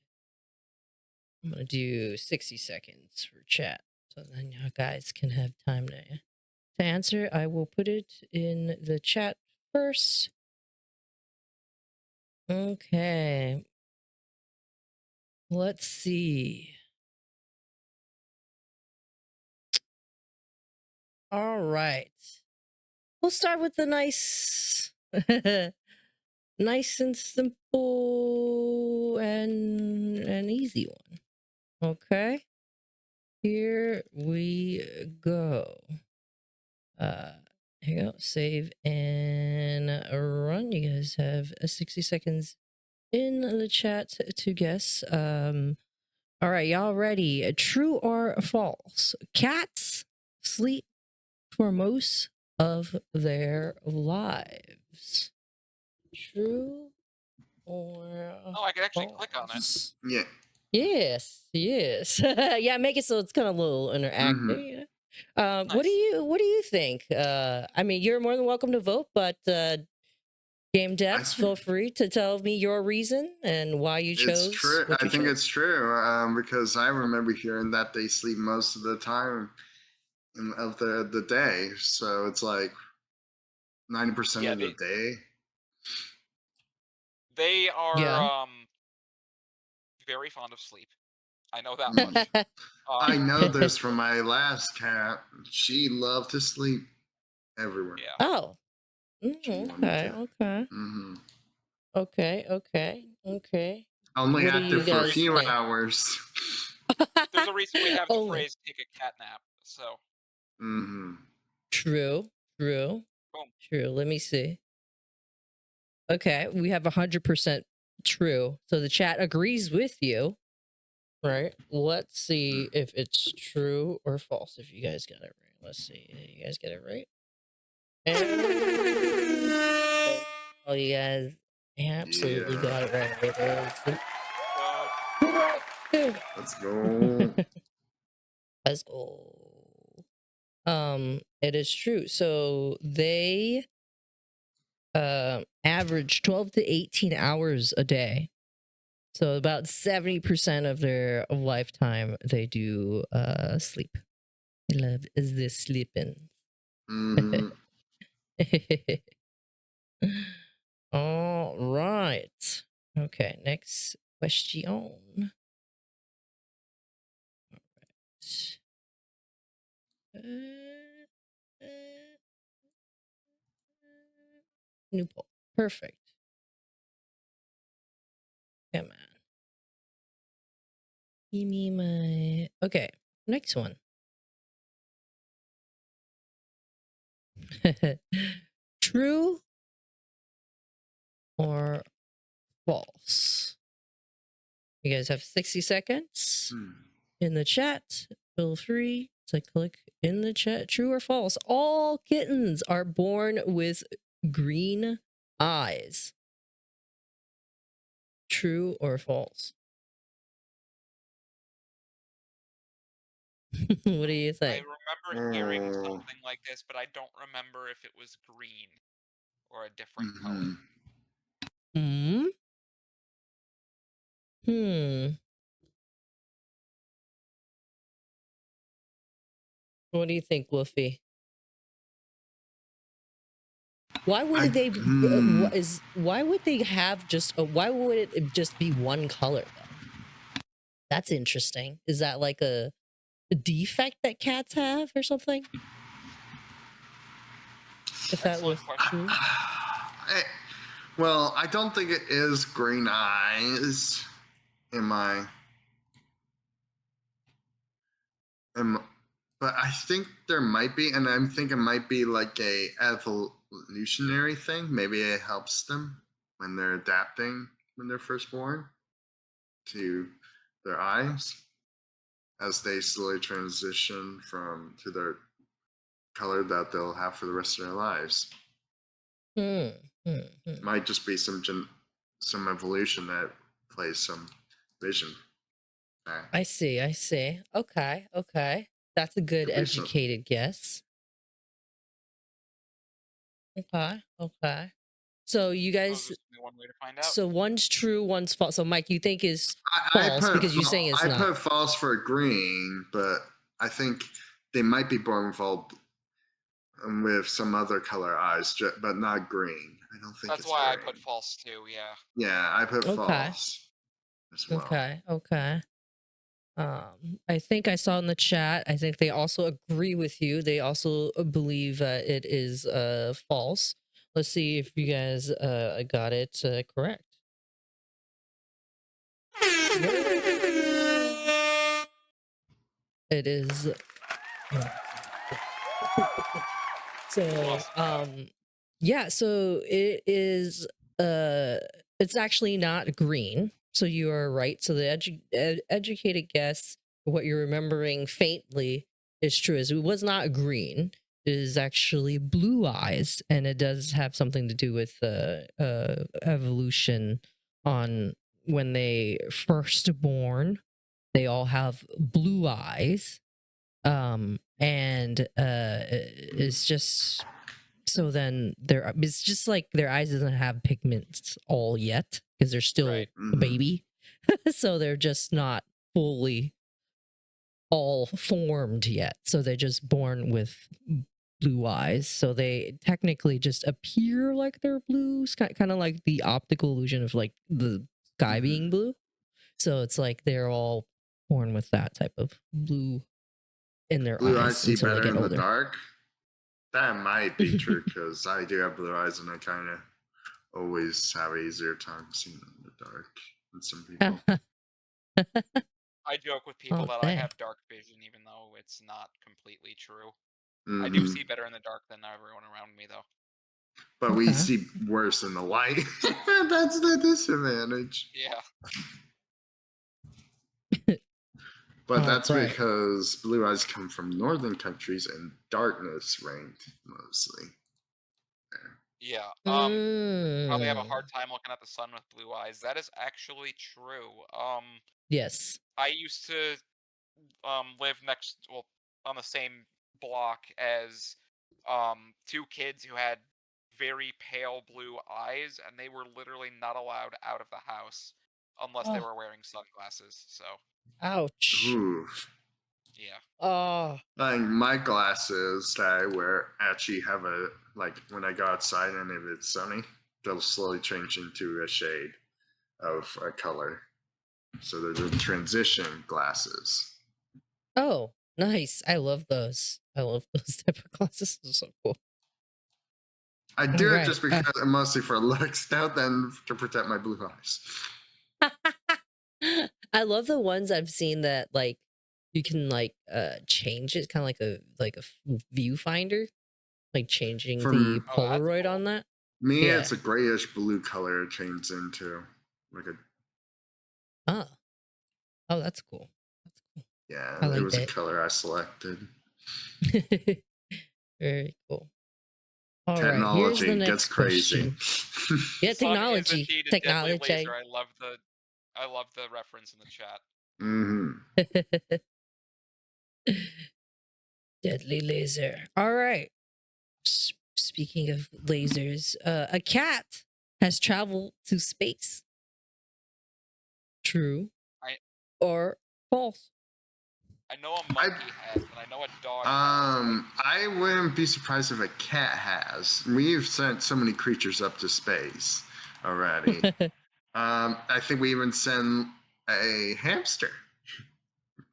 [SPEAKER 1] I'm going to do 60 seconds for chat so then you guys can have time to answer. I will put it in the chat first. Okay. Let's see. All right. We'll start with the nice, nice and simple and easy one. Okay. Here we go. Here you go. Save and run. You guys have 60 seconds in the chat to guess. All right, y'all ready? True or false? Cats sleep for most of their lives. True or
[SPEAKER 4] oh, I can actually click on it.
[SPEAKER 1] false?
[SPEAKER 3] Yeah.
[SPEAKER 1] Yes. Yeah, make it so it's kind of a little interactive.
[SPEAKER 3] Mhm.
[SPEAKER 1] What do
[SPEAKER 4] Nice.
[SPEAKER 1] you think? I mean, you're more than welcome to vote, but Game devs,
[SPEAKER 3] think-
[SPEAKER 1] feel free to tell me your reason and why you chose.
[SPEAKER 3] It's true.
[SPEAKER 1] what
[SPEAKER 3] I
[SPEAKER 1] you
[SPEAKER 3] think
[SPEAKER 1] chose.
[SPEAKER 3] it's true because I remember hearing that they sleep most of the time of the day. So it's like 90%
[SPEAKER 4] Yeah,
[SPEAKER 3] of the day.
[SPEAKER 4] they are
[SPEAKER 1] Yeah.
[SPEAKER 4] very fond of sleep. I know that
[SPEAKER 3] Mm.
[SPEAKER 4] much.
[SPEAKER 3] I know this from my last cat. She loved to sleep everywhere.
[SPEAKER 4] Yeah.
[SPEAKER 1] Oh.
[SPEAKER 3] She wanted
[SPEAKER 1] Okay.
[SPEAKER 3] to.
[SPEAKER 1] Okay.
[SPEAKER 3] hmm
[SPEAKER 1] Okay. Okay. Okay.
[SPEAKER 3] Only
[SPEAKER 1] What do you
[SPEAKER 3] active for a
[SPEAKER 1] guys
[SPEAKER 3] few
[SPEAKER 1] think?
[SPEAKER 3] hours.
[SPEAKER 4] There's a reason we have the
[SPEAKER 1] Only.
[SPEAKER 4] phrase "take a cat nap." So
[SPEAKER 3] hmm
[SPEAKER 1] True. True.
[SPEAKER 4] boom.
[SPEAKER 1] True. Let me see. Okay, we have 100% true. So the chat agrees with you, right? Let's see if it's true or false. If you guys got it right, let's see. You guys get it right. Oh, you guys absolutely
[SPEAKER 3] Yeah.
[SPEAKER 1] got it right. It is
[SPEAKER 4] Uh,
[SPEAKER 1] correct.
[SPEAKER 3] Let's go.
[SPEAKER 1] Let's go. It is true. So they average 12 to 18 hours a day. So about 70% of their lifetime they do sleep. They love is this sleeping.
[SPEAKER 3] hmm
[SPEAKER 1] All right. Okay, next question. All right. New poll. Perfect. Come on. Give me my. Okay, next one. True or false? You guys have 60 seconds in the chat. Feel free to click in the chat. True or false? All kittens are born with green eyes. True or false? What do you
[SPEAKER 4] I
[SPEAKER 1] think?
[SPEAKER 4] remember hearing something like this, but I don't remember if it was green or a different color.
[SPEAKER 1] Hmm. What do you think, Wolfie? Why would they? Why would they have just? Why would it just be one color though? That's interesting. Is that like a defect that cats have or something? If that was
[SPEAKER 4] Excellent question.
[SPEAKER 1] true.
[SPEAKER 3] Well, I don't think it is green eyes in my. But I think there might be, and I'm thinking it might be like a evolutionary thing. Maybe it helps them when they're adapting when they're first born to their eyes as they slowly transition to their color that they'll have for the rest of their lives. Might just be some evolution that plays some vision.
[SPEAKER 1] I see. I see. Okay. Okay. That's a good
[SPEAKER 3] Could be some-
[SPEAKER 1] educated guess. Okay. Okay. So you
[SPEAKER 4] There's
[SPEAKER 1] guys.
[SPEAKER 4] just only one way to find out.
[SPEAKER 1] So one's true, one's false. So Mike, you think is
[SPEAKER 3] I
[SPEAKER 1] false
[SPEAKER 3] put
[SPEAKER 1] because you're saying it's
[SPEAKER 3] I
[SPEAKER 1] not.
[SPEAKER 3] put false for green, but I think they might be born with some other color eyes, but not green. I don't think
[SPEAKER 4] That's
[SPEAKER 3] it's
[SPEAKER 4] why
[SPEAKER 3] green.
[SPEAKER 4] I put false too. Yeah.
[SPEAKER 3] Yeah, I put
[SPEAKER 1] Okay.
[SPEAKER 3] false as well.
[SPEAKER 1] Okay. Okay. I think I saw in the chat. I think they also agree with you. They also believe that it is false. Let's see if you guys got it correct. It is. So yeah, so it is it's actually not green. So you are right. So the educated guess, what you're remembering faintly is true. Is it was not green. It is actually blue eyes, and it does have something to do with evolution. On when they first born, they all have blue eyes, and it's just So then it's just like their eyes doesn't have pigments all yet because they're still
[SPEAKER 4] Right.
[SPEAKER 1] a baby. So they're just not fully all formed yet. So they're just born with blue eyes. So they technically just appear like they're blue, kind of like the optical illusion of like the sky being blue. So it's like they're all born with that type of blue in their
[SPEAKER 3] Blue eyes
[SPEAKER 1] eyes
[SPEAKER 3] see
[SPEAKER 1] until they
[SPEAKER 3] better
[SPEAKER 1] get
[SPEAKER 3] in the
[SPEAKER 1] older.
[SPEAKER 3] dark. That might be true because I do have blue eyes and I kind of always have an easier time seeing in the dark than some people.
[SPEAKER 4] I joke with people
[SPEAKER 1] Oh,
[SPEAKER 4] that I
[SPEAKER 1] dang.
[SPEAKER 4] have dark vision, even though it's not completely true.
[SPEAKER 3] Mhm.
[SPEAKER 4] I do see better in the dark than everyone around me, though.
[SPEAKER 3] But we
[SPEAKER 1] Okay.
[SPEAKER 3] see worse in the light. That's the disadvantage.
[SPEAKER 4] Yeah.
[SPEAKER 3] But
[SPEAKER 1] Oh,
[SPEAKER 3] that's
[SPEAKER 1] right.
[SPEAKER 3] because blue eyes come from northern countries and darkness reigned mostly.
[SPEAKER 4] Yeah. Probably have a
[SPEAKER 1] Mm.
[SPEAKER 4] hard time looking at the sun with blue eyes. That is actually true.
[SPEAKER 1] Yes.
[SPEAKER 4] I used to live on the same block as two kids who had very pale blue eyes, and they were literally not allowed out of the house unless they
[SPEAKER 1] Oh.
[SPEAKER 4] were wearing sunglasses. So
[SPEAKER 1] Ouch.
[SPEAKER 3] Ooh.
[SPEAKER 4] yeah.
[SPEAKER 1] Oh.
[SPEAKER 3] Like my glasses that I wear actually have a like when I go outside and if it's sunny, they'll slowly change into a shade of a color. So they're the transition glasses.
[SPEAKER 1] Oh, nice. I love those. I love those type of glasses. They're so cool.
[SPEAKER 3] I do it
[SPEAKER 1] Alright.
[SPEAKER 3] just because mostly for looks, than to protect my blue eyes.
[SPEAKER 1] I love the ones I've seen that like you can like change it, kind of like a viewfinder, like changing the
[SPEAKER 3] From
[SPEAKER 4] Oh, that's
[SPEAKER 1] Polaroid
[SPEAKER 4] cool.
[SPEAKER 1] on that.
[SPEAKER 3] me,
[SPEAKER 1] Yeah.
[SPEAKER 3] it's a grayish blue color it changes into. Like a
[SPEAKER 1] Oh. Oh, that's cool. That's cool.
[SPEAKER 3] yeah,
[SPEAKER 1] I
[SPEAKER 3] it
[SPEAKER 1] like
[SPEAKER 3] was a
[SPEAKER 1] that.
[SPEAKER 3] color I selected.
[SPEAKER 1] Very cool. All right, here's the
[SPEAKER 3] Technology gets
[SPEAKER 1] next
[SPEAKER 3] crazy.
[SPEAKER 1] question. Yeah,
[SPEAKER 4] Sun is
[SPEAKER 1] technology.
[SPEAKER 4] indeed a deadly
[SPEAKER 1] Technology.
[SPEAKER 4] laser. I love the reference in the chat.
[SPEAKER 1] Deadly laser. All right. Speaking of lasers, a cat has traveled to space. True or false?
[SPEAKER 4] I know a monkey has, and I know a dog has.
[SPEAKER 3] I wouldn't be surprised if a cat has. We've sent so many creatures up to space already. I think we even sent a hamster.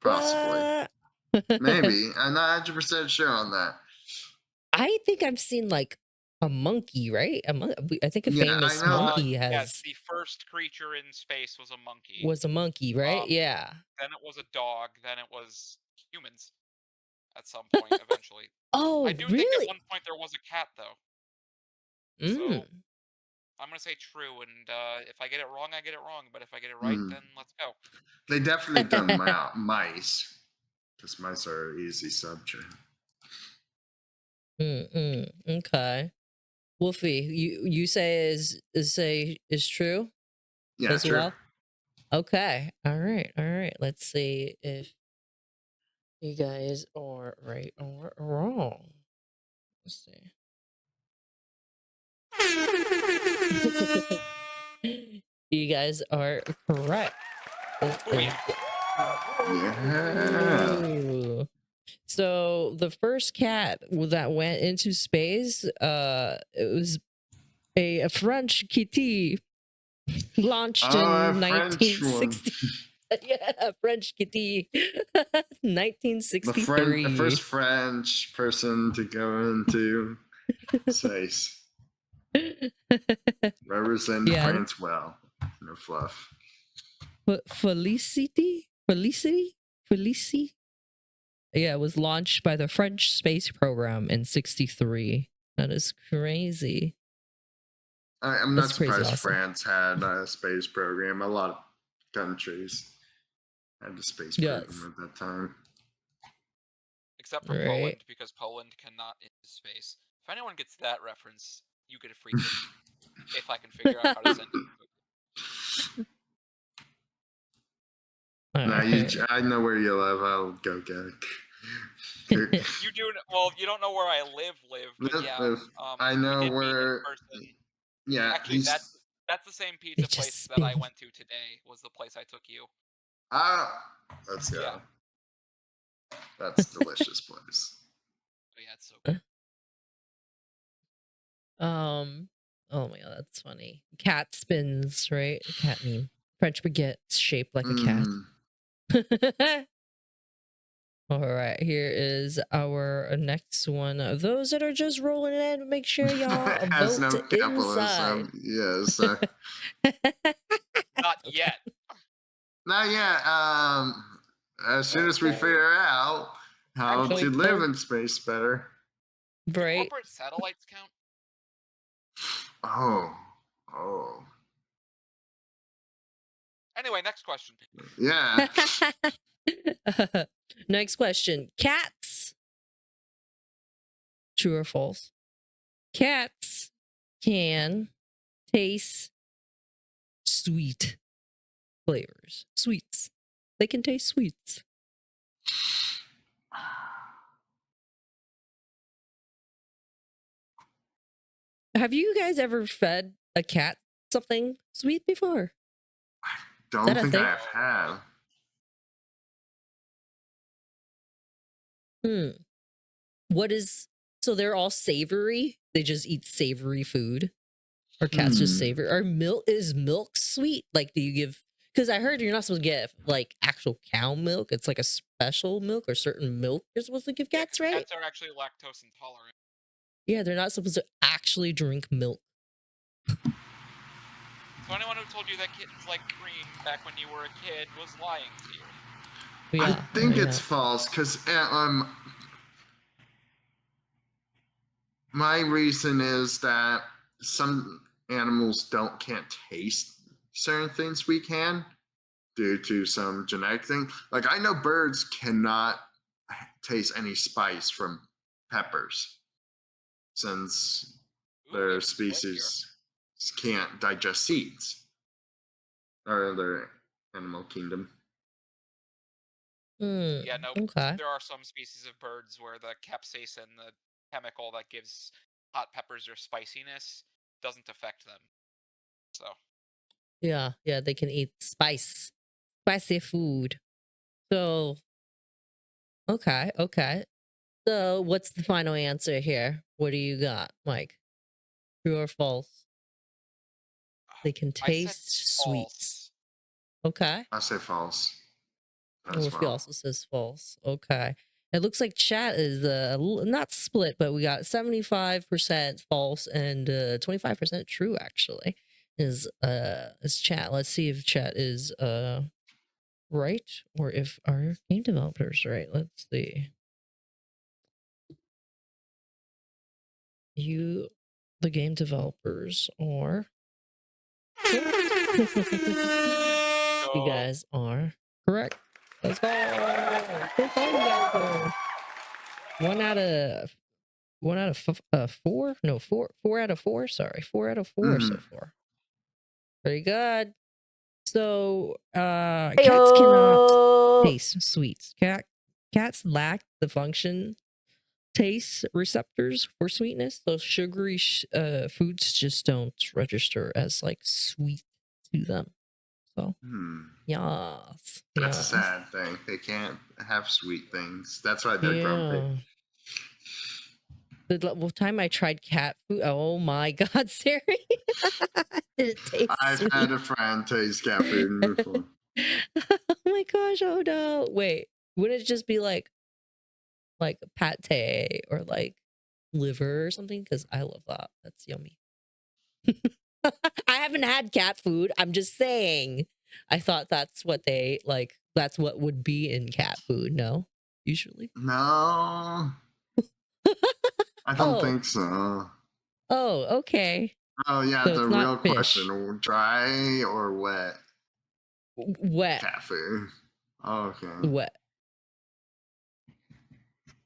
[SPEAKER 3] Possibly. Maybe. I'm not 100% sure on that.
[SPEAKER 1] I think I've seen like a monkey, right? I think a famous monkey has.
[SPEAKER 4] Yes, the first creature in space was a monkey.
[SPEAKER 1] Was a monkey, right? Yeah.
[SPEAKER 4] Then it was a dog. Then it was humans. At some point, eventually.
[SPEAKER 1] Oh,
[SPEAKER 4] I do
[SPEAKER 1] really?
[SPEAKER 4] think at one point there was a cat, though. So I'm gonna say true, and if I get it wrong, I get it wrong. But if I get it right, then let's go.
[SPEAKER 3] They definitely done mice, because mice are an easy subject.
[SPEAKER 1] Okay. Wolfie, you say is true?
[SPEAKER 3] Yeah,
[SPEAKER 1] as
[SPEAKER 3] true.
[SPEAKER 1] well? Okay. All right. Let's see if you guys are right or wrong. Let's see. You guys are correct.
[SPEAKER 3] Yeah.
[SPEAKER 1] Ooh. So the first cat that went into space, it was a French kitty launched in 1960. Yeah, French kitty, 1963.
[SPEAKER 3] The first French person to go into space. Represent France well. No fluff.
[SPEAKER 1] Felicity. Yeah, it was launched by the French space program in 63. That is crazy.
[SPEAKER 3] I'm not surprised
[SPEAKER 1] awesome.
[SPEAKER 3] France had a space program. A lot of countries had a space program at that time.
[SPEAKER 4] Except for Poland, because Poland cannot into space. If anyone gets that reference, you get a free ticket. If I can figure out how to send it.
[SPEAKER 3] I know where you live. I'll go get it. Here-
[SPEAKER 4] You do well. You don't know where I live, but yeah.
[SPEAKER 3] I
[SPEAKER 4] We
[SPEAKER 3] know
[SPEAKER 4] did meet in
[SPEAKER 3] where.
[SPEAKER 4] person.
[SPEAKER 3] Yeah,
[SPEAKER 4] Actually, that's the same pizza
[SPEAKER 1] It
[SPEAKER 4] place
[SPEAKER 1] just
[SPEAKER 4] that I
[SPEAKER 1] spin.
[SPEAKER 4] went to today. Was the place I took you?
[SPEAKER 3] Let's go.
[SPEAKER 4] Yeah.
[SPEAKER 3] That's a delicious place.
[SPEAKER 4] But yeah, it's so good.
[SPEAKER 1] Oh my god, that's funny. Cat spins, right? Cat meme. French baguette shaped like a cat.
[SPEAKER 3] Mm.
[SPEAKER 1] All right, here is our next one. Those that are just rolling in, make sure y'all
[SPEAKER 3] Has
[SPEAKER 1] vote
[SPEAKER 3] no
[SPEAKER 1] inside.
[SPEAKER 3] capitalism. Yes.
[SPEAKER 4] Not yet.
[SPEAKER 3] Not yet. As soon as we figure out how
[SPEAKER 1] Actually,
[SPEAKER 3] to live in space better.
[SPEAKER 4] Do
[SPEAKER 1] Right.
[SPEAKER 4] corporate satellites count?
[SPEAKER 3] Oh.
[SPEAKER 4] Anyway, next question.
[SPEAKER 3] Yeah.
[SPEAKER 1] Next question. Cats. True or false? Cats can taste sweet flavors. Sweets. They can taste sweets. Have you guys ever fed a cat something sweet before?
[SPEAKER 3] Don't
[SPEAKER 1] that a
[SPEAKER 3] think
[SPEAKER 1] thing?
[SPEAKER 3] I have.
[SPEAKER 1] What is so they're all savory? They just eat savory food? Or cats just savory? Or is milk sweet? Like, do you give, because I heard you're not supposed to get like actual cow milk. It's like a special milk or certain milk you're supposed to give cats, right?
[SPEAKER 4] Cats are actually lactose intolerant.
[SPEAKER 1] Yeah, they're not supposed to actually drink milk.
[SPEAKER 4] So anyone who told you that kittens like cream back when you were a kid was lying to you.
[SPEAKER 1] Yeah,
[SPEAKER 3] I think it's false because my reason is that some animals can't taste certain things we can due to some genetic thing. Like I know birds cannot taste any spice from peppers since their species can't digest seeds or their animal kingdom.
[SPEAKER 4] Yeah, no.
[SPEAKER 1] Okay.
[SPEAKER 4] There are some species of birds where the capsaicin, the chemical that gives hot peppers their spiciness, doesn't affect them. So.
[SPEAKER 1] Yeah, they can eat spicy food. So, okay. So, what's the final answer here? What do you got, Mike? True or false? They can taste sweets. Okay.
[SPEAKER 3] I say false.
[SPEAKER 1] Wolfie also says false. Okay. It looks like chat is not split, but we got 75% false and 25% true. Actually, is chat. Let's see if chat is right or if our game developers right. Let's see. You, the game developers, are. You guys are correct. Let's go. Good fun, you guys are. One out of four? No, four out of four. Sorry, 4 out of 4 so far. Very good. So, cats cannot taste sweets. Cats lack the function taste receptors for sweetness. Those sugary foods just don't register as like sweet to them. So, yes.
[SPEAKER 3] That's a sad thing. They can't have sweet things. That's why they're grumpy.
[SPEAKER 1] The time I tried cat food, oh my god, Siri. It tastes
[SPEAKER 3] I've
[SPEAKER 1] sweet.
[SPEAKER 3] had a friend taste cat food before.
[SPEAKER 1] Oh my gosh, oh no. Wait, wouldn't it just be like pate or like liver or something? Because I love that. That's yummy. I haven't had cat food. I'm just saying. I thought that's what they like. That's what would be in cat food. No, usually.
[SPEAKER 3] No, I don't think so.
[SPEAKER 1] Oh, okay.
[SPEAKER 3] Oh yeah,
[SPEAKER 1] So
[SPEAKER 3] the
[SPEAKER 1] it's not
[SPEAKER 3] real
[SPEAKER 1] fish.
[SPEAKER 3] question: dry or wet?
[SPEAKER 1] Wet.
[SPEAKER 3] Cat food. Oh, okay.
[SPEAKER 1] Wet.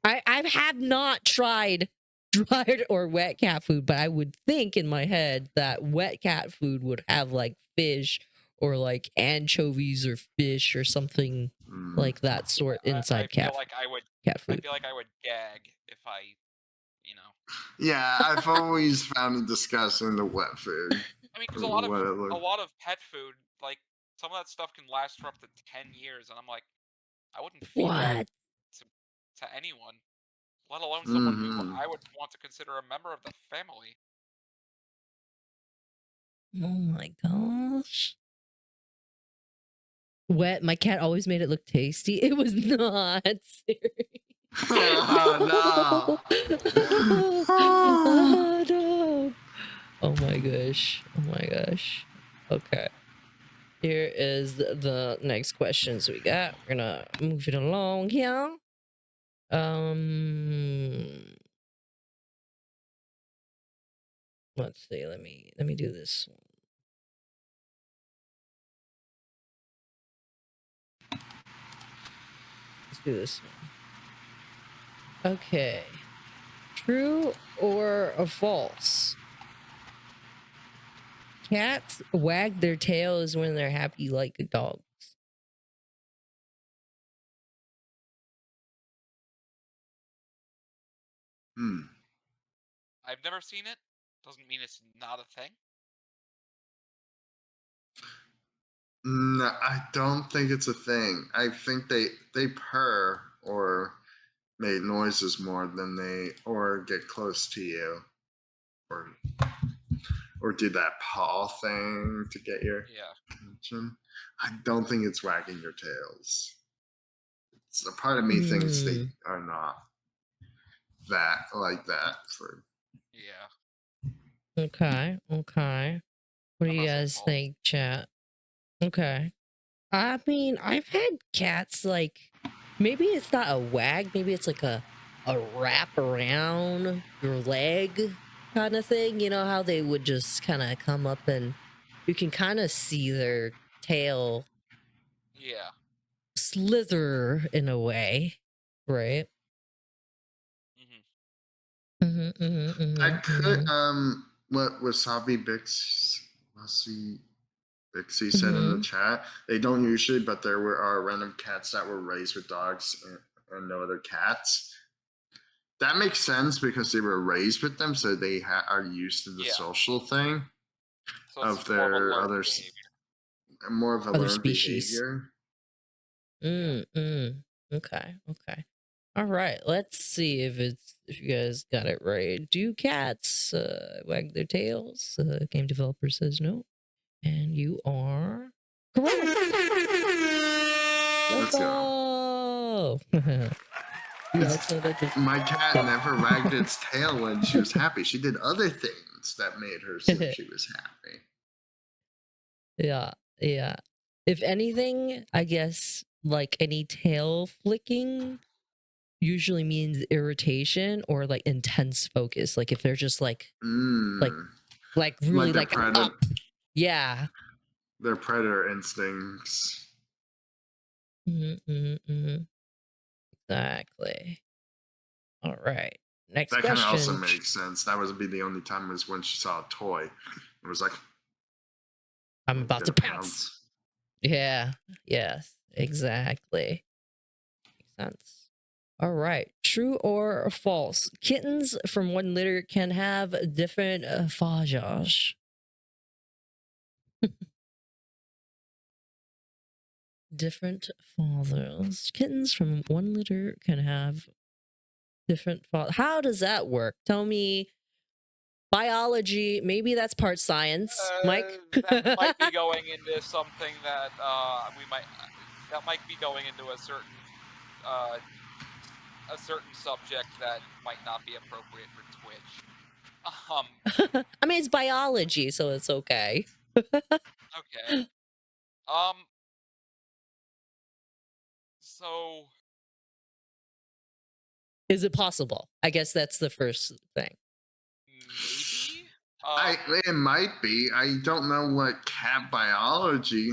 [SPEAKER 1] I have not tried dried or wet cat food, but I would think in my head that wet cat food would have like fish or like anchovies or fish or something like that sort inside cat.
[SPEAKER 4] I feel like I would
[SPEAKER 1] cat
[SPEAKER 4] I
[SPEAKER 1] food.
[SPEAKER 4] feel like I would gag if I, you know.
[SPEAKER 3] Yeah, I've always found it disgusting the wet food.
[SPEAKER 4] I mean, because
[SPEAKER 3] Or what it
[SPEAKER 4] a
[SPEAKER 3] looked.
[SPEAKER 4] lot of pet food, like some of that stuff can last for up to 10 years, and I'm like, I wouldn't feed that
[SPEAKER 1] What?
[SPEAKER 4] to anyone, let alone someone who
[SPEAKER 3] Mm-hmm.
[SPEAKER 4] I would want to consider a member of the family.
[SPEAKER 1] Oh my gosh. Wet. My cat always made it look tasty. It was not serious.
[SPEAKER 3] Oh,
[SPEAKER 1] Oh, oh, no. Oh my gosh. Oh my gosh. Okay. Here is the next questions we got. We're gonna move it along here. Let's see. Let me do this one. Let's do this one. Okay. True or a false? Cats wag their tails when they're happy like dogs.
[SPEAKER 3] Hmm.
[SPEAKER 4] I've never seen it. Doesn't mean it's not a thing.
[SPEAKER 3] No, I don't think it's a thing. I think they purr or make noises more than they or get close to you or do that paw thing to get your
[SPEAKER 4] Yeah.
[SPEAKER 3] attention. I don't think it's wagging your tails. So a part of me thinks they are not that like that for.
[SPEAKER 4] Yeah.
[SPEAKER 1] Okay. Okay. What do
[SPEAKER 4] I'm
[SPEAKER 1] you
[SPEAKER 4] gonna say
[SPEAKER 1] guys
[SPEAKER 4] false.
[SPEAKER 1] think, chat? Okay. I mean, I've had cats like maybe it's not a wag, maybe it's like a wrap around your leg kind of thing. You know how they would just kind of come up and you can kind of see their tail
[SPEAKER 4] Yeah.
[SPEAKER 1] slither in a way, right?
[SPEAKER 3] I put what Bixie said in the chat. They don't usually, but there are random cats that were raised with dogs and no other cats. That makes sense because they were raised with them, so they are used to the
[SPEAKER 4] Yeah.
[SPEAKER 3] social thing
[SPEAKER 4] So
[SPEAKER 3] of
[SPEAKER 4] it's more of a
[SPEAKER 3] their
[SPEAKER 4] learned
[SPEAKER 3] other,
[SPEAKER 4] behavior.
[SPEAKER 3] more of a
[SPEAKER 1] Other
[SPEAKER 3] learned
[SPEAKER 1] species.
[SPEAKER 3] behavior.
[SPEAKER 1] Okay. Okay. All right. Let's see if you guys got it right. Do cats wag their tails? Game developer says no, and you are correct.
[SPEAKER 3] Let's go.
[SPEAKER 1] My
[SPEAKER 3] cat never wagged its tail when she was happy. She did other things that made her seem she was happy.
[SPEAKER 1] Yeah. Yeah. If anything, I guess like any tail flicking usually means irritation or like intense focus. Like if they're just like really like up. Yeah.
[SPEAKER 3] Their predator instincts.
[SPEAKER 1] Exactly. All right. Next
[SPEAKER 3] That kind of also
[SPEAKER 1] question.
[SPEAKER 3] makes sense. That would be the only time was when she saw a toy. It was like,
[SPEAKER 1] I'm about to pounce. Yeah. Yes. Exactly. Makes sense. All right. True or false? Kittens from one litter can have different fathers. Different fathers. Kittens from one litter can have different fathers. How does that work? Tell me. Biology, maybe that's part science. Mike?
[SPEAKER 4] That might be going into something that that might be going into a certain subject that might not be appropriate for Twitch.
[SPEAKER 1] I mean, it's biology, so it's okay.
[SPEAKER 4] Okay. So
[SPEAKER 1] is it possible? I guess that's the first thing.
[SPEAKER 4] Maybe.
[SPEAKER 3] It might be. I don't know what cat biology.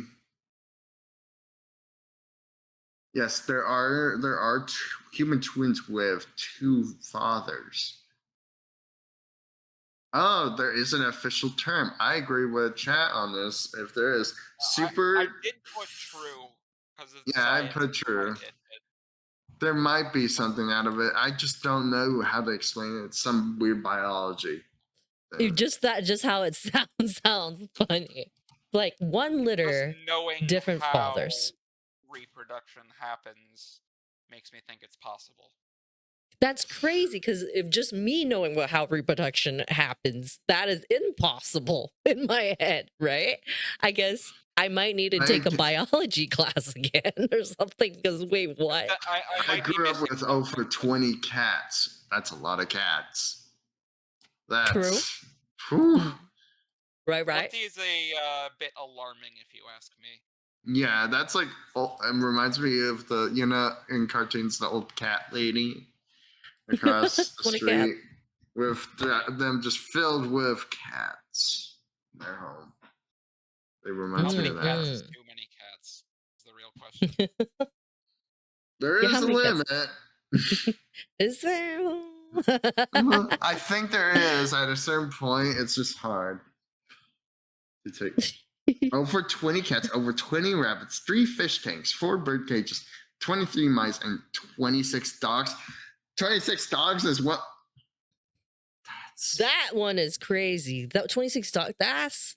[SPEAKER 3] Yes, there are human twins with two fathers. Oh, there is an official term. I agree with chat on this. If there is super,
[SPEAKER 4] I did put true because
[SPEAKER 3] yeah, I put true. There might be something out of it. I just don't know how to explain it. It's some weird biology.
[SPEAKER 1] Just how it sounds funny. Like one litter,
[SPEAKER 4] Just knowing
[SPEAKER 1] different
[SPEAKER 4] how
[SPEAKER 1] fathers.
[SPEAKER 4] reproduction happens makes me think it's possible.
[SPEAKER 1] That's crazy, because if just me knowing how reproduction happens, that is impossible in my head, right? I guess I might need to take a biology class again or something, because wait, what?
[SPEAKER 3] I grew up with over 20 cats. That's a lot of cats. That's
[SPEAKER 1] true.
[SPEAKER 3] Whew.
[SPEAKER 1] Right.
[SPEAKER 4] 20 is a bit alarming, if you ask me.
[SPEAKER 3] Yeah, that's like, it reminds me of the, in cartoons, the old cat lady across the street with them just filled with cats in their home. They remind me of that.
[SPEAKER 4] Cats is too many cats is the real question.
[SPEAKER 3] There is a limit.
[SPEAKER 1] Is there?
[SPEAKER 3] I think there is. At a certain point, it's just hard to take. Over 20 cats, over 20 rabbits, 3 fish tanks, 4 bird cages, 23 mice, and 26 dogs. 26 dogs is what?
[SPEAKER 1] That one is crazy. That 26 dogs, that's...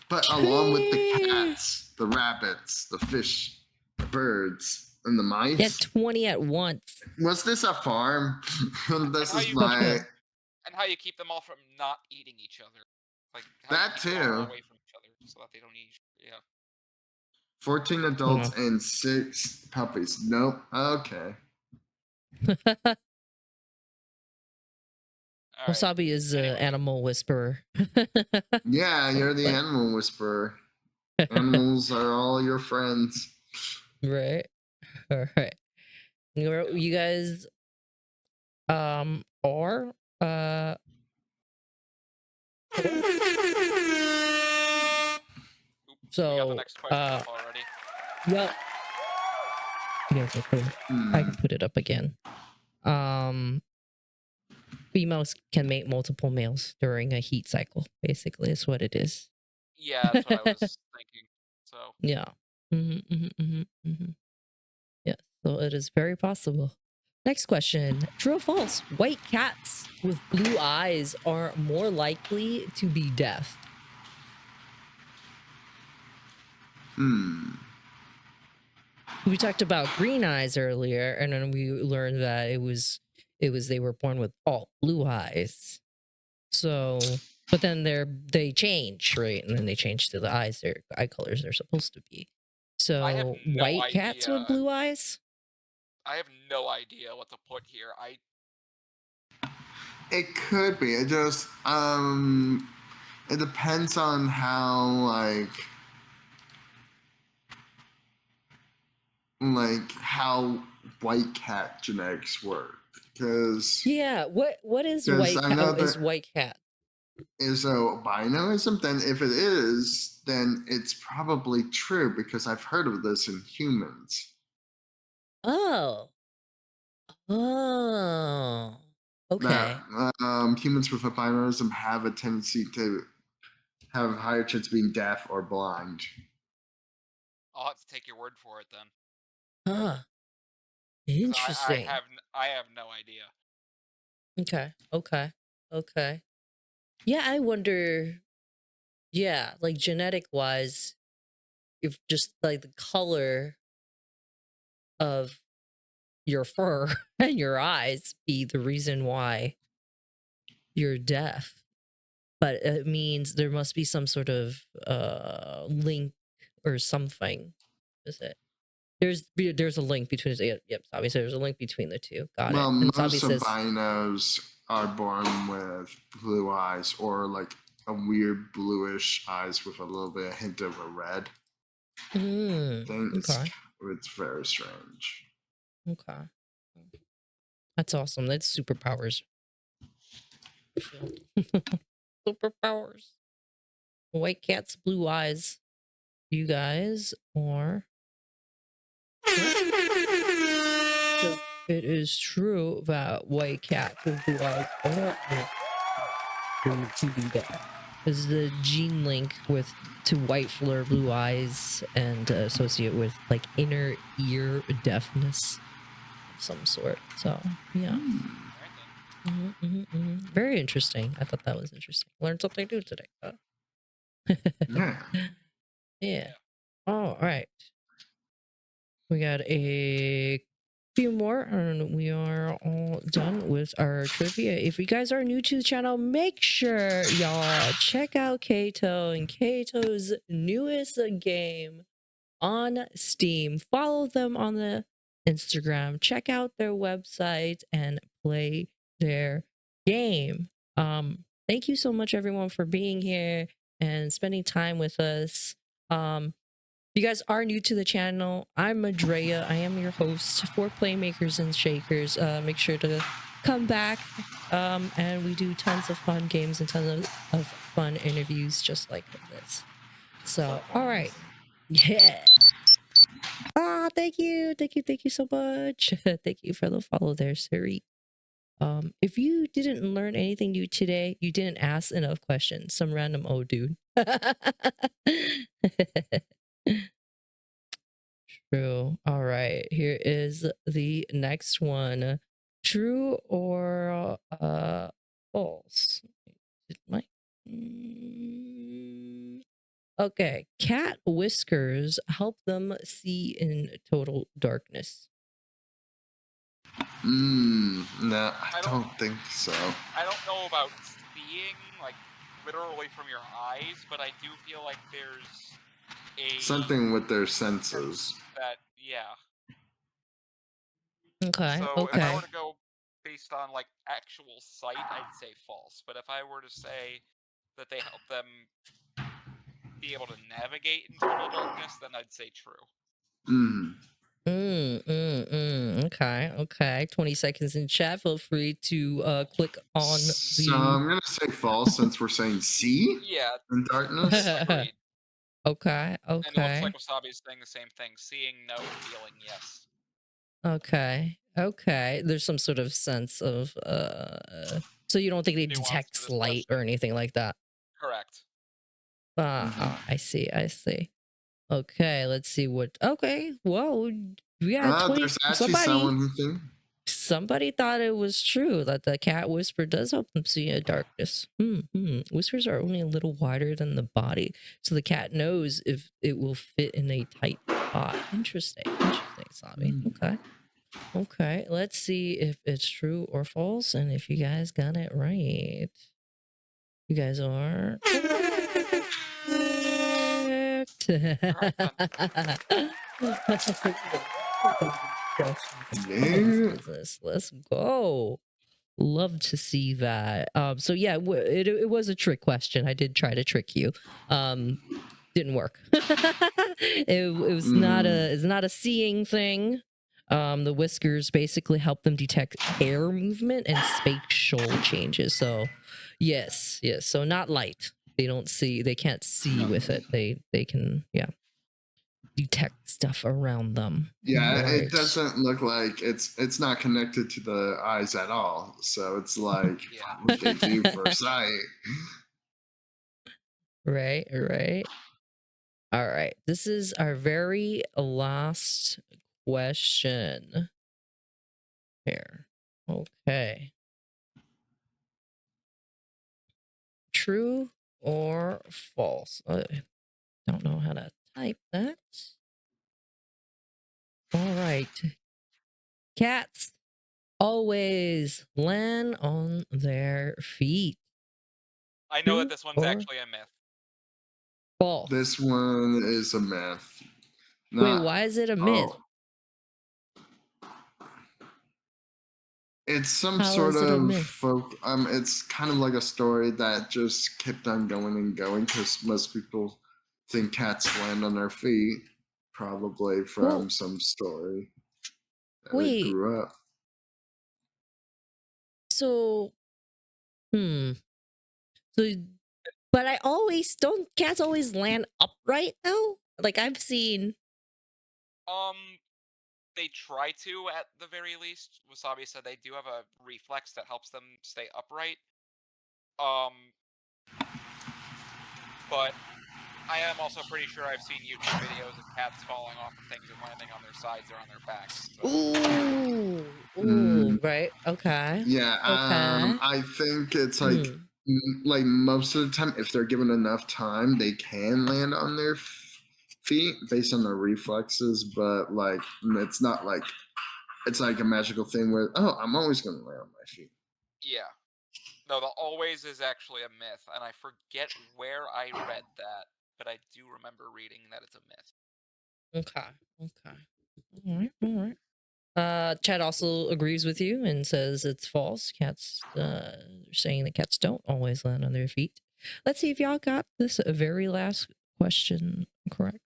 [SPEAKER 3] But along with the cats, the rabbits, the fish, the birds, and the mice.
[SPEAKER 1] Yeah, 20 at once.
[SPEAKER 3] Was this a farm? This is
[SPEAKER 4] And how you keep them all from not eating each other. Like
[SPEAKER 3] that too.
[SPEAKER 4] Away from each other so that they don't eat. Yeah.
[SPEAKER 3] 14 adults and 6 puppies. Nope. Okay.
[SPEAKER 1] Wasabi is an animal whisperer.
[SPEAKER 3] Yeah, you're the animal whisperer. Animals are all your friends.
[SPEAKER 1] Right. All right. You guys are so
[SPEAKER 4] we got the next question up already.
[SPEAKER 1] Yep. Yes, I can put it up again. Females can mate multiple males during a heat cycle, basically, is what it is.
[SPEAKER 4] Yeah, that's what I was thinking. So
[SPEAKER 1] yeah. Yeah, so it is very possible. Next question. True or false? White cats with blue eyes are more likely to be deaf. We talked about green eyes earlier, and then we learned that it was they were born with all blue eyes. So, but then they change, right? And then they change to the eyes, their eye colors they're supposed to be. So white cats with blue eyes?
[SPEAKER 3] I have no idea what to put here. It could be. It just it depends on how how white cat genetics work. Because
[SPEAKER 1] what is white cat? Is white cat?
[SPEAKER 3] Is albinoism? Then if it is, then it's probably true because I've heard of this in humans.
[SPEAKER 1] Oh. Okay.
[SPEAKER 3] That, humans with albinism have a tendency to have a higher chance of being deaf or blind.
[SPEAKER 4] I'll have to take your word for it then.
[SPEAKER 1] Huh. Interesting.
[SPEAKER 4] I have no idea.
[SPEAKER 1] Okay. Yeah, I wonder. Yeah, like genetic wise, if just like the color of your fur and your eyes be the reason why you're deaf, but it means there must be some sort of link or something. Is it? There's a link between obviously there's a link between the two. Got it. And
[SPEAKER 3] most albinos are born with blue eyes or like a weird bluish eyes with a little bit of hint of a red. It's very strange.
[SPEAKER 1] Okay. That's awesome. That's superpowers. Superpowers. White cats, blue eyes. You guys are... So it is true that white cats with blue eyes are going to be deaf. is the gene link to white fleur blue eyes and associate with like inner ear deafness of some sort. So yeah. Very interesting. I thought that was interesting. Learned something new today.
[SPEAKER 3] Yeah.
[SPEAKER 1] Yeah. All right. We got a few more and we are all done with our trivia. If you guys are new to the channel, make sure y'all check out Keito and Keito's newest game on Steam. Follow them on the Instagram, check out their website and play their game. Thank you so much everyone for being here and spending time with us. If you guys are new to the channel, I'm Merdrea. I am your host for Playmakers and Shakers. Make sure to come back. And we do tons of fun games and tons of fun interviews just like this. So, all right. Yeah. Thank you so much. Thank you for the follow there, Siri. If you didn't learn anything new today, you didn't ask enough questions. Some random old dude. True. All right. Here is the next one. True or false? Okay. Cat whiskers help them see in total darkness.
[SPEAKER 3] No, I don't think so.
[SPEAKER 4] I don't know about seeing, like, literally from your eyes, but I do feel like there's
[SPEAKER 3] something with their senses.
[SPEAKER 4] That, yeah.
[SPEAKER 1] Okay.
[SPEAKER 4] So
[SPEAKER 1] okay.
[SPEAKER 4] if I were to go based on, like, actual sight, I'd say false. But if I were to say that they help them be able to navigate in total darkness, then I'd say true.
[SPEAKER 1] Okay. 20 seconds in chat. Feel free to click on the.
[SPEAKER 3] So I'm gonna say false since we're saying see in darkness.
[SPEAKER 4] Agreed.
[SPEAKER 1] Okay.
[SPEAKER 4] And it looks like Wasabi is saying the same thing. Seeing no, feeling yes.
[SPEAKER 1] Okay. There's some sort of sense of so you don't think they detect light or anything like that?
[SPEAKER 4] Correct.
[SPEAKER 1] I see. Okay, let's see what. Okay, well, we got 20.
[SPEAKER 3] There's actually someone who thinks.
[SPEAKER 1] Somebody thought it was true that the cat whisper does help them see in darkness. Whiskers are only a little wider than the body, so the cat knows if it will fit in a tight spot. Interesting, Sabi. Okay, let's see if it's true or false, and if you guys got it right. You guys are Let's go. Love to see that. So yeah, it was a trick question. I did try to trick you. Didn't work. it was not a seeing thing. The whiskers basically help them detect air movement and spatial changes. So yes. So not light. They can't see with it. They can detect stuff around them.
[SPEAKER 3] Yeah, right. It doesn't look like it's not connected to the eyes at all. So it's like what they do for sight.
[SPEAKER 1] Right. All right. This is our very last question. Here. Okay. True or false? I don't know how to type that. All right. Cats always land on their feet.
[SPEAKER 4] I know that this one's actually a myth.
[SPEAKER 1] False.
[SPEAKER 3] This one is a myth.
[SPEAKER 1] Wait, why is it a myth?
[SPEAKER 3] It's some sort of folk. It's kind of like a story that just kept on going and going because most people think cats land on their feet, probably from some story that they grew up.
[SPEAKER 1] So, but cats always land upright though? Like I've seen.
[SPEAKER 4] They try to at the very least. Wasabi said they do have a reflex that helps them stay upright. but I am also pretty sure I've seen YouTube videos of cats falling off of things and landing on their sides or on their backs. So.
[SPEAKER 1] Ooh, right. Okay.
[SPEAKER 3] Yeah,
[SPEAKER 1] Okay.
[SPEAKER 3] I think it's
[SPEAKER 1] Hmm.
[SPEAKER 3] like most of the time, if they're given enough time, they can land on their feet based on their reflexes. But like, it's not like it's like a magical thing where I'm always going to land on my feet.
[SPEAKER 4] Yeah. No, the always is actually a myth, and I forget where I read that, but I do remember reading that it's a myth.
[SPEAKER 1] Okay. Okay. All right. All right. Chad also agrees with you and says it's false. Cats, saying that cats don't always land on their feet. Let's see if y'all got this very last question correct.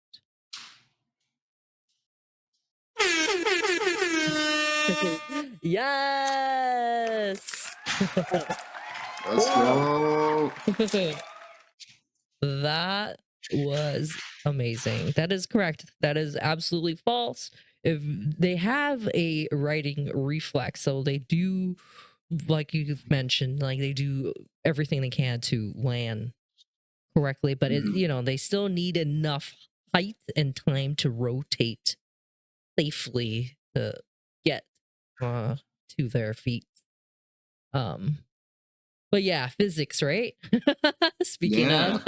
[SPEAKER 1] Yes.
[SPEAKER 3] Let's go.
[SPEAKER 1] That was amazing. That is correct. That is absolutely false. If they have a writing reflex, so they do, like you've mentioned, like they do everything they can to land correctly, but they still need enough height and time to rotate safely to get to their feet. But yeah, physics, right? Speaking of,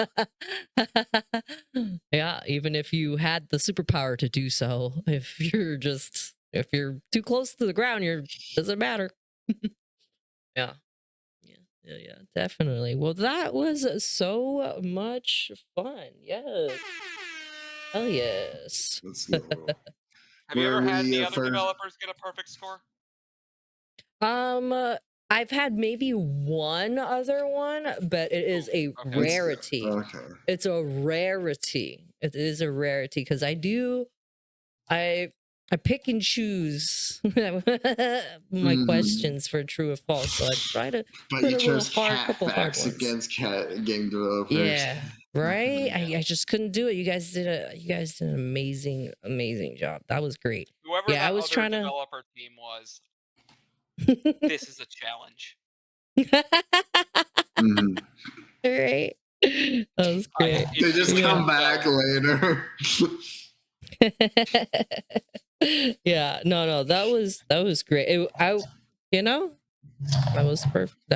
[SPEAKER 1] yeah, even if you had the superpower to do so, if you're too close to the ground, doesn't matter. Yeah. Yeah, definitely. Well, that was so much fun. Yes. Hell yes.
[SPEAKER 3] Let's go.
[SPEAKER 4] Have you ever
[SPEAKER 3] Were
[SPEAKER 4] had
[SPEAKER 3] we
[SPEAKER 4] any other
[SPEAKER 3] first?
[SPEAKER 4] developers get a perfect score?
[SPEAKER 1] I've had maybe one other one, but it is a
[SPEAKER 4] okay.
[SPEAKER 1] rarity.
[SPEAKER 3] Okay.
[SPEAKER 1] It's a rarity. It is a rarity because I pick and choose my questions for true or false. So I try to
[SPEAKER 3] But
[SPEAKER 1] put
[SPEAKER 3] you
[SPEAKER 1] a little
[SPEAKER 3] chose
[SPEAKER 1] couple hard
[SPEAKER 3] facts
[SPEAKER 1] ones.
[SPEAKER 3] against cat game developers.
[SPEAKER 1] Yeah, right. I just couldn't do it. You guys did an amazing job. That was great.
[SPEAKER 4] Whoever
[SPEAKER 1] Yeah, I
[SPEAKER 4] that
[SPEAKER 1] was
[SPEAKER 4] other
[SPEAKER 1] trying to.
[SPEAKER 4] developer team was, this is a challenge.
[SPEAKER 1] Right. That was great.
[SPEAKER 3] They just come back later.
[SPEAKER 1] Yeah, no, that was great. That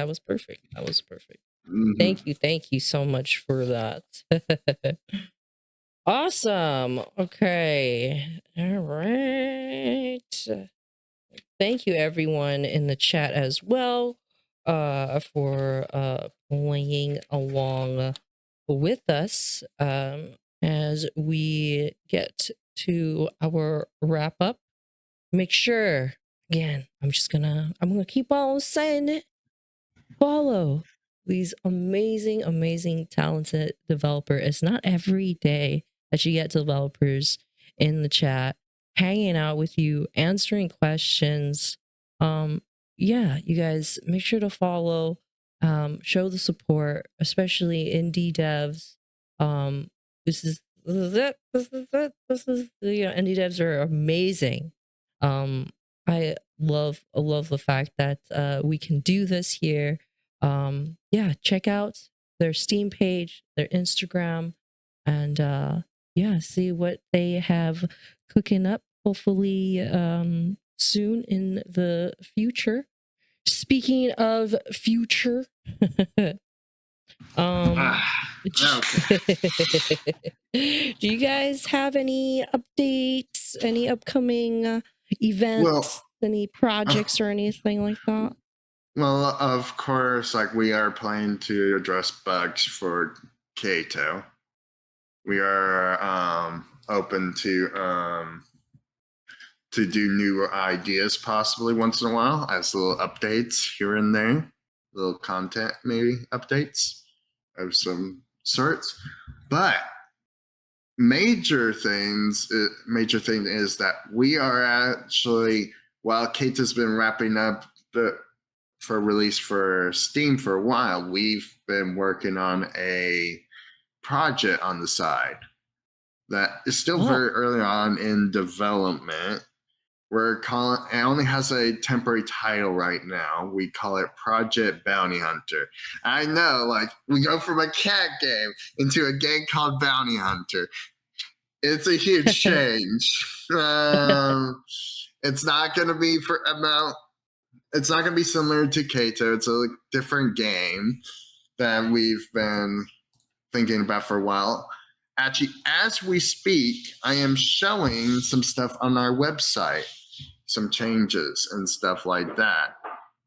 [SPEAKER 1] was perfect. That was perfect. Thank you so much for that. Awesome. Okay. All right. Thank you everyone in the chat as well for playing along with us as we get to our wrap up. Make sure, again, I'm gonna keep on saying it. Follow these amazing talented developers. It's not every day that you get developers in the chat hanging out with you, answering questions. Yeah, you guys make sure to follow, show the support, especially indie devs. This is it. Indie devs are amazing. I love the fact that we can do this here. Yeah, check out their Steam page, their Instagram, and yeah, see what they have cooking up, hopefully soon in the future. Speaking of future,
[SPEAKER 3] Okay.
[SPEAKER 1] do you guys have any updates, any upcoming events, any projects or anything like that?
[SPEAKER 3] Well, of course, like we are planning to address bugs for Keito. We are open to do new ideas possibly once in a while as little updates here and there, little content maybe updates of some sorts. But major thing is that we are actually, while Keito's been wrapping up for release for Steam for a while, we've been working on a project on the side that is still very early on in development. We're calling it only has a temporary title right now. We call it Project Bounty Hunter. I know, like we go from a cat game into a game called Bounty Hunter. It's a huge change. It's not going to be for amount. It's not going to be similar to Keito. It's a different game that we've been thinking about for a while. Actually, as we speak, I am showing some stuff on our website, some changes and stuff like that.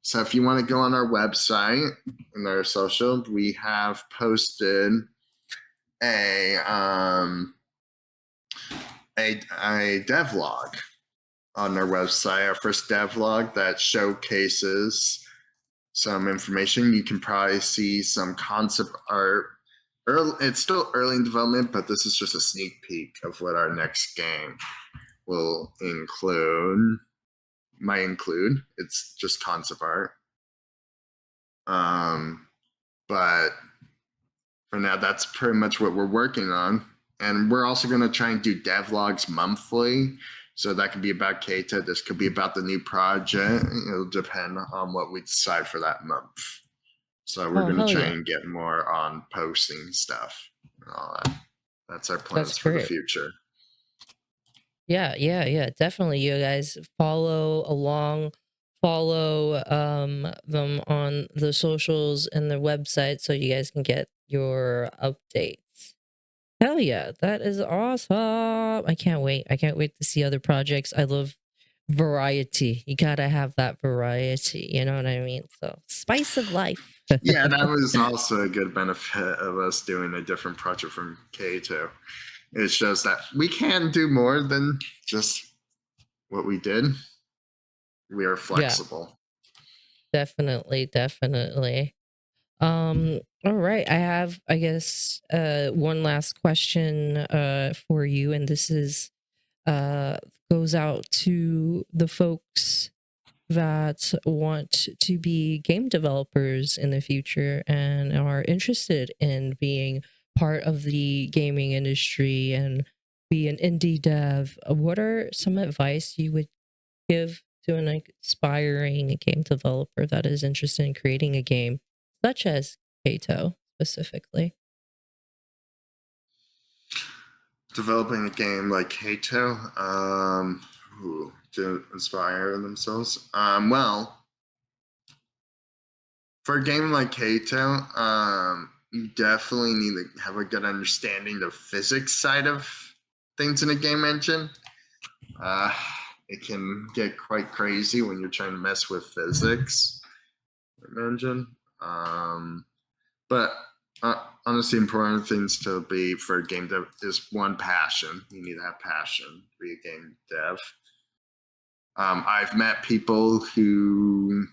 [SPEAKER 3] So if you want to go on our website and our social, we have posted a a devlog on our website, our first devlog that showcases some information. You can probably see some concept art. It's still early in development, but this is just a sneak peek of what our next game will include. Might include. It's just concept art. But for now, that's pretty much what we're working on. And we're also going to try and do devlogs monthly. So that could be about Keita. This could be about the new project. It'll depend on what we decide for that month. So we're going to try and get more on posting stuff and all that. That's our plans for the future.
[SPEAKER 1] Yeah. Definitely. You guys follow along, follow them on the socials and the website so you guys can get your updates. Hell yeah, that is awesome. I can't wait. I can't wait to see other projects. I love variety. You gotta have that variety, you know what I mean? So spice of life.
[SPEAKER 3] Yeah, that was also a good benefit of us doing a different project from Keito. It shows that we can do more than just what we did. We are flexible.
[SPEAKER 1] Yeah, definitely. All right. I have, I guess, one last question for you, and this is goes out to the folks that want to be game developers in the future and are interested in being part of the gaming industry and be an indie dev. What are some advice you would give to an aspiring game developer that is interested in creating a game, such as Keito specifically?
[SPEAKER 3] Developing a game like Keito to inspire themselves. Well, for a game like Keito, you definitely need to have a good understanding of the physics side of things in a game engine. It can get quite crazy when you're trying to mess with physics in an engine. But honestly, important things to be for a game dev is one, passion. You need to have passion to be a game dev. I've met people who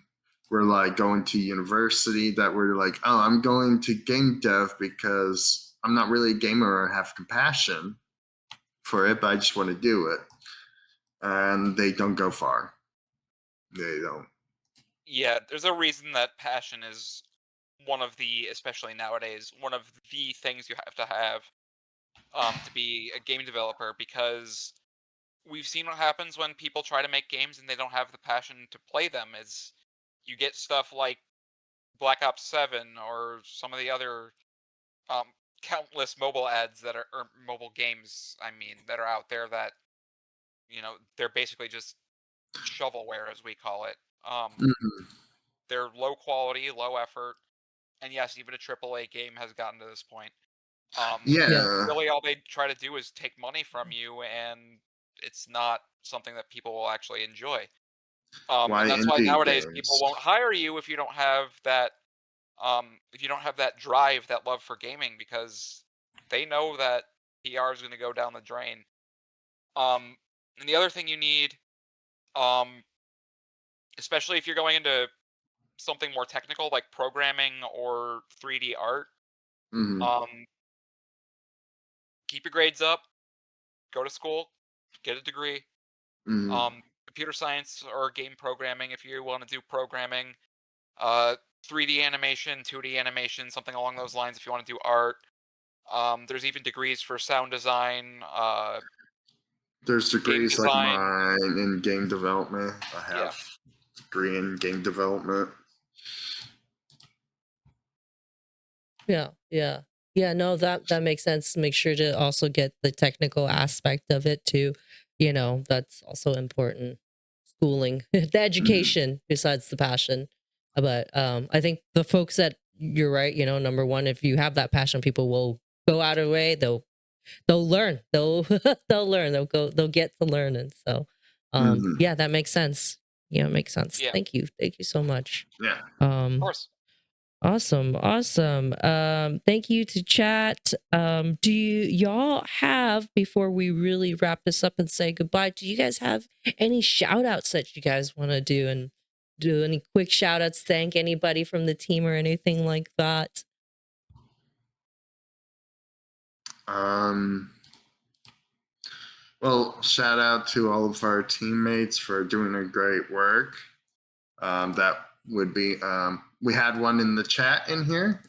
[SPEAKER 3] were like going to university that were like, oh, I'm going to game dev because I'm not really a gamer or have compassion for it, but I just want to do it. And they don't go far. They don't.
[SPEAKER 4] Yeah, there's a reason that passion is one of the, especially nowadays, one of the things you have to be a game developer, because we've seen what happens when people try to make games and they don't have the passion to play them. Is you get stuff like Black Ops 7 or some of the other countless mobile ads that are, or mobile games, I mean, that are out there that, they're basically just shovelware, as we call it. They're low quality, low effort, and yes, even a AAA game has gotten to this point. Really all they try to do is take money from you, and it's not something that people will actually enjoy. And that's why nowadays people won't hire you if you don't have that drive, that love for gaming, because they know that PR is going to go down the drain. And the other thing you need, especially if you're going into something more technical like programming or 3D art, keep your grades up, go to school, get a degree. Computer science or game programming if you want to do programming, 3D animation, 2D animation, something along those lines if you want to do art. There's even degrees for sound design,
[SPEAKER 3] There's degrees like
[SPEAKER 4] design.
[SPEAKER 3] mine in game development. I have
[SPEAKER 4] Yeah.
[SPEAKER 3] a degree in game development.
[SPEAKER 1] Yeah, no, that makes sense. Make sure to also get the technical aspect of it too. That's also important. Schooling, the education besides the passion. But I think the folks that you're right, number one, if you have that passion, people will go out of the way. They'll learn. They'll they'll learn. They'll get to learn. And so yeah, that makes sense. Yeah, it makes sense.
[SPEAKER 4] Yeah.
[SPEAKER 1] Thank you. Thank you so much.
[SPEAKER 3] Yeah.
[SPEAKER 4] Of course.
[SPEAKER 1] Awesome. Thank you to chat. Do y'all have, before we really wrap this up and say goodbye, do you guys have any shout outs that you guys want to do, and do any quick shout outs, thank anybody from the team or anything like that?
[SPEAKER 3] Well, shout out to all of our teammates for doing a great work. That would be, we had one in the chat in here.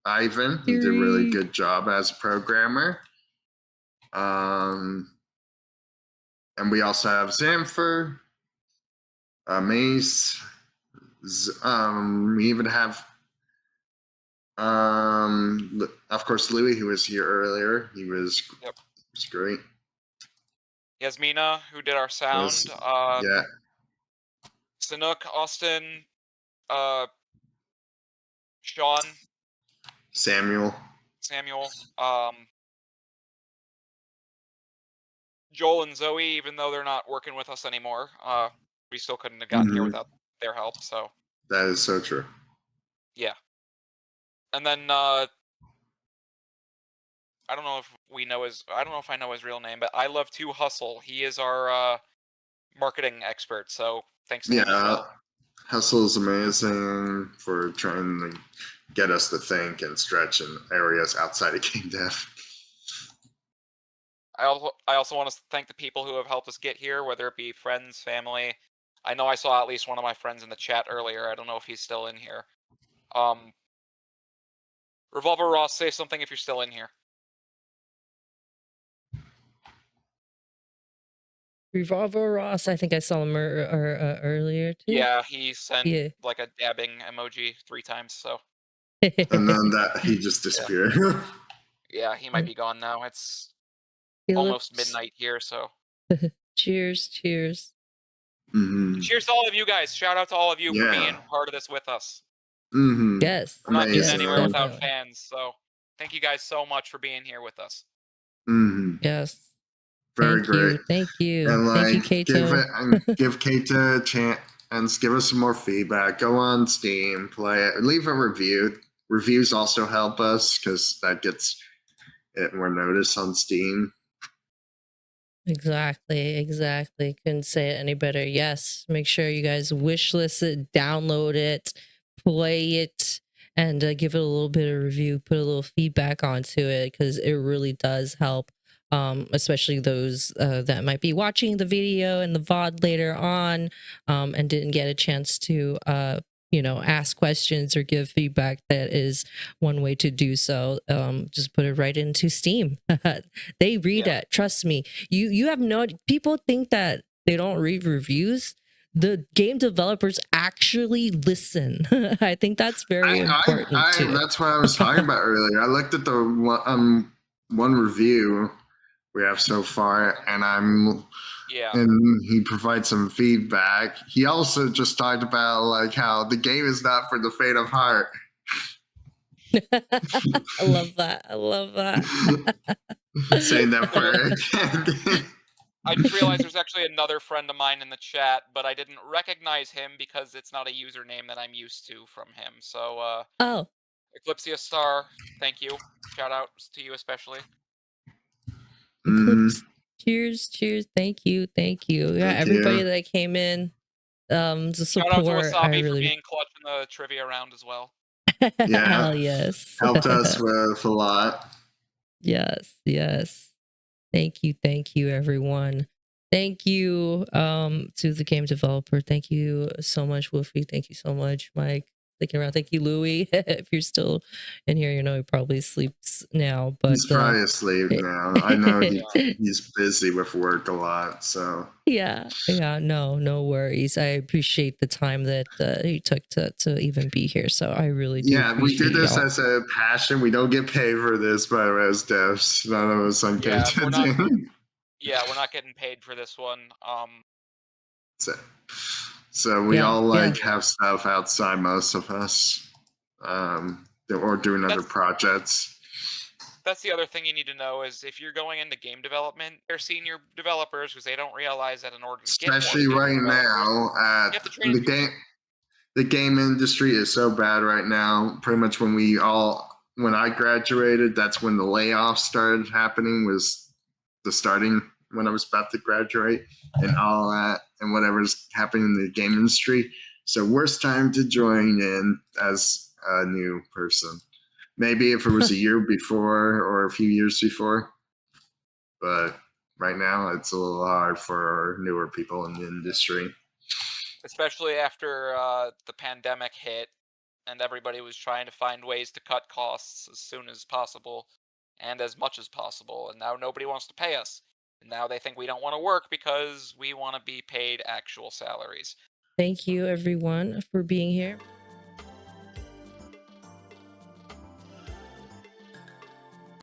[SPEAKER 3] Ivan, he did a really good job as a programmer. And we also have Zamfer, Mace. We even have, of course, Louis, who was here earlier. He was, was great.
[SPEAKER 4] Yasmina, who did our sound.
[SPEAKER 3] Yeah.
[SPEAKER 4] Sanook, Austin, Sean,
[SPEAKER 3] Samuel,
[SPEAKER 4] Joel and Zoe, even though they're not working with us anymore. We still couldn't have gotten here without their help. So
[SPEAKER 3] that is so true.
[SPEAKER 4] Yeah. And then I don't know if I know his real name, but I Love to Hustle. He is our marketing expert. So thanks to him as well.
[SPEAKER 3] Hustle is amazing for trying to get us to think and stretch in areas outside of game dev.
[SPEAKER 4] I also want to thank the people who have helped us get here, whether it be friends, family. I know I saw at least one of my friends in the chat earlier. I don't know if he's still in here. Revolver Ross, say something if you're still in here.
[SPEAKER 1] Revolver Ross, I think I saw him earlier too.
[SPEAKER 4] Yeah, he sent like a dabbing emoji 3 times. So.
[SPEAKER 3] And then he just disappeared.
[SPEAKER 4] Yeah, he might be gone now. It's almost midnight here, so.
[SPEAKER 1] Cheers.
[SPEAKER 4] Cheers to all of you guys. Shout out to all of you for being part of this with us.
[SPEAKER 1] Yes.
[SPEAKER 4] We're not getting anywhere without fans, so thank you guys so much for being here with us.
[SPEAKER 1] Yes.
[SPEAKER 3] Very great.
[SPEAKER 1] Thank you.
[SPEAKER 3] And
[SPEAKER 1] Thank you, Keito.
[SPEAKER 3] give Keito a chance and give us some more feedback. Go on Steam, play it, leave a review. Reviews also help us because that gets it more notice on Steam.
[SPEAKER 1] Exactly. Couldn't say it any better. Yes, make sure you guys wishlist it, download it, play it, and give it a little bit of review, put a little feedback onto it, because it really does help. Especially those that might be watching the video and the VOD later on and didn't get a chance to ask questions or give feedback. That is one way to do so. Just put it right into Steam. They read it. Trust me. You have no, people think that they don't read reviews. The game developers actually listen. I think that's very important too.
[SPEAKER 3] That's what I was talking about earlier. I looked at the one review we have so far, and and he provides some feedback. He also just talked about like how the game is not for the faint of heart.
[SPEAKER 1] I love that.
[SPEAKER 3] Saying that for
[SPEAKER 4] I just realized there's actually another friend of mine in the chat, but I didn't recognize him because it's not a username that I'm used to from him. So Eclipsia Star, thank you. Shout out to you especially.
[SPEAKER 1] Eclipse. Cheers. Thank you. Yeah, everybody that came in to support.
[SPEAKER 4] Shout out to Wasabi for being clutch in the trivia round as well.
[SPEAKER 3] Yeah.
[SPEAKER 1] Hell yes.
[SPEAKER 3] Helped us with a lot.
[SPEAKER 1] Yes. Thank you, everyone. Thank you to the game developer. Thank you so much, Wolfie. Thank you so much, Mike. sticking around. Thank you, Louie. If you're still in here, he probably sleeps now. But
[SPEAKER 3] He's probably asleep now. I know he's busy with work a lot, so
[SPEAKER 1] yeah, no worries. I appreciate the time that you took to even be here. So I really do
[SPEAKER 3] yeah, we
[SPEAKER 1] appreciate
[SPEAKER 3] do this
[SPEAKER 1] y'all.
[SPEAKER 3] as a passion. We don't get paid for this, by the way, as devs. None of us on
[SPEAKER 4] Yeah, we're not.
[SPEAKER 3] do.
[SPEAKER 4] Yeah, we're not getting paid for this one.
[SPEAKER 3] So we
[SPEAKER 1] Yeah,
[SPEAKER 3] all
[SPEAKER 1] yeah.
[SPEAKER 3] have stuff outside, most of us, or doing other projects.
[SPEAKER 4] That's the other thing you need to know is if you're going into game development, they're senior developers because they don't realize that in order to get more
[SPEAKER 3] Especially
[SPEAKER 4] senior
[SPEAKER 3] right
[SPEAKER 4] developers,
[SPEAKER 3] now,
[SPEAKER 4] you have to train
[SPEAKER 3] the
[SPEAKER 4] people.
[SPEAKER 3] game. The game industry is so bad right now. Pretty much when I graduated, that's when the layoffs started happening. Was the starting when I was about to graduate and all that and whatever's happening in the game industry. So worst time to join in as a new person. Maybe if it was a year before or a few years before, but right now it's a little hard for newer people in the industry.
[SPEAKER 4] Especially after the pandemic hit and everybody was trying to find ways to cut costs as soon as possible and as much as possible. And now nobody wants to pay us. And now they think we don't want to work because we want to be paid actual salaries.
[SPEAKER 1] Thank you, everyone, for being here.